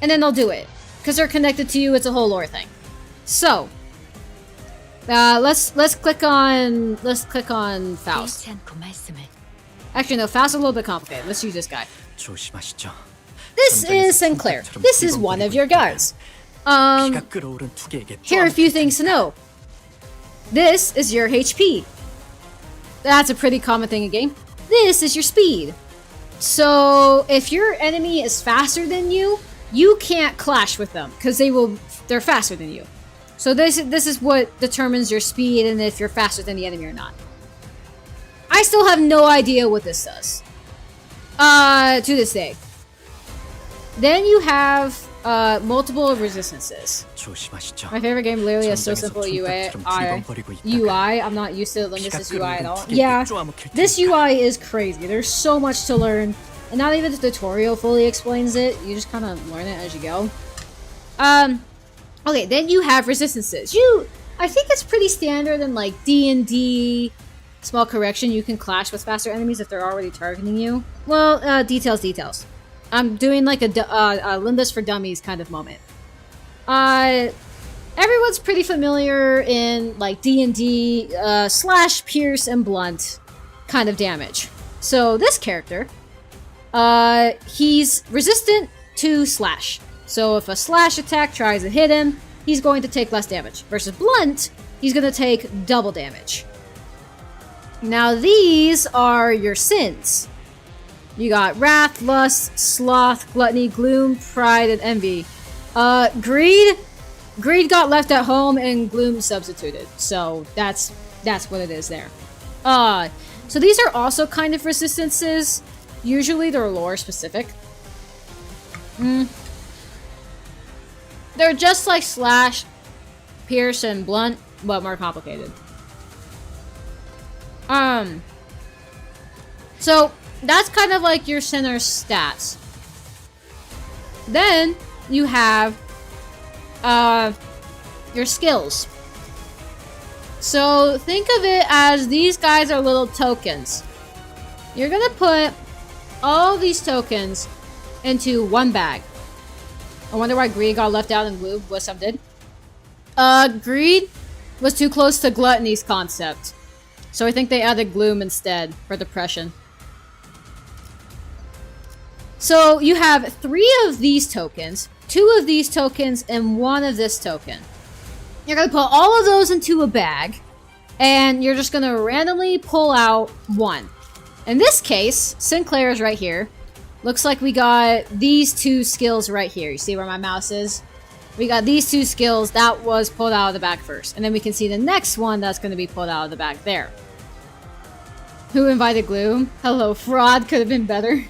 and then they'll do it because they're connected to you. It's a whole lore thing. So. Let's click on Faust. Actually, no, Faust is a little bit complicated. Let's use this guy. This is Sinclair. This is one of your guards. Here are a few things to know. This is your HP. That's a pretty common thing in game. This is your speed. So if your enemy is faster than you, you can't clash with them because they're faster than you. So this is what determines your speed and if you're faster than the enemy or not. I still have no idea what this does. To this day. Then you have multiple resistances. My favorite game literally has so simple UI. I'm not used to Limbus' UI at all. Yeah, this UI is crazy. There's so much to learn. And not even the tutorial fully explains it. You just kind of learn it as you go. Okay, then you have resistances. I think it's pretty standard in like D&D. Small correction, you can clash with faster enemies if they're already targeting you. Well, details. I'm doing like a Limbus for Dummies kind of moment. Everyone's pretty familiar in like D&D slash pierce and blunt kind of damage. So this character, he's resistant to slash. So if a slash attack tries to hit him, he's going to take less damage. Versus blunt, he's going to take double damage. Now these are your sins. You got wrath, lust, sloth, gluttony, gloom, pride, and envy. Greed got left at home and gloom substituted. So that's what it is there. So these are also kind of resistances. Usually they're lore specific. They're just like Slash, Pierce, and Blunt, but more complicated. So that's kind of like your center stats. Then you have your skills. So think of it as these guys are little tokens. You're gonna put all these tokens into one bag. I wonder why greed got left out and glue, what some did. Greed was too close to gluttony's concept. So I think they added gloom instead for depression. So you have 3 of these tokens, 2 of these tokens, and 1 of this token. You're gonna put all of those into a bag, and you're just gonna randomly pull out 1. In this case, Sinclair's right here. Looks like we got these 2 skills right here. You see where my mouse is? We got these 2 skills. That was pulled out of the bag first. And then we can see the next one that's going to be pulled out of the bag there. Who invited Gloom? Hello, fraud. Could have been better.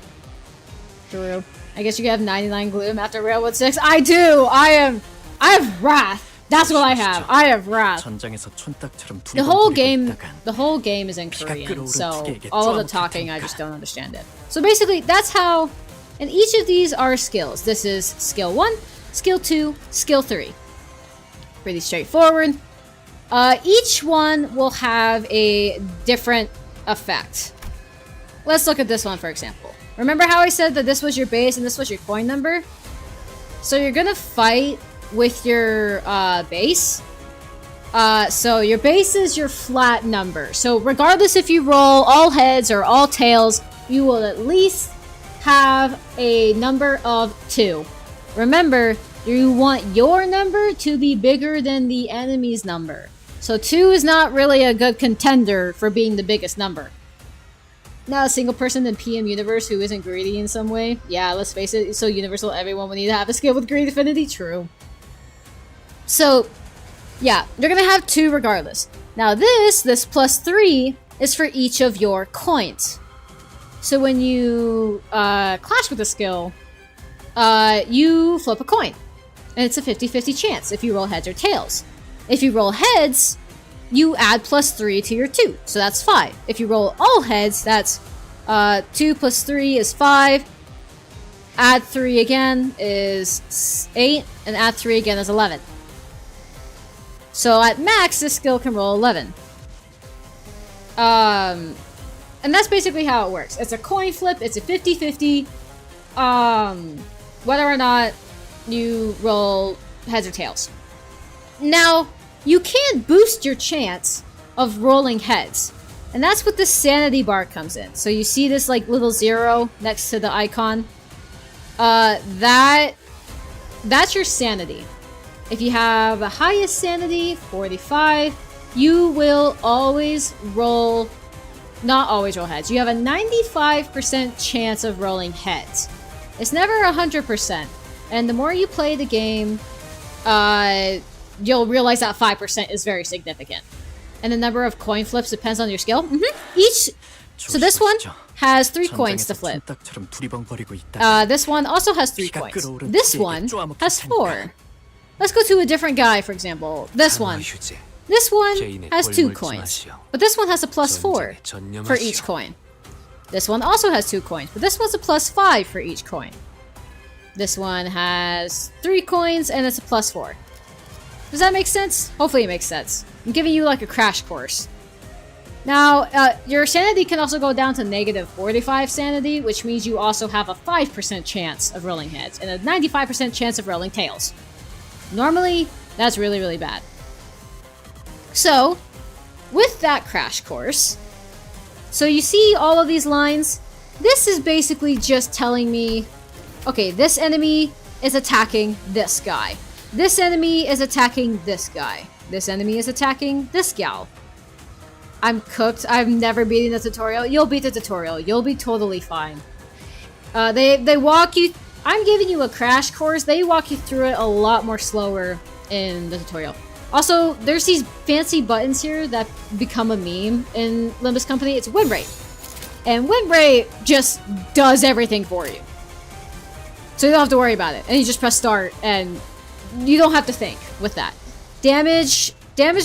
True. I guess you have 99 Gloom after Railroad 6. I do! I have Wrath. That's what I have. I have Wrath. The whole game is in Korean, so all of the talking, I just don't understand it. So basically, that's how, and each of these are skills. This is skill 1, skill 2, skill 3. Pretty straightforward. Each one will have a different effect. Let's look at this one, for example. Remember how I said that this was your base and this was your coin number? So you're gonna fight with your base. So your base is your flat number. So regardless if you roll all heads or all tails, you will at least have a number of 2. Remember, you want your number to be bigger than the enemy's number. So 2 is not really a good contender for being the biggest number. Not a single person in PM Universe who isn't greedy in some way. Yeah, let's face it, it's so universal everyone will need to have a skill with greed affinity. True. So, yeah, you're gonna have 2 regardless. Now this plus 3, is for each of your coins. So when you clash with a skill, you flip a coin. And it's a 50-50 chance if you roll heads or tails. If you roll heads, you add plus 3 to your 2. So that's 5. If you roll all heads, that's 2 plus 3 is 5. Add 3 again is 8. And add 3 again is 11. So at max, this skill can roll 11. And that's basically how it works. It's a coin flip. It's a 50-50. Whether or not you roll heads or tails. Now, you can boost your chance of rolling heads. And that's what the sanity bar comes in. So you see this like little 0 next to the icon. That's your sanity. If you have the highest sanity, 45, you will always roll... Not always roll heads. You have a 95% chance of rolling heads. It's never 100%. And the more you play the game, you'll realize that 5% is very significant. And the number of coin flips depends on your skill. So this one has 3 coins to flip. This one also has 3 coins. This one has 4. Let's go to a different guy, for example. This one. This one has 2 coins. But this one has a plus 4 for each coin. This one also has 2 coins, but this one's a plus 5 for each coin. This one has 3 coins, and it's a plus 4. Does that make sense? Hopefully it makes sense. I'm giving you like a crash course. Now, your sanity can also go down to negative 45 sanity, which means you also have a 5% chance of rolling heads, and a 95% chance of rolling tails. Normally, that's really, really bad. So, with that crash course, so you see all of these lines? This is basically just telling me, okay, this enemy is attacking this guy. This enemy is attacking this guy. This enemy is attacking this gal. I'm cooked. I've never beaten the tutorial. You'll beat the tutorial. You'll be totally fine. They walk you... I'm giving you a crash course. They walk you through it a lot more slower in the tutorial. Also, there's these fancy buttons here that become a meme in Limbus Company. It's win rate. And win rate just does everything for you. So you don't have to worry about it. And you just press start and you don't have to think with that. Damage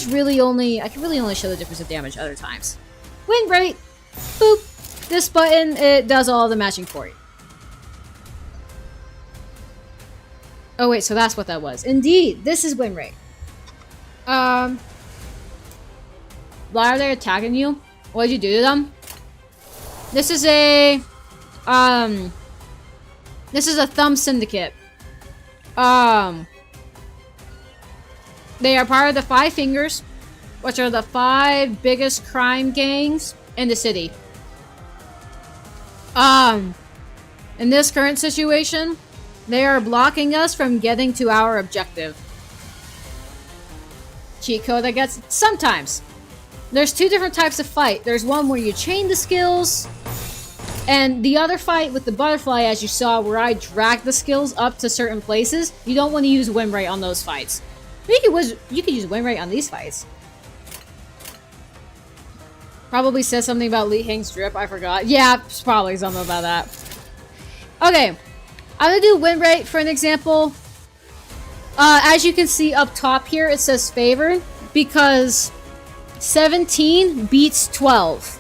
really only, I can really only show the difference of damage other times. Win rate, boop. This button, it does all the matching for you. Oh wait, so that's what that was. Indeed, this is win rate. Why are they attacking you? What did you do to them? This is a thumb syndicate. They are part of the Five Fingers, which are the 5 biggest crime gangs in the city. In this current situation, they are blocking us from getting to our objective. Cheat code, I guess. Sometimes. There's 2 different types of fight. There's one where you chain the skills, and the other fight with the butterfly, as you saw, where I drag the skills up to certain places. You don't want to use win rate on those fights. You could use win rate on these fights. Probably says something about Li Heng's drip, I forgot. Yeah, probably something about that. Okay, I'm gonna do win rate for an example. As you can see up top here, it says favored because 17 beats 12.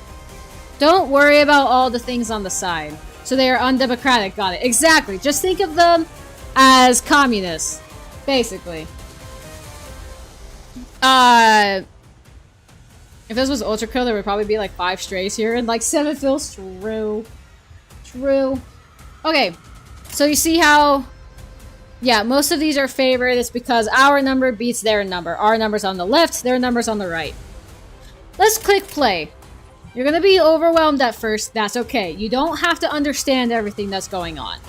Don't worry about all the things on the side. So they are undemocratic, got it. Exactly, just think of them as communists, basically. If this was Ultra Kill, there would probably be like 5 strays here, and like 7 feels true. True. Okay, so you see how... Yeah, most of these are favored. It's because our number beats their number. Our number's on the left, their number's on the right. Let's click play. You're gonna be overwhelmed at first. That's okay. You don't have to understand everything that's going on.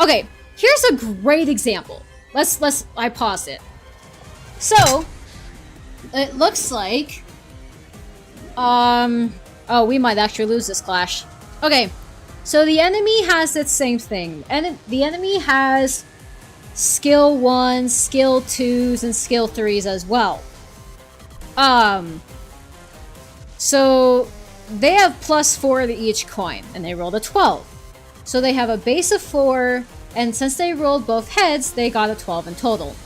Okay, here's a great example. I paused it. So, it looks like... Oh, we might actually lose this clash. Okay, so the enemy has that same thing. And the enemy has skill 1s, skill 2s, and skill 3s as well. So they have +4 to each coin, and they rolled a 12. So they have a base of 4, and since they rolled both heads, they got a 12 in total.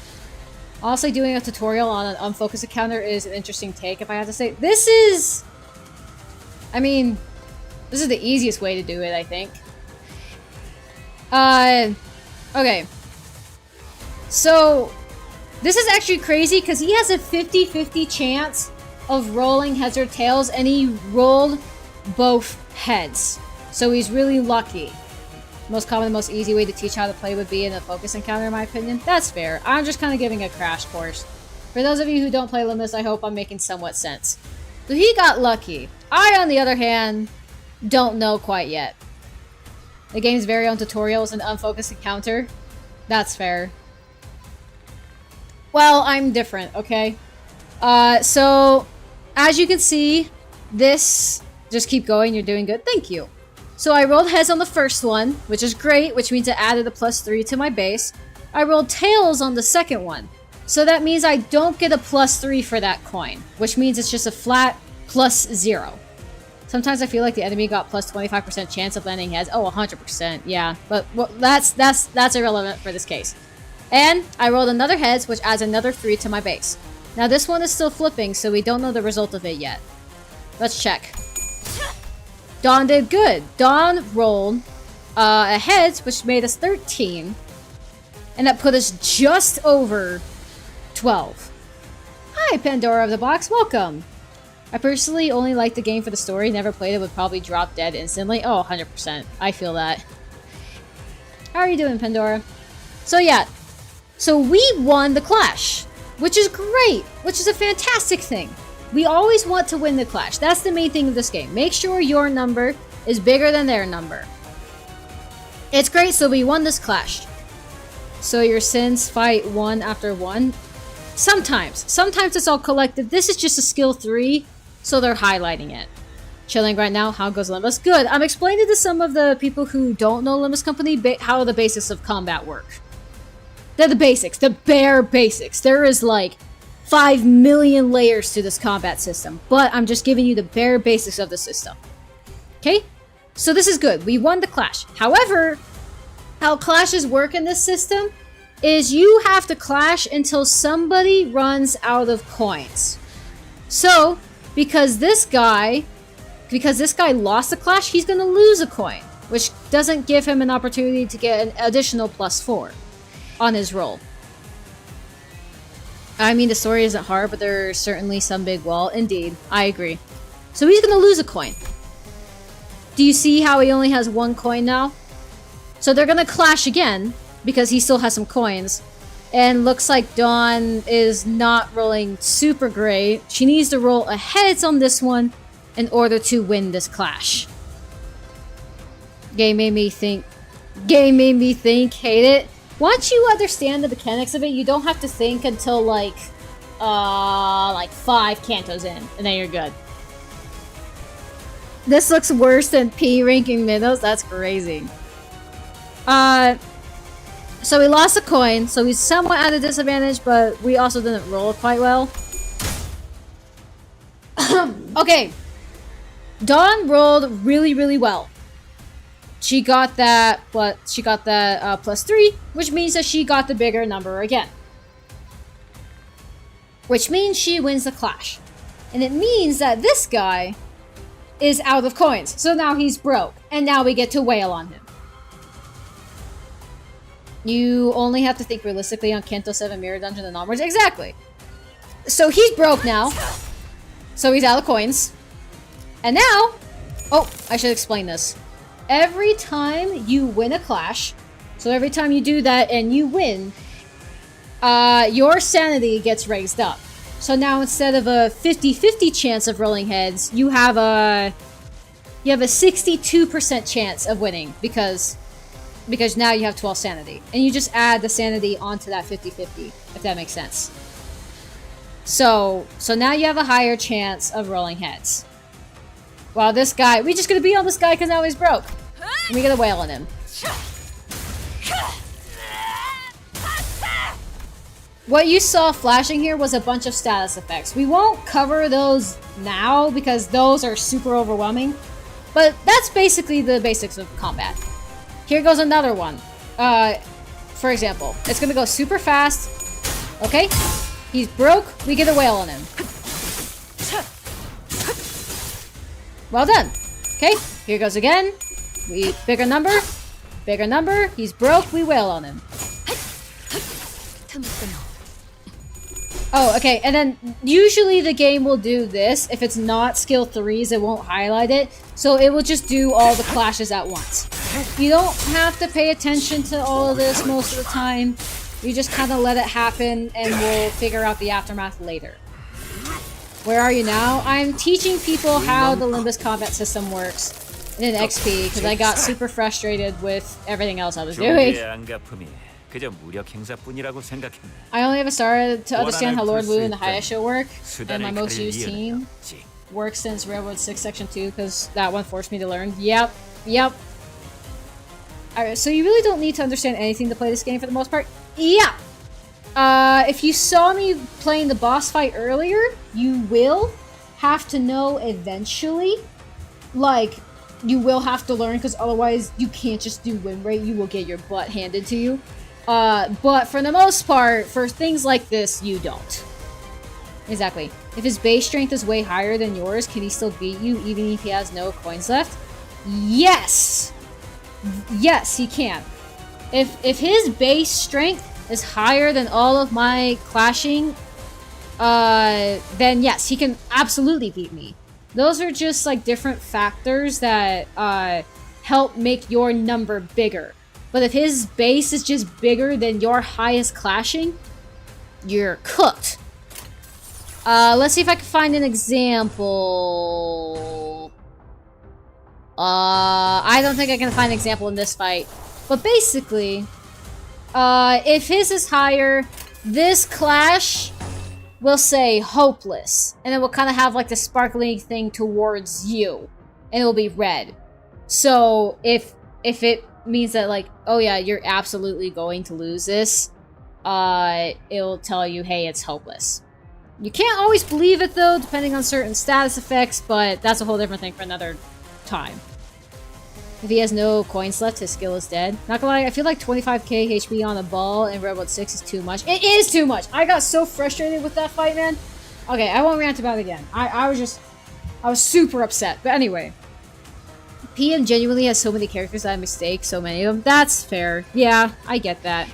Honestly, doing a tutorial on an unfocused encounter is an interesting take, if I have to say. This is... I mean, this is the easiest way to do it, I think. Okay. So, this is actually crazy, because he has a 50-50 chance of rolling heads or tails, and he rolled both heads. So he's really lucky. Most common, most easy way to teach how to play would be in a focus encounter, in my opinion. That's fair. I'm just kind of giving a crash course. For those of you who don't play Limbus, I hope I'm making somewhat sense. So he got lucky. I, on the other hand, don't know quite yet. The game's very own tutorial is an unfocused encounter. That's fair. Well, I'm different, okay? So, as you can see, this... Just keep going, you're doing good. Thank you. So I rolled heads on the first one, which is great, which means I added a +3 to my base. I rolled tails on the second one. So that means I don't get a +3 for that coin, which means it's just a flat +0. Sometimes I feel like the enemy got +25% chance of landing heads. Oh, 100%, yeah. But well, that's irrelevant for this case. And I rolled another heads, which adds another 3 to my base. Now this one is still flipping, so we don't know the result of it yet. Let's check. Dawn did good. Dawn rolled a heads, which made us 13. And that put us just over 12. Hi, Pandora of the Box. Welcome. I personally only like the game for the story. Never played it, would probably drop dead instantly. Oh, 100%. I feel that. How are you doing, Pandora? So yeah. So we won the clash. Which is great. Which is a fantastic thing. We always want to win the clash. That's the main thing of this game. Make sure your number is bigger than their number. It's great, so we won this clash. So your sins fight one after one? Sometimes. Sometimes it's all collective. This is just a skill 3, so they're highlighting it. Chilling right now. How goes Limbus? Good. I'm explaining to some of the people who don't know Limbus Company how the basics of combat work. They're the basics, the bare basics. There is like 5 million layers to this combat system, but I'm just giving you the bare basics of the system. Okay? So this is good. We won the clash. However, how clashes work in this system is you have to clash until somebody runs out of coins. So, because this guy lost the clash, he's gonna lose a coin, which doesn't give him an opportunity to get an additional +4 on his roll. I mean, the story isn't hard, but there's certainly some big wall. Indeed, I agree. So he's gonna lose a coin. Do you see how he only has 1 coin now? So they're gonna clash again, because he still has some coins. And looks like Dawn is not rolling super great. She needs to roll a heads on this one in order to win this clash. Game made me think, hate it. Once you understand the mechanics of it, you don't have to think until like 5 cantos in, and then you're good. This looks worse than P ranking Minnows. That's crazy. So we lost a coin, so he's somewhat at a disadvantage, but we also didn't roll quite well. Okay. Dawn rolled really, really well. She got that, +3, which means that she got the bigger number again. Which means she wins the clash. And it means that this guy is out of coins. So now he's broke. And now we get to wail on him. You only have to think realistically on Kanto 7 Mirror Dungeon and onwards. Exactly. So he's broke now. So he's out of coins. And now... Oh, I should explain this. Every time you win a clash, so every time you do that and you win, your sanity gets raised up. So now instead of a 50-50 chance of rolling heads, you have a 62% chance of winning because now you have 12 sanity. And you just add the sanity onto that 50-50, if that makes sense. So now you have a higher chance of rolling heads. Well, this guy, we just gonna beat on this guy because now he's broke. And we get a wail on him. What you saw flashing here was a bunch of status effects. We won't cover those now because those are super overwhelming. But that's basically the basics of combat. Here goes another one. For example, it's gonna go super fast. Okay? He's broke, we get a wail on him. Well done. Okay, here goes again. Bigger number, he's broke, we wail on him. Oh, okay, and then usually the game will do this. If it's not skill 3s, it won't highlight it. So it will just do all the clashes at once. You don't have to pay attention to all of this most of the time. You just kind of let it happen and we'll figure out the aftermath later. Where are you now? I'm teaching people how the Limbus combat system works in an XP because I got super frustrated with everything else I was doing. I only ever started to understand how Lord Wu and the Hayasho work, and my most used team works since Railroad 6 Section 2 because that one forced me to learn. Yep. Alright, so you really don't need to understand anything to play this game for the most part. Yeah! If you saw me playing the boss fight earlier, you will have to know eventually. Like, you will have to learn because otherwise you can't just do win rate, you will get your butt handed to you. But for the most part, for things like this, you don't. Exactly. If his base strength is way higher than yours, can he still beat you even if he has no coins left? Yes! Yes, he can. If his base strength is higher than all of my clashing, then yes, he can absolutely beat me. Those are just like different factors that help make your number bigger. But if his base is just bigger than your highest clashing, you're cooked. Let's see if I can find an example. I don't think I can find an example in this fight. But basically, if his is higher, this clash will say hopeless. And it will kind of have like the sparkling thing towards you. And it will be red. So if it means that like, oh yeah, you're absolutely going to lose this, it'll tell you, hey, it's hopeless. You can't always believe it though, depending on certain status effects, but that's a whole different thing for another time. If he has no coins left, his skill is dead. Not gonna lie, I feel like 25k HP on a ball in Red Mode 6 is too much. It is too much! I got so frustrated with that fight, man. Okay, I won't rant about it again. I was super upset. But anyway. PM genuinely has so many characters that I mistake so many of them. That's fair. Yeah, I get that.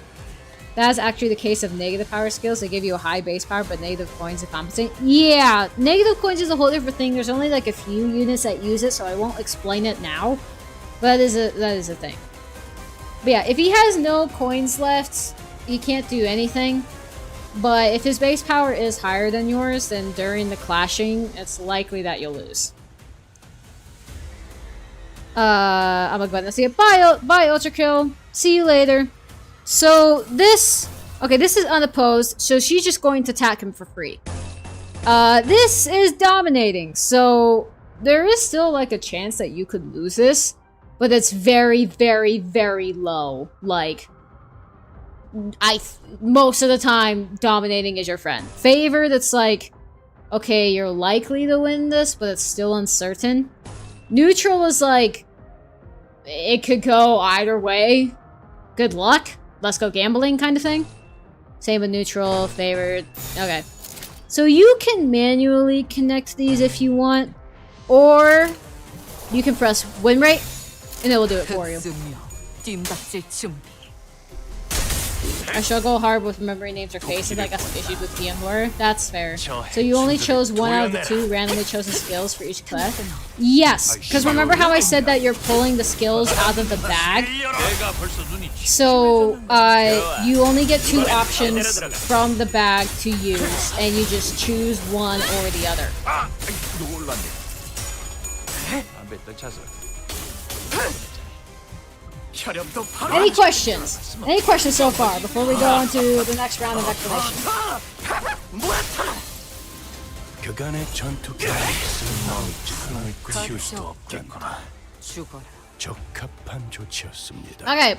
That's actually the case of negative power skills. They give you a high base power, but negative coins to compensate. Yeah, negative coins is a whole different thing. There's only like a few units that use it, so I won't explain it now. But that is a thing. But yeah, if he has no coins left, he can't do anything. But if his base power is higher than yours, then during the clashing, it's likely that you'll lose. I'm gonna go ahead and see it. Bye, Ultra Kill. See you later. So this is unopposed, so she's just going to attack him for free. This is dominating, so there is still like a chance that you could lose this, but it's very, very, very low. Like, most of the time, dominating is your friend. Favored, it's like, okay, you're likely to win this, but it's still uncertain. Neutral is like, it could go either way. Good luck. Let's go gambling kind of thing. Same with neutral, favored. Okay. So you can manually connect these if you want, or you can press win rate, and it will do it for you. I struggle hard with remembering names or faces. I got some issues with PM lore. That's fair. So you only chose one out of the 2 randomly chosen skills for each class? Yes, because remember how I said that you're pulling the skills out of the bag? So, you only get 2 options from the bag to use, and you just choose one or the other. Any questions? Any questions so far before we go on to the next round of explanation? 그간의 전투 상을 치울 수 없겠구나. 적합한 조치였습니다. Okay.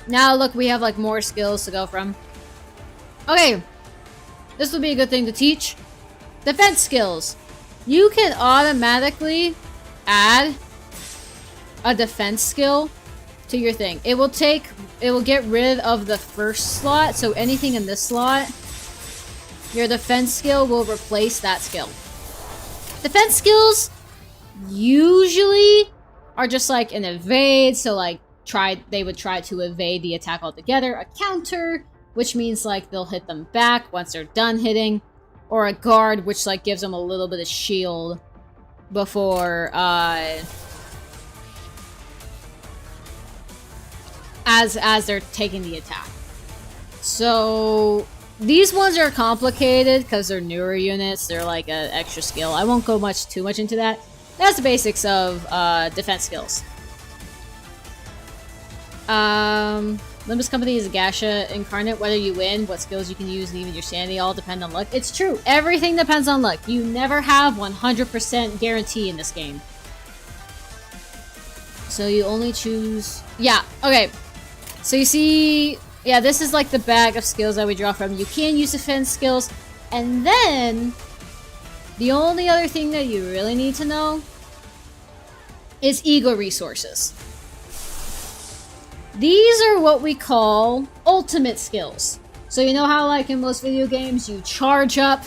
Now look, we have like more skills to go from. Okay. This will be a good thing to teach. Defense skills. You can automatically add a defense skill to your thing. It will get rid of the first slot, so anything in this slot, your defense skill will replace that skill. Defense skills usually are just like an evade, so like they would try to evade the attack altogether. A counter, which means like they'll hit them back once they're done hitting, or a guard, which like gives them a little bit of shield before as they're taking the attack. So these ones are complicated because they're newer units. They're like an extra skill. I won't go too much into that. That's the basics of defense skills. Limbus Company is a gacha incarnate. Whether you win, what skills you can use, and even your sanity all depend on luck. It's true. Everything depends on luck. You never have 100% guarantee in this game. So you only choose... Yeah, okay. So you see... Yeah, this is like the bag of skills that we draw from. You can use defense skills. And then... The only other thing that you really need to know is ego resources. These are what we call ultimate skills. So you know how like in most video games you charge up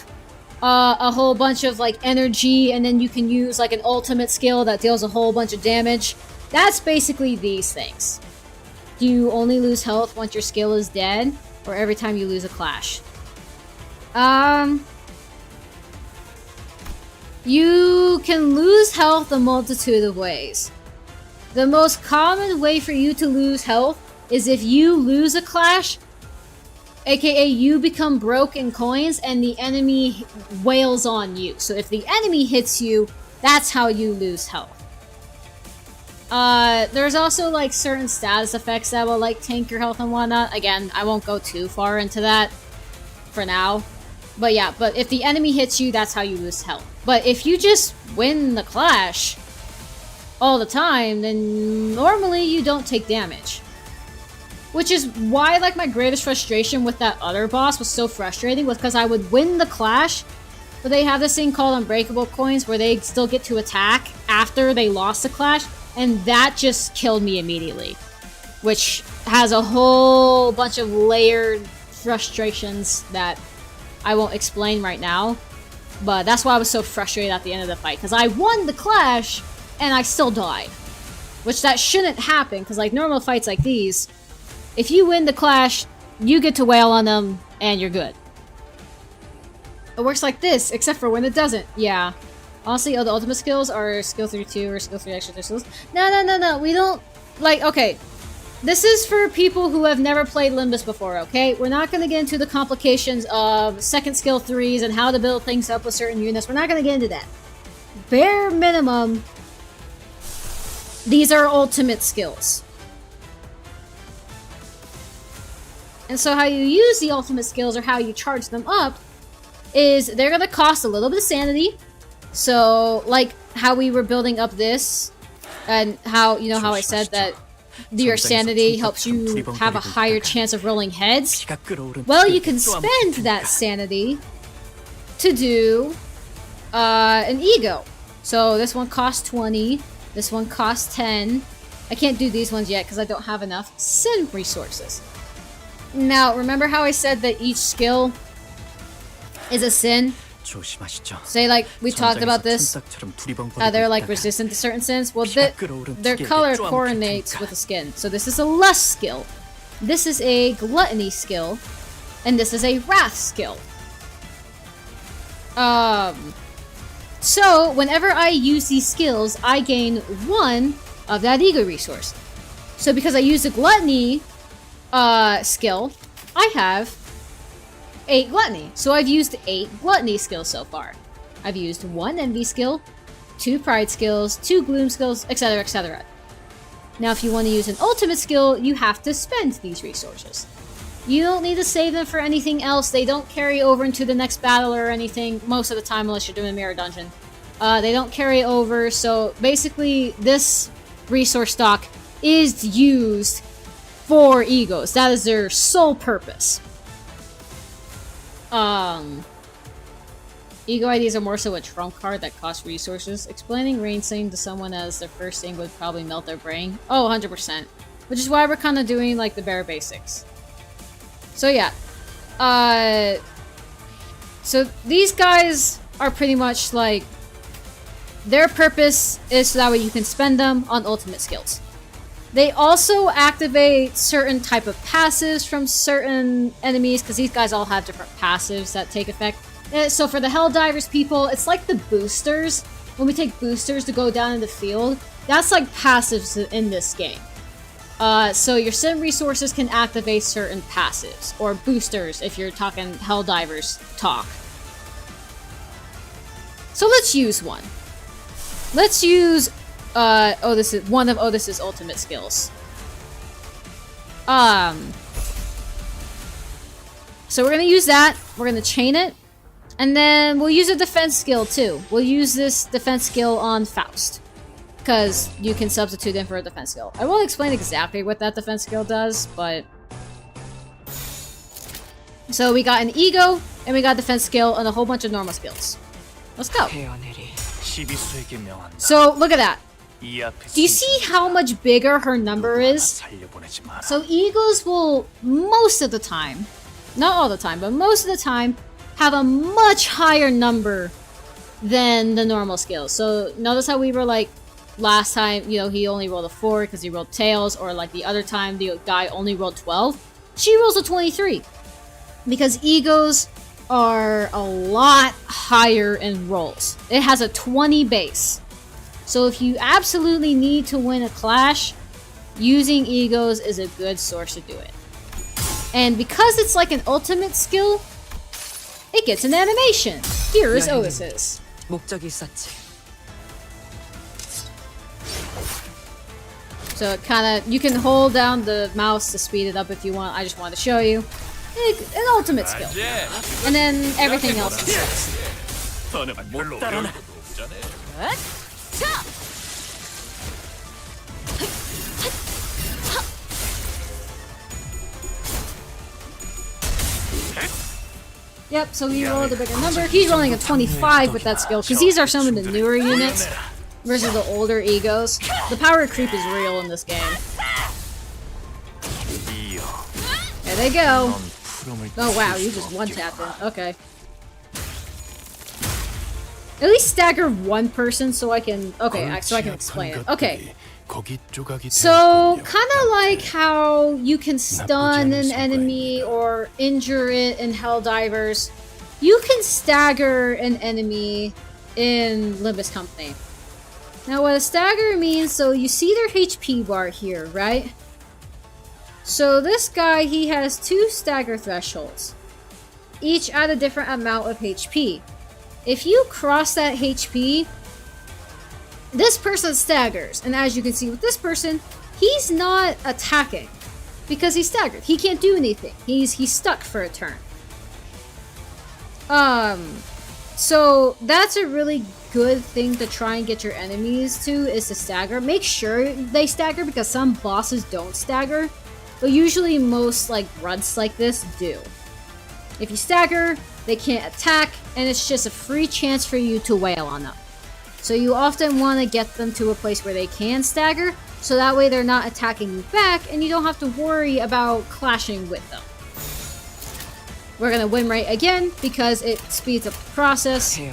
a whole bunch of like energy and then you can use like an ultimate skill that deals a whole bunch of damage? That's basically these things. Do you only lose health once your skill is dead, or every time you lose a clash? You can lose health a multitude of ways. The most common way for you to lose health is if you lose a clash, aka you become broke in coins and the enemy wails on you. So if the enemy hits you, that's how you lose health. There's also like certain status effects that will like tank your health and whatnot. Again, I won't go too far into that for now. But yeah, but if the enemy hits you, that's how you lose health. But if you just win the clash all the time, then normally you don't take damage. Which is why, like, my greatest frustration with that other boss was so frustrating, was because I would win the clash, but they have this thing called unbreakable coins where they still get to attack after they lost the clash, and that just killed me immediately. Which has a whole bunch of layered frustrations that I won't explain right now. But that's why I was so frustrated at the end of the fight, because I won the clash, and I still died. Which that shouldn't happen, because like normal fights like these, if you win the clash, you get to wail on them, and you're good. It works like this, except for when it doesn't. Yeah. Honestly, the ultimate skills are skill 3-2 or skill 3 extra 3 skills. No, we don't... Like, okay. This is for people who have never played Limbus before, okay? We're not going to get into the complications of second skill 3s and how to build things up with certain units. We're not going to get into that. Bare minimum, these are ultimate skills. And so how you use the ultimate skills, or how you charge them up, is they're going to cost a little bit of sanity. So, like how we were building up this, and how, you know, how I said that your sanity helps you have a higher chance of rolling heads. Well, you can spend that sanity to do an ego. So this one costs 20, this one costs 10. I can't do these ones yet because I don't have enough sin resources. Now, remember how I said that each skill is a sin? Say, like, we talked about this, how they're, like, resistant to certain sins. Well, their color coordinates with the skin. So this is a lust skill, this is a gluttony skill, and this is a wrath skill. So, whenever I use these skills, I gain 1 of that ego resource. So because I used a gluttony skill, I have 8 gluttony. So I've used 8 gluttony skills so far. I've used 1 envy skill, 2 pride skills, 2 gloom skills, etc, etc. Now if you want to use an ultimate skill, you have to spend these resources. You don't need to save them for anything else. They don't carry over into the next battle or anything, most of the time, unless you're doing a mirror dungeon. They don't carry over, so basically this resource stock is used for egos. That is their sole purpose. Ego IDs are more so a trump card that costs resources. Explaining Rain saying to someone as their first thing would probably melt their brain. Oh, 100%. Which is why we're kind of doing, like, the bare basics. So, yeah. So these guys are pretty much, like, their purpose is so that way you can spend them on ultimate skills. They also activate certain type of passives from certain enemies, because these guys all have different passives that take effect. So for the Helldivers people, it's like the boosters. When we take boosters to go down in the field, that's like passives in this game. So your sim resources can activate certain passives, or boosters if you're talking Helldivers talk. So let's use one. Let's use this is ultimate skills. So we're gonna use that. We're gonna chain it, and then we'll use a defense skill too. We'll use this defense skill on Faust, because you can substitute in for a defense skill. I won't explain exactly what that defense skill does, but so we got an ego, and we got a defense skill, and a whole bunch of normal skills. Let's go. So look at that. Do you see how much bigger her number is? So egos will, most of the time, not all the time, but most of the time, have a much higher number than the normal skills. So notice how we were like, last time, you know, he only rolled a 4 because he rolled tails, or like the other time the guy only rolled 12. She rolls a 23. Because egos are a lot higher in rolls. It has a 20 base. So if you absolutely need to win a clash, using egos is a good source to do it. And because it's like an ultimate skill, it gets an animation. Here is Otis's. 목적이 있었지. So it kind of, you can hold down the mouse to speed it up if you want. I just wanted to show you. An ultimate skill. And then everything else is Yep, so he rolled a bigger number. He's rolling a 25 with that skill, because these are some of the newer units versus the older egos. The power creep is real in this game. There they go. Oh wow, you just one-tapped it. Okay. At least stagger one person so I can... Okay, so I can explain it. Okay. So, kind of like how you can stun an enemy or injure it in Helldivers, you can stagger an enemy in Limbus Company. Now, what a stagger means, so you see their HP bar here, right? So this guy, he has 2 stagger thresholds, each at a different amount of HP. If you cross that HP, this person staggers, and as you can see with this person, he's not attacking because he's staggered. He can't do anything. He's stuck for a turn. So that's a really good thing to try and get your enemies to, is to stagger. Make sure they stagger because some bosses don't stagger, but usually most like grunts like this do. If you stagger, they can't attack, and it's just a free chance for you to wail on them. So you often want to get them to a place where they can stagger, so that way they're not attacking you back, and you don't have to worry about clashing with them. We're gonna win rate again, because it speeds up the process. You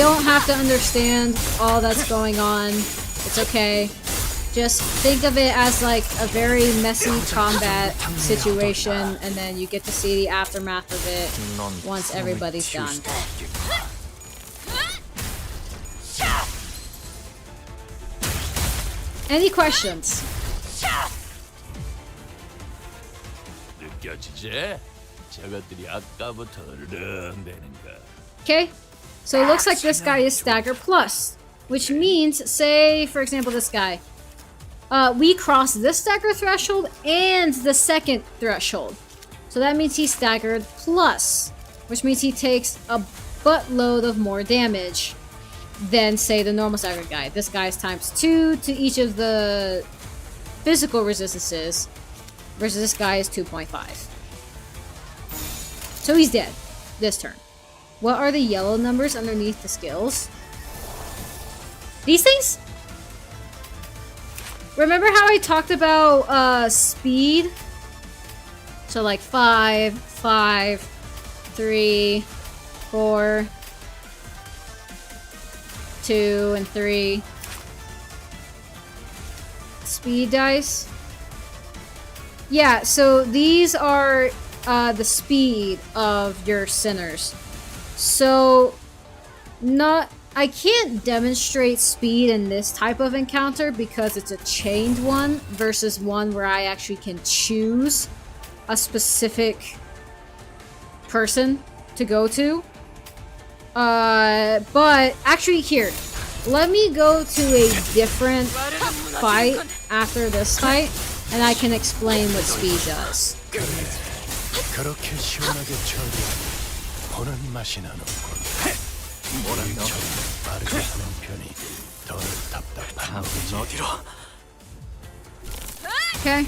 don't have to understand all that's going on. It's okay. Just think of it as like a very messy combat situation, and then you get to see the aftermath of it once everybody's done. Any questions? Okay, so it looks like this guy is stagger plus, which means, say for example this guy, we cross this stagger threshold and the second threshold. So that means he's staggered plus, which means he takes a buttload of more damage than, say, the normal staggered guy. This guy's times 2 to each of the physical resistances, versus this guy is 2.5. So he's dead this turn. What are the yellow numbers underneath the skills? These things? Remember how I talked about speed? So like 5, 5, 3, 4, 2, and 3. Speed dice? Yeah, so these are the speed of your sinners. So, I can't demonstrate speed in this type of encounter because it's a chained one versus one where I actually can choose a specific person to go to. But actually here, let me go to a different fight after this fight, and I can explain what speed does. Okay.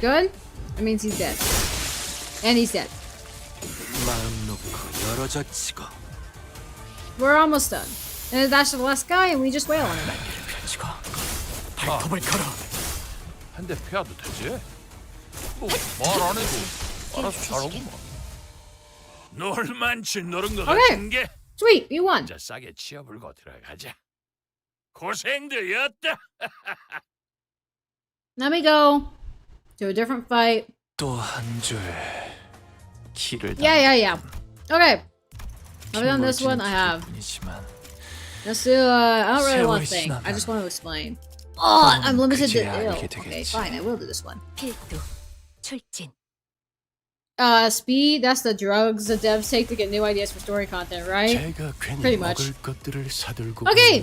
Good? That means he's dead. And he's dead. We're almost done. And that's the last guy, and we just wail on him. 한 대 패야도 되지? 뭐 말 안 해도 알아서 잘하구만. 놀만치 노른 것 Okay. 같은 게 Sweet, you won. 진짜 싸게 치어불고 들어가자. 고생들였다. Let me go to a different fight. 또 한 줄 길을 Yeah. Okay. I've done this one. I have. Let's do, I don't really want to think. I just want to explain. Oh, I'm limited to ill. Okay, fine. I will do this one. 필도 출진. Speed, that's the drugs the devs take to get new ideas for story content, right? Pretty much. Okay.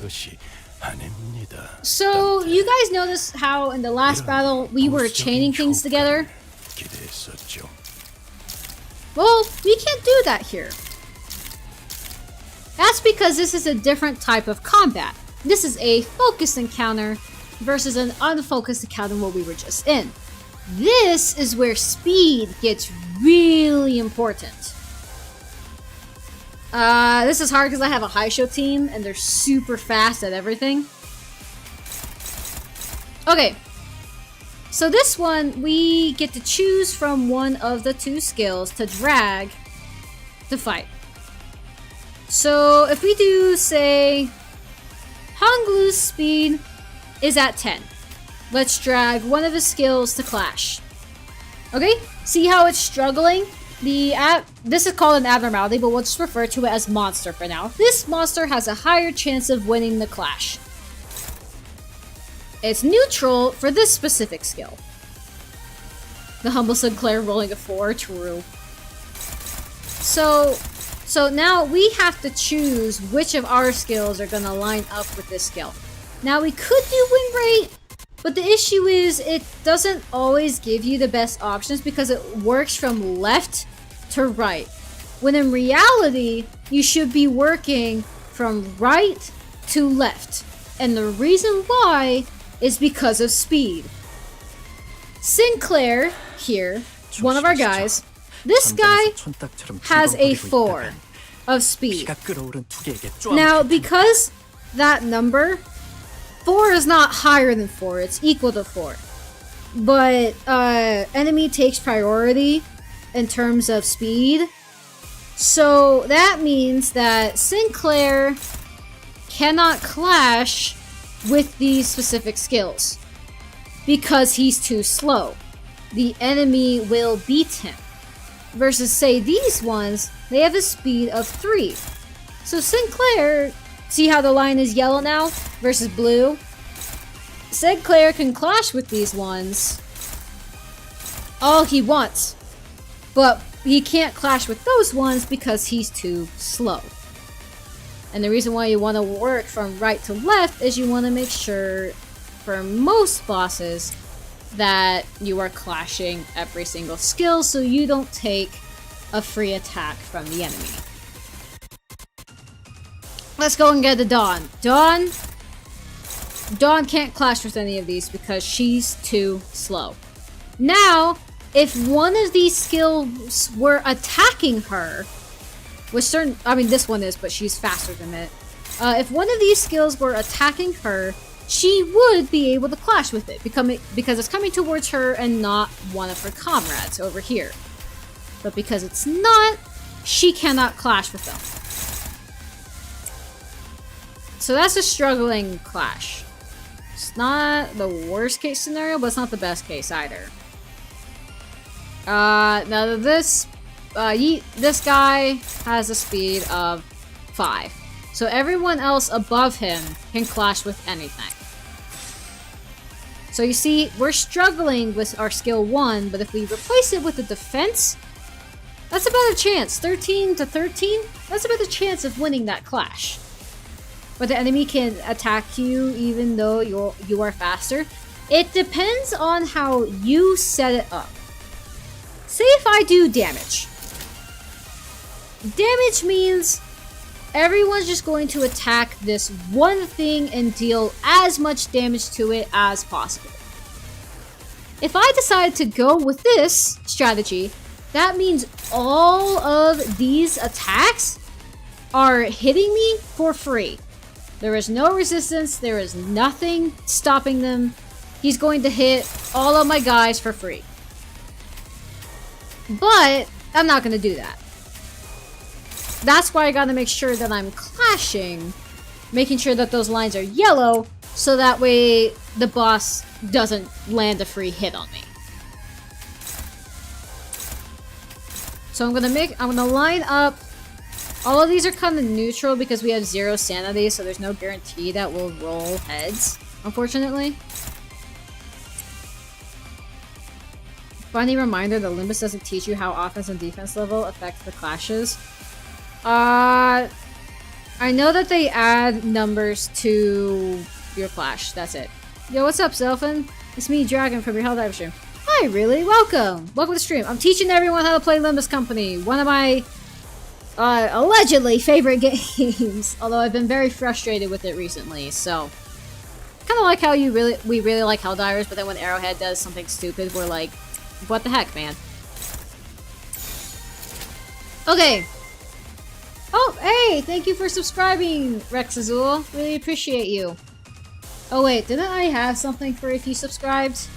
So, you guys notice how in the last battle we were chaining things together? Well, we can't do that here. That's because this is a different type of combat. This is a focused encounter versus an unfocused encounter what we were just in. This is where speed gets really important. This is hard because I have a high show team and they're super fast at everything. Okay. So this one, we get to choose from one of the two skills to drag to fight. So if we do, say, Honglu's speed is at 10. Let's drag one of his skills to clash. Okay? See how it's struggling? This is called an abnormality, but we'll just refer to it as monster for now. This monster has a higher chance of winning the clash. It's neutral for this specific skill. The humble Sinclair rolling a 4, true. So now we have to choose which of our skills are gonna line up with this skill. Now we could do win rate, but the issue is it doesn't always give you the best options because it works from left to right. When in reality, you should be working from right to left. And the reason why is because of speed. Sinclair, here, one of our guys, this guy has a 4 of speed. Now, because that number, 4 is not higher than 4, it's equal to 4. But enemy takes priority in terms of speed. So that means that Sinclair cannot clash with these specific skills because he's too slow. The enemy will beat him. Versus, say, these ones, they have a speed of 3. So Sinclair, see how the line is yellow now versus blue? Sinclair can clash with these ones all he wants, but he can't clash with those ones because he's too slow. And the reason why you want to work from right to left is you want to make sure, for most bosses, that you are clashing every single skill so you don't take a free attack from the enemy. Let's go and get the Dawn. Dawn can't clash with any of these because she's too slow. Now, if one of these skills were attacking her, which this one is, but she's faster than it. If one of these skills were attacking her, she would be able to clash with it because it's coming towards her and not one of her comrades over here. But because it's not, she cannot clash with them. So that's a struggling clash. It's not the worst case scenario, but it's not the best case either. Now this guy has a speed of 5. So everyone else above him can clash with anything. So you see, we're struggling with our skill 1, but if we replace it with the defense, that's a better chance. 13 to 13? That's a better chance of winning that clash. But the enemy can attack you even though you are faster. It depends on how you set it up. Say if I do damage. Damage means everyone's just going to attack this one thing and deal as much damage to it as possible. If I decide to go with this strategy, that means all of these attacks are hitting me for free. There is no resistance, there is nothing stopping them. He's going to hit all of my guys for free. But I'm not going to do that. That's why I gotta make sure that I'm clashing, making sure that those lines are yellow, so that way the boss doesn't land a free hit on me. So I'm gonna line up. All of these are kind of neutral because we have 0 sanity, so there's no guarantee that we'll roll heads, unfortunately. Funny reminder that Limbus doesn't teach you how offense and defense level affect the clashes. I know that they add numbers to your clash. That's it. Yo, what's up, Zelphin? It's me, Dragon, from your Helldive stream. Hi, really? Welcome! Welcome to the stream. I'm teaching everyone how to play Limbus Company. One of my allegedly favorite games. Although I've been very frustrated with it recently, so kind of like how we really like Helldivers, but then when Arrowhead does something stupid, we're like, what the heck, man? Okay. Oh, hey, thank you for subscribing, Rex Azul. Really appreciate you. Oh wait, didn't I have something for if you subscribed?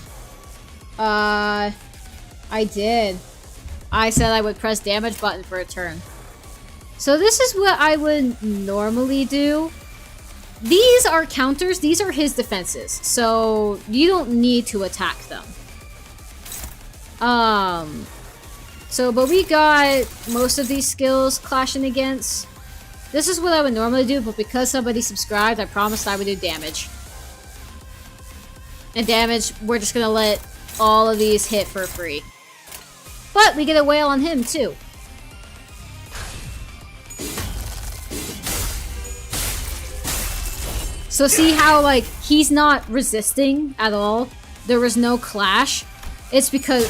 I did. I said I would press damage button for a turn. So this is what I would normally do. These are counters, these are his defenses, so you don't need to attack them. But we got most of these skills clashing against. This is what I would normally do, but because somebody subscribed, I promised I would do damage. And damage, we're just gonna let all of these hit for free. But we get a whale on him, too. So see how, like, he's not resisting at all? There was no clash. It's because...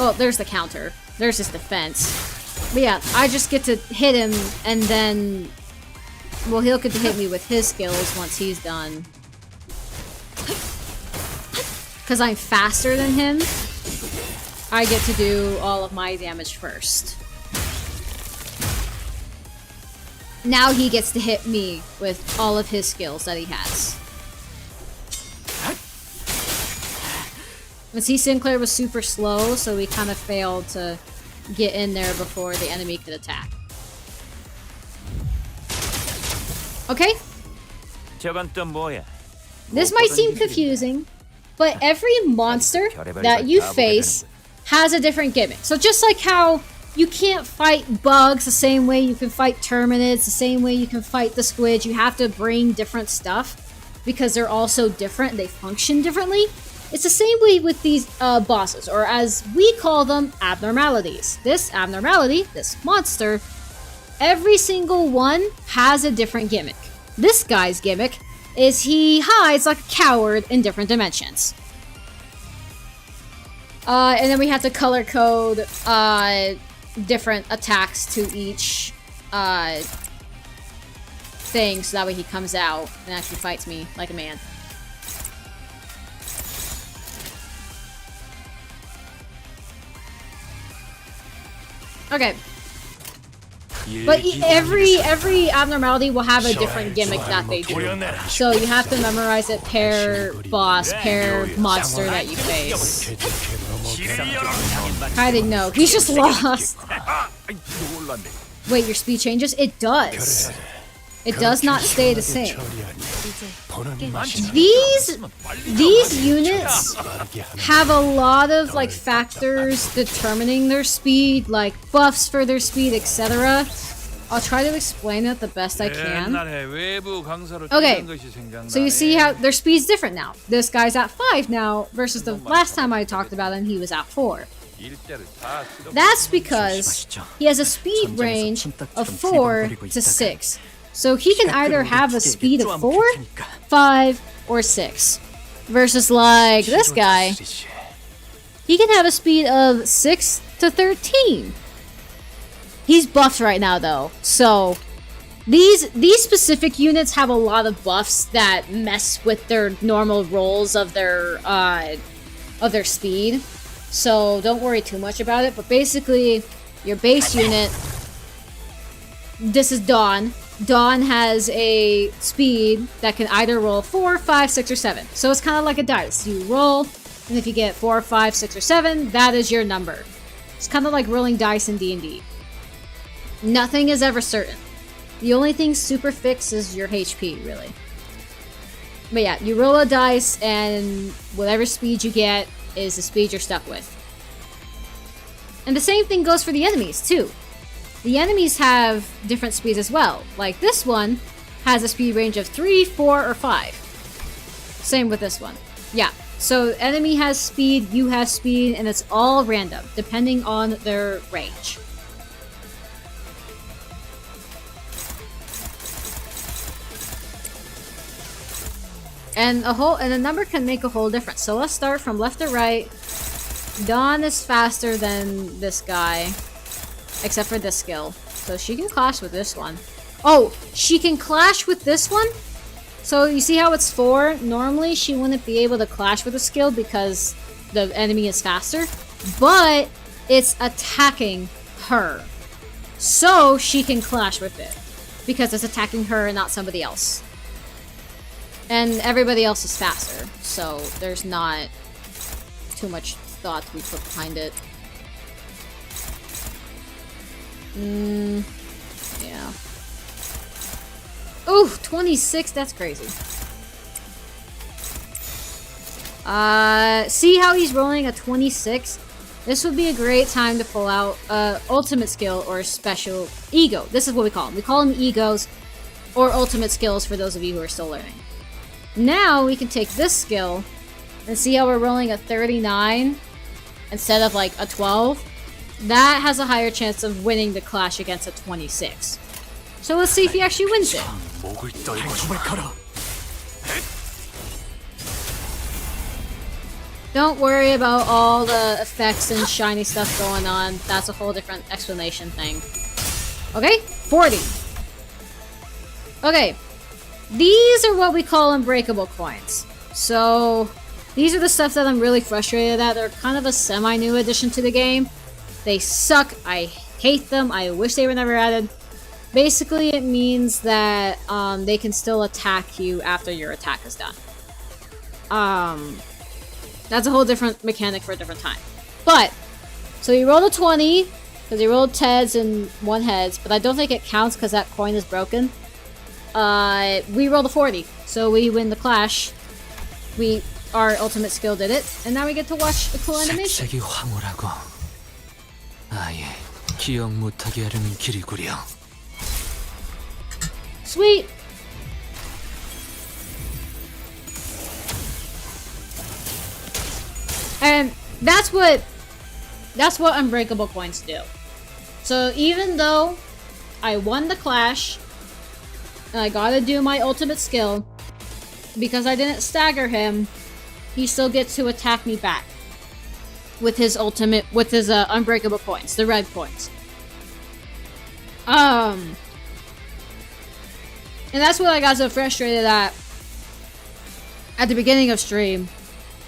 Oh, there's the counter. There's his defense. But yeah, I just get to hit him, and then... Well, he'll get to hit me with his skills once he's done. Because I'm faster than him, I get to do all of my damage first. Now he gets to hit me with all of his skills that he has. And see, Sinclair was super slow, so we kind of failed to get in there before the enemy could attack. Okay? 저건 또 뭐야? This might seem confusing, but every monster that you face has a different gimmick. So just like how you can't fight bugs the same way you can fight terminids, the same way you can fight the squids, you have to bring different stuff because they're all so different and they function differently. It's the same way with these bosses, or as we call them, abnormalities. This abnormality, this monster, every single one has a different gimmick. This guy's gimmick is he hides like a coward in different dimensions. And then we have to color code different attacks to each thing, so that way he comes out and actually fights me like a man. Okay. But every abnormality will have a different gimmick that they do. So you have to memorize it per boss, per monster that you face. I didn't know. He's just lost. Wait, your speed changes? It does. It does not stay the same. These units have a lot of like factors determining their speed, like buffs for their speed, etc. I'll try to explain it the best I can. Okay, so you see how their speed's different now. This guy's at 5 now versus the last time I talked about him, he was at 4. That's because he has a speed range of 4 to 6. So he can either have a speed of 4, 5, or 6. Versus like this guy, he can have a speed of 6 to 13. He's buffed right now though, so these specific units have a lot of buffs that mess with their normal rolls of their speed. So don't worry too much about it, but basically your base unit, this is Dawn. Dawn has a speed that can either roll 4, 5, 6, or 7. So it's kind of like a dice. You roll, and if you get 4, 5, 6, or 7, that is your number. It's kind of like rolling dice in D&D. Nothing is ever certain. The only thing super fixed is your HP, really. But yeah, you roll a dice, and whatever speed you get is the speed you're stuck with. And the same thing goes for the enemies, too. The enemies have different speeds as well. Like this one has a speed range of 3, 4, or 5. Same with this one. Yeah, so enemy has speed, you have speed, and it's all random, depending on their range. And a number can make a whole difference. So let's start from left to right. Dawn is faster than this guy. Except for this skill. So she can clash with this one. Oh, she can clash with this one? So you see how it's 4? Normally she wouldn't be able to clash with the skill because the enemy is faster. But it's attacking her. So she can clash with it. Because it's attacking her and not somebody else. And everybody else is faster. So there's not too much thought to be put behind it. Yeah. Ooh, 26, that's crazy. See how he's rolling a 26? This would be a great time to pull out ultimate skill or special ego. This is what we call them. We call them egos or ultimate skills for those of you who are still learning. Now we can take this skill and see how we're rolling a 39 instead of like a 12. That has a higher chance of winning the clash against a 26. So let's see if he actually wins it. Don't worry about all the effects and shiny stuff going on. That's a whole different explanation thing. Okay, 40. Okay, these are what we call unbreakable coins. So these are the stuff that I'm really frustrated at. They're kind of a semi-new addition to the game. They suck. I hate them. I wish they were never added. Basically, it means that they can still attack you after your attack is done. That's a whole different mechanic for a different time. But, so you rolled a 20, because you rolled Teds and 1 heads, but I don't think it counts because that coin is broken. We rolled a 40, so we win the clash. Our ultimate skill did it, and now we get to watch a cool animation. 색색이 황홀하고 아예 기억 못하게 하려는 길이구려. Sweet! And that's what unbreakable coins do. So even though I won the clash, and I gotta do my ultimate skill, because I didn't stagger him, he still gets to attack me back. With his unbreakable coins, the red coins. And that's what I got so frustrated at the beginning of stream,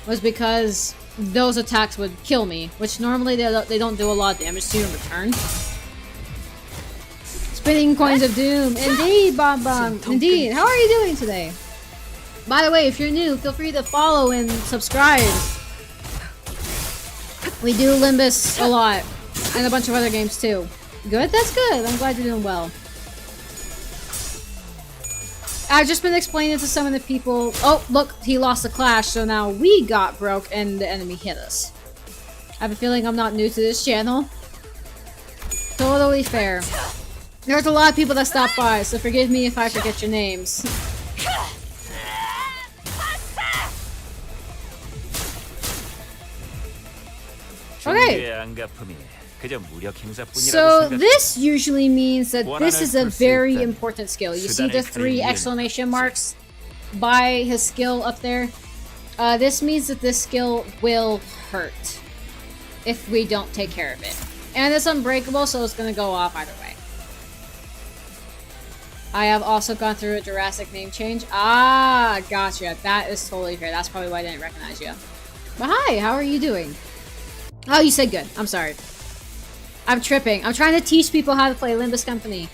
was because those attacks would kill me, which normally they don't do a lot of damage to you in return. Spinning coins of doom, indeed, Bon Bon, indeed. How are you doing today? By the way, if you're new, feel free to follow and subscribe. We do Limbus a lot, and a bunch of other games too. Good? That's good. I'm glad you're doing well. I've just been explaining to some of the people, oh, look, he lost the clash, so now we got broke and the enemy hit us. I have a feeling I'm not new to this channel. Totally fair. There's a lot of people that stop by, so forgive me if I forget your names. Okay. So this usually means that this is a very important skill. You see the 3 exclamation marks by his skill up there? This means that this skill will hurt if we don't take care of it. And it's unbreakable, so it's gonna go off either way. I have also gone through a Jurassic name change. Ah, gotcha. That is totally fair. That's probably why I didn't recognize you. But hi, how are you doing? Oh, you said good. I'm sorry. I'm tripping. I'm trying to teach people how to play Limbus Company.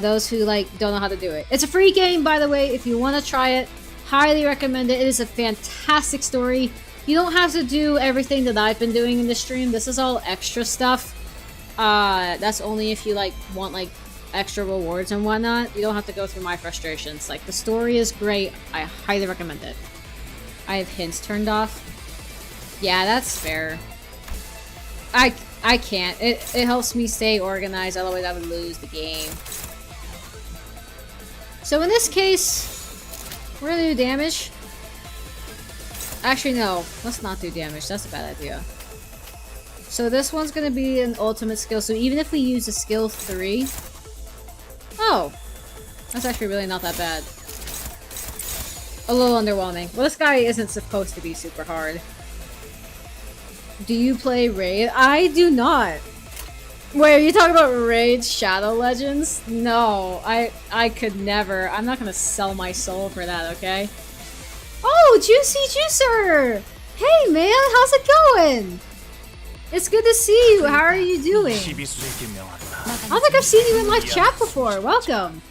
Those who, don't know how to do it. It's a free game, by the way, if you want to try it. Highly recommend it. It is a fantastic story. You don't have to do everything that I've been doing in this stream. This is all extra stuff. That's only if you, want, extra rewards and whatnot. You don't have to go through my frustrations. The story is great. I highly recommend it. I have hints turned off. Yeah, that's fair. I can't. It helps me stay organized, otherwise I would lose the game. So in this case, we're gonna do damage. Actually, no. Let's not do damage. That's a bad idea. So this one's gonna be an ultimate skill. So even if we use a skill 3... Oh! That's actually really not that bad. A little underwhelming. Well, this guy isn't supposed to be super hard. Do you play Raid? I do not. Wait, are you talking about Raid Shadow Legends? No, I could never. I'm not gonna sell my soul for that, okay? Oh, Juicy Juicer! Hey man, how's it going? It's good to see you. How are you doing? I don't think I've seen you in live chat before. Welcome.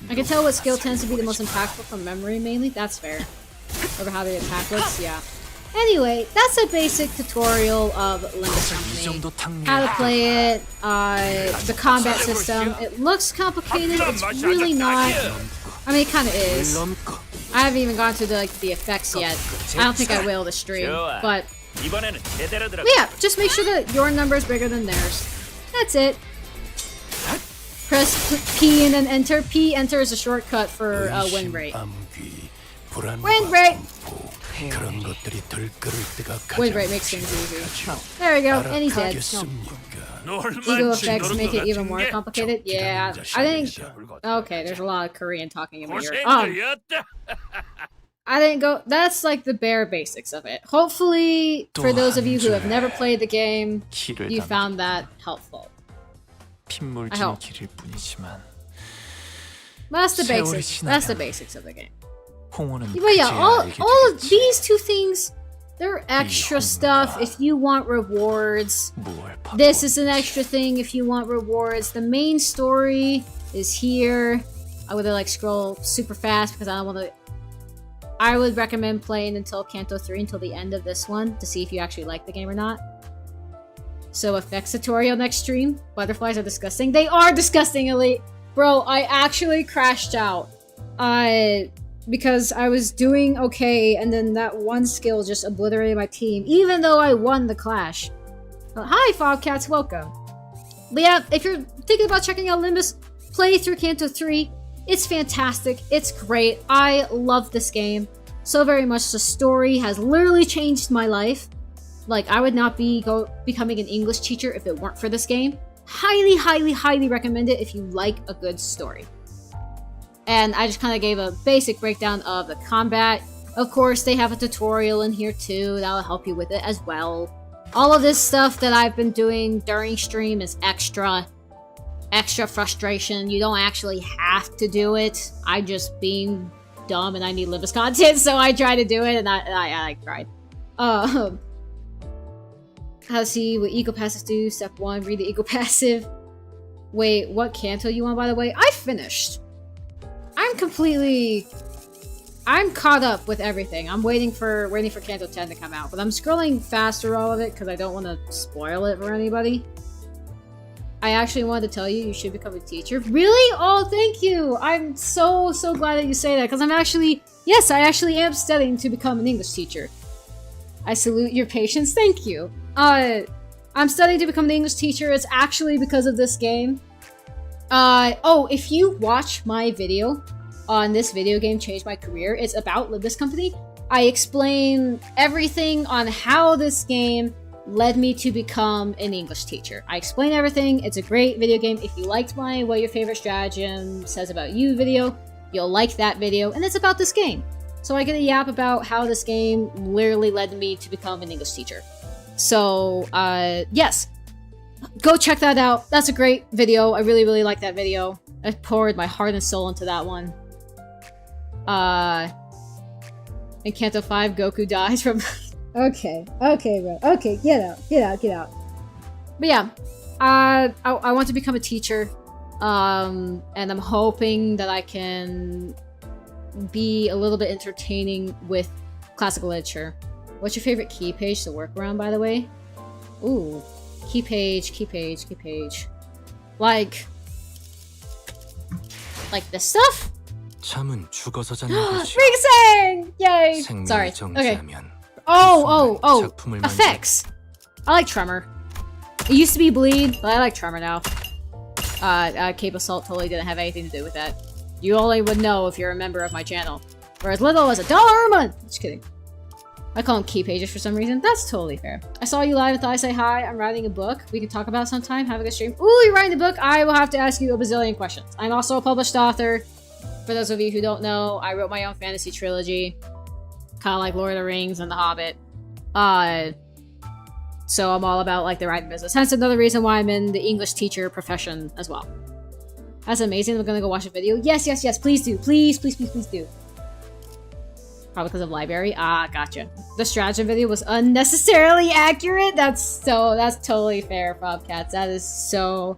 I can tell what skill tends to be the most impactful from memory mainly. That's fair. Over how the attack looks, yeah. Anyway, that's a basic tutorial of Limbus Company. How to play it, the combat system. It looks complicated, it's really not. I mean, it kind of is. I haven't even gone through the effects yet. I don't think I will this stream, but yeah, just make sure that your number is bigger than theirs. That's it. Press P and then enter. P enter is a shortcut for win rate. Win rate! Win rate makes things easy. There we go, and he's dead. Ego effects make it even more complicated. Yeah, I think. Okay, there's a lot of Korean talking in here. I didn't go. That's like the bare basics of it. Hopefully, for those of you who have never played the game, you found that helpful. I hope. But that's the basics. That's the basics of the game. But yeah, all of these two things, they're extra stuff if you want rewards. This is an extra thing if you want rewards. The main story is here. I would like scroll super fast because I don't want to. I would recommend playing until Kanto 3, until the end of this one, to see if you actually like the game or not. So effects tutorial next stream. Butterflies are disgusting. They are disgusting, Elite. Bro, I actually crashed out. Because I was doing okay, and then that one skill just obliterated my team, even though I won the clash. Hi, Fobcats, welcome. But yeah, if you're thinking about checking out Limbus, play through Kanto 3. It's fantastic. It's great. I love this game so very much. The story has literally changed my life. Like, I would not be becoming an English teacher if it weren't for this game. Highly, highly, highly recommend it if you like a good story. And I just kind of gave a basic breakdown of the combat. Of course, they have a tutorial in here too that will help you with it as well. All of this stuff that I've been doing during stream is extra frustration. You don't actually have to do it. I'm just being dumb and I need Limbus content, so I try to do it, and I tried. How to see what eco passives do. Step 1, read the eco passive. Wait, what Kanto you want, by the way? I finished. I'm caught up with everything. I'm waiting for Kanto 10 to come out, but I'm scrolling fast through all of it because I don't want to spoil it for anybody. I actually wanted to tell you you should become a teacher. Really? Oh, thank you! I'm so glad that you say that, because I actually am studying to become an English teacher. I salute your patience, thank you. I'm studying to become an English teacher. It's actually because of this game. Oh, if you watch my video on this video game changed my career, it's about Limbus Company. I explain everything on how this game led me to become an English teacher. I explain everything. It's a great video game. If you liked my What Your Favorite Stratagem Says About You video, you'll like that video, and it's about this game. So I get a yap about how this game literally led me to become an English teacher. So, yes. Go check that out. That's a great video. I really, really like that video. I poured my heart and soul into that one. In Kanto 5, Goku dies from... Okay, bro. Okay, get out. But yeah, I want to become a teacher. And I'm hoping that I can be a little bit entertaining with classical literature. What's your favorite key page to work around, by the way? Ooh. Key page. Like this stuff? Rigsang! Yay! Sorry. Okay. Oh! Effects! I like Tremor. It used to be Bleed, but I like Tremor now. Cape Assault totally didn't have anything to do with that. You only would know if you're a member of my channel. For as little as $1 a month! Just kidding. I call them key pages for some reason. That's totally fair. I saw you live and thought I'd say hi. I'm writing a book. We can talk about it sometime. Have a good stream. Ooh, you're writing a book? I will have to ask you a bazillion questions. I'm also a published author. For those of you who don't know, I wrote my own fantasy trilogy. Kind of like Lord of the Rings and The Hobbit. So I'm all about like the writing business. Hence another reason why I'm in the English teacher profession as well. That's amazing. I'm gonna go watch a video. Yes, yes, yes. Please do. Please, please, please, please do. Probably because of library. Ah, gotcha. The stratagem video was unnecessarily accurate. That's totally fair, Bobcats. That is so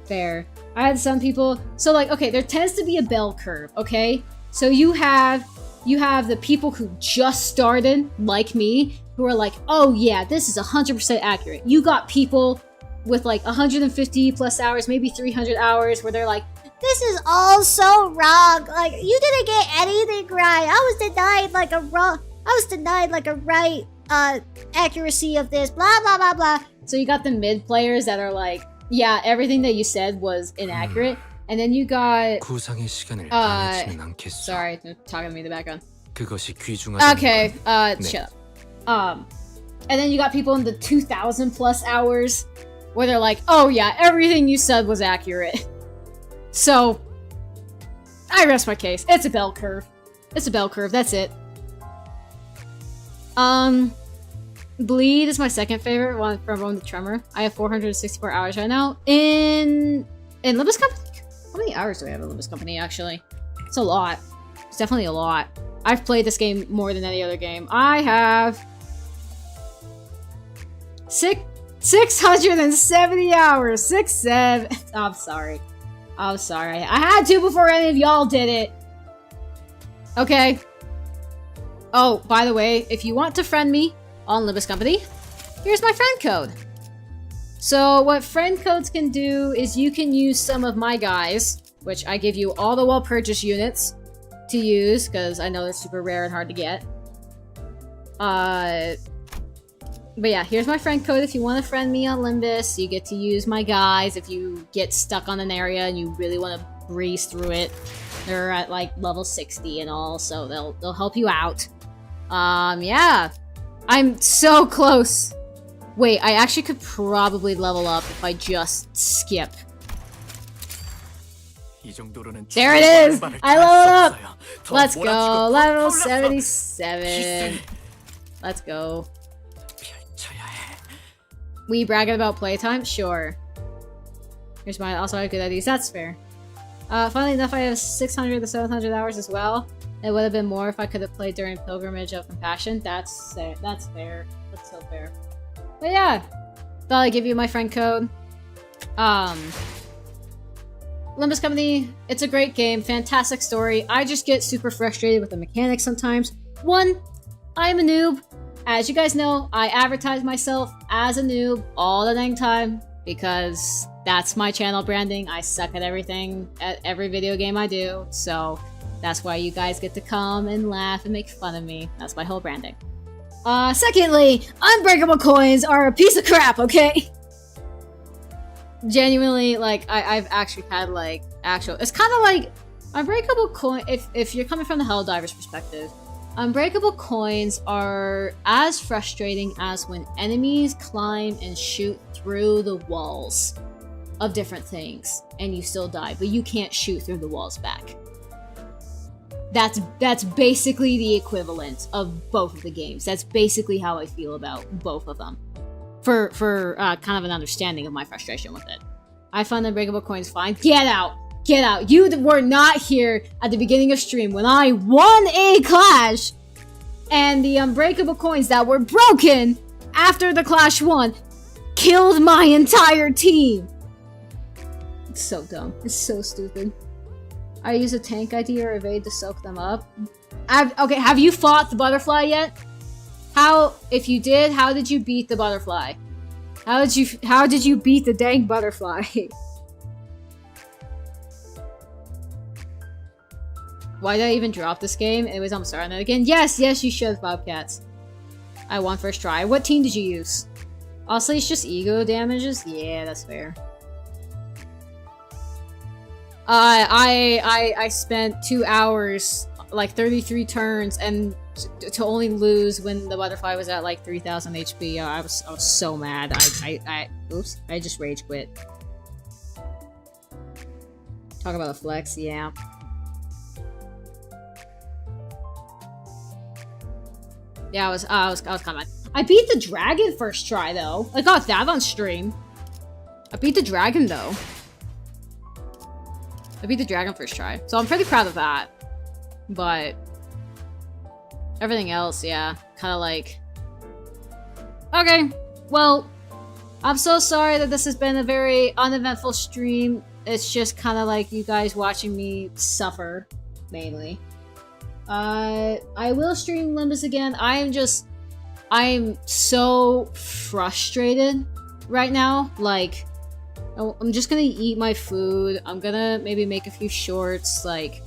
fair. I had some people. So like, okay, there tends to be a bell curve. Okay, so you have the people who just started, like me, who are like, oh yeah, this is 100% accurate. You got people with like 150 plus hours, maybe 300 hours, where they're like, this is all so wrong. Like, you didn't get anything right. I was denied like a right accuracy of this, blah blah blah blah. So you got the mid players that are like, yeah, everything that you said was inaccurate. And then you got 구상의 시간을 당해치는 않겠소. sorry, they're talking to me in the background. 그것이 귀중하다는 Okay, 건. shut up. And then you got people in the 2,000 plus hours where they're like, oh yeah, everything you said was accurate. So, I rest my case. It's a bell curve. It's a bell curve, that's it. Bleed is my second favorite one from Rome the Tremor. I have 464 hours right now. In Limbus Company? How many hours do I have in Limbus Company, actually? It's a lot. It's definitely a lot. I've played this game more than any other game. I have 670 hours. I'm sorry. I'm sorry. I had to before any of y'all did it. Okay. Oh, by the way, if you want to friend me on Limbus Company, here's my friend code. So what friend codes can do is you can use some of my guys, which I give you all the well-purchased units to use, because I know they're super rare and hard to get. But yeah, here's my friend code. If you want to friend me on Limbus, you get to use my guys. If you get stuck on an area and you really want to breeze through it, they're at like level 60 and all, so they'll help you out. Yeah, I'm so close. Wait, I actually could probably level up if I just skip. There it is! I leveled up! Let's go, level 77. Let's go. We bragging about playtime? Sure. Here's mine. Also, I have good ideas. That's fair. Funnily enough, I have 600 to 700 hours as well. It would have been more if I could have played during Pilgrimage of Compassion. That's fair. That's fair. That's so fair. But yeah, thought I'd give you my friend code. Limbus Company, it's a great game. Fantastic story. I just get super frustrated with the mechanics sometimes. One, I'm a noob. As you guys know, I advertise myself as a noob all the dang time because that's my channel branding. I suck at everything, at every video game I do, so that's why you guys get to come and laugh and make fun of me. That's my whole branding. Secondly, unbreakable coins are a piece of crap, okay? Genuinely, like, I've actually had, like, it's kind of like, unbreakable coin, if you're coming from the Helldiver's perspective, unbreakable coins are as frustrating as when enemies climb and shoot through the walls of different things, and you still die, but you can't shoot through the walls back. That's basically the equivalent of both of the games. That's basically how I feel about both of them. For kind of an understanding of my frustration with it. I found unbreakable coins fine. Get out! Get out! You were not here at the beginning of stream when I won a clash! And the unbreakable coins that were broken after the clash won killed my entire team! It's so dumb. It's so stupid. I use a tank ID or evade to soak them up. Okay, have you fought the butterfly yet? If you did, how did you beat the butterfly? How did you beat the dang butterfly? Why did I even drop this game? Anyways, I'm starting that again. Yes, you should, Bobcats. I won first try. What team did you use? Honestly, it's just ego damages? Yeah, that's fair. I spent 2 hours, like 33 turns, and to only lose when the butterfly was at like 3,000 HP. I was so mad. Oops, I just rage quit. Talk about a flex, yeah. Yeah, I was kind of mad. I beat the dragon first try, though. I got that on stream. I beat the dragon, though. I beat the dragon first try. So I'm pretty proud of that. But everything else, yeah. Kind of like... Okay, well, I'm so sorry that this has been a very uneventful stream. It's just kind of like you guys watching me suffer, mainly. I will stream Limbus again. I'm so frustrated right now. Like, I'm just gonna eat my food. I'm gonna maybe make a few shorts. Like,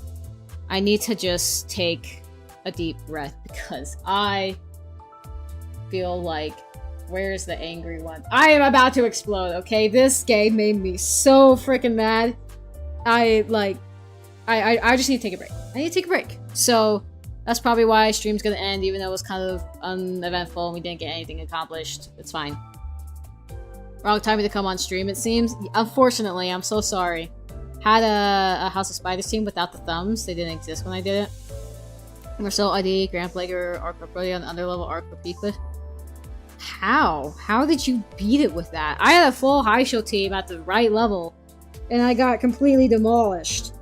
I need to just take a deep breath because I feel like, where's the angry one? I am about to explode, okay? This game made me so freaking mad. I just need to take a break. I need to take a break. So, that's probably why stream's gonna end, even though it was kind of uneventful and we didn't get anything accomplished. It's fine. Wrong time to come on stream, it seems. Unfortunately, I'm so sorry. Had a House of Spiders team without the thumbs. They didn't exist when I did it. Marcel ID, Grand Plaguer, Arc Brilliant, Underlevel Arc Repeat. How? How did you beat it with that? I had a full high show team at the right level, and I got completely demolished.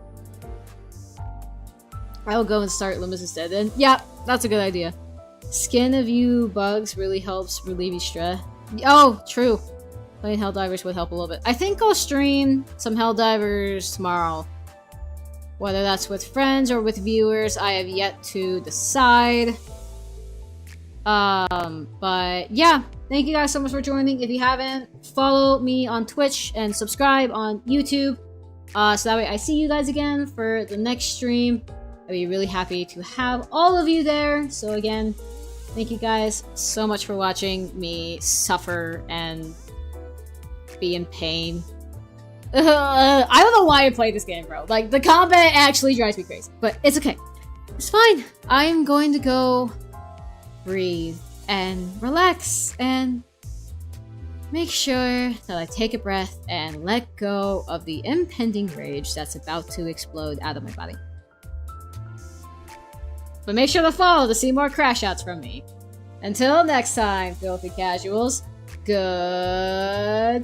I will go and start Limbus instead then. Yeah, that's a good idea. Skin of you bugs really helps relieve you stress. Oh, true. Playing Helldivers would help a little bit. I think I'll stream some Helldivers tomorrow. Whether that's with friends or with viewers, I have yet to decide. But yeah, thank you guys so much for joining. If you haven't, follow me on Twitch and subscribe on YouTube. So that way I see you guys again for the next stream. I'd be really happy to have all of you there. So again, thank you guys so much for watching me suffer and be in pain. I don't know why I play this game, bro. Like, the combat actually drives me crazy. But it's okay. It's fine. I'm going to go breathe and relax and make sure that I take a breath and let go of the impending rage that's about to explode out of my body. But make sure to follow to see more crash outs from me. Until next time, filthy casuals, goodbye!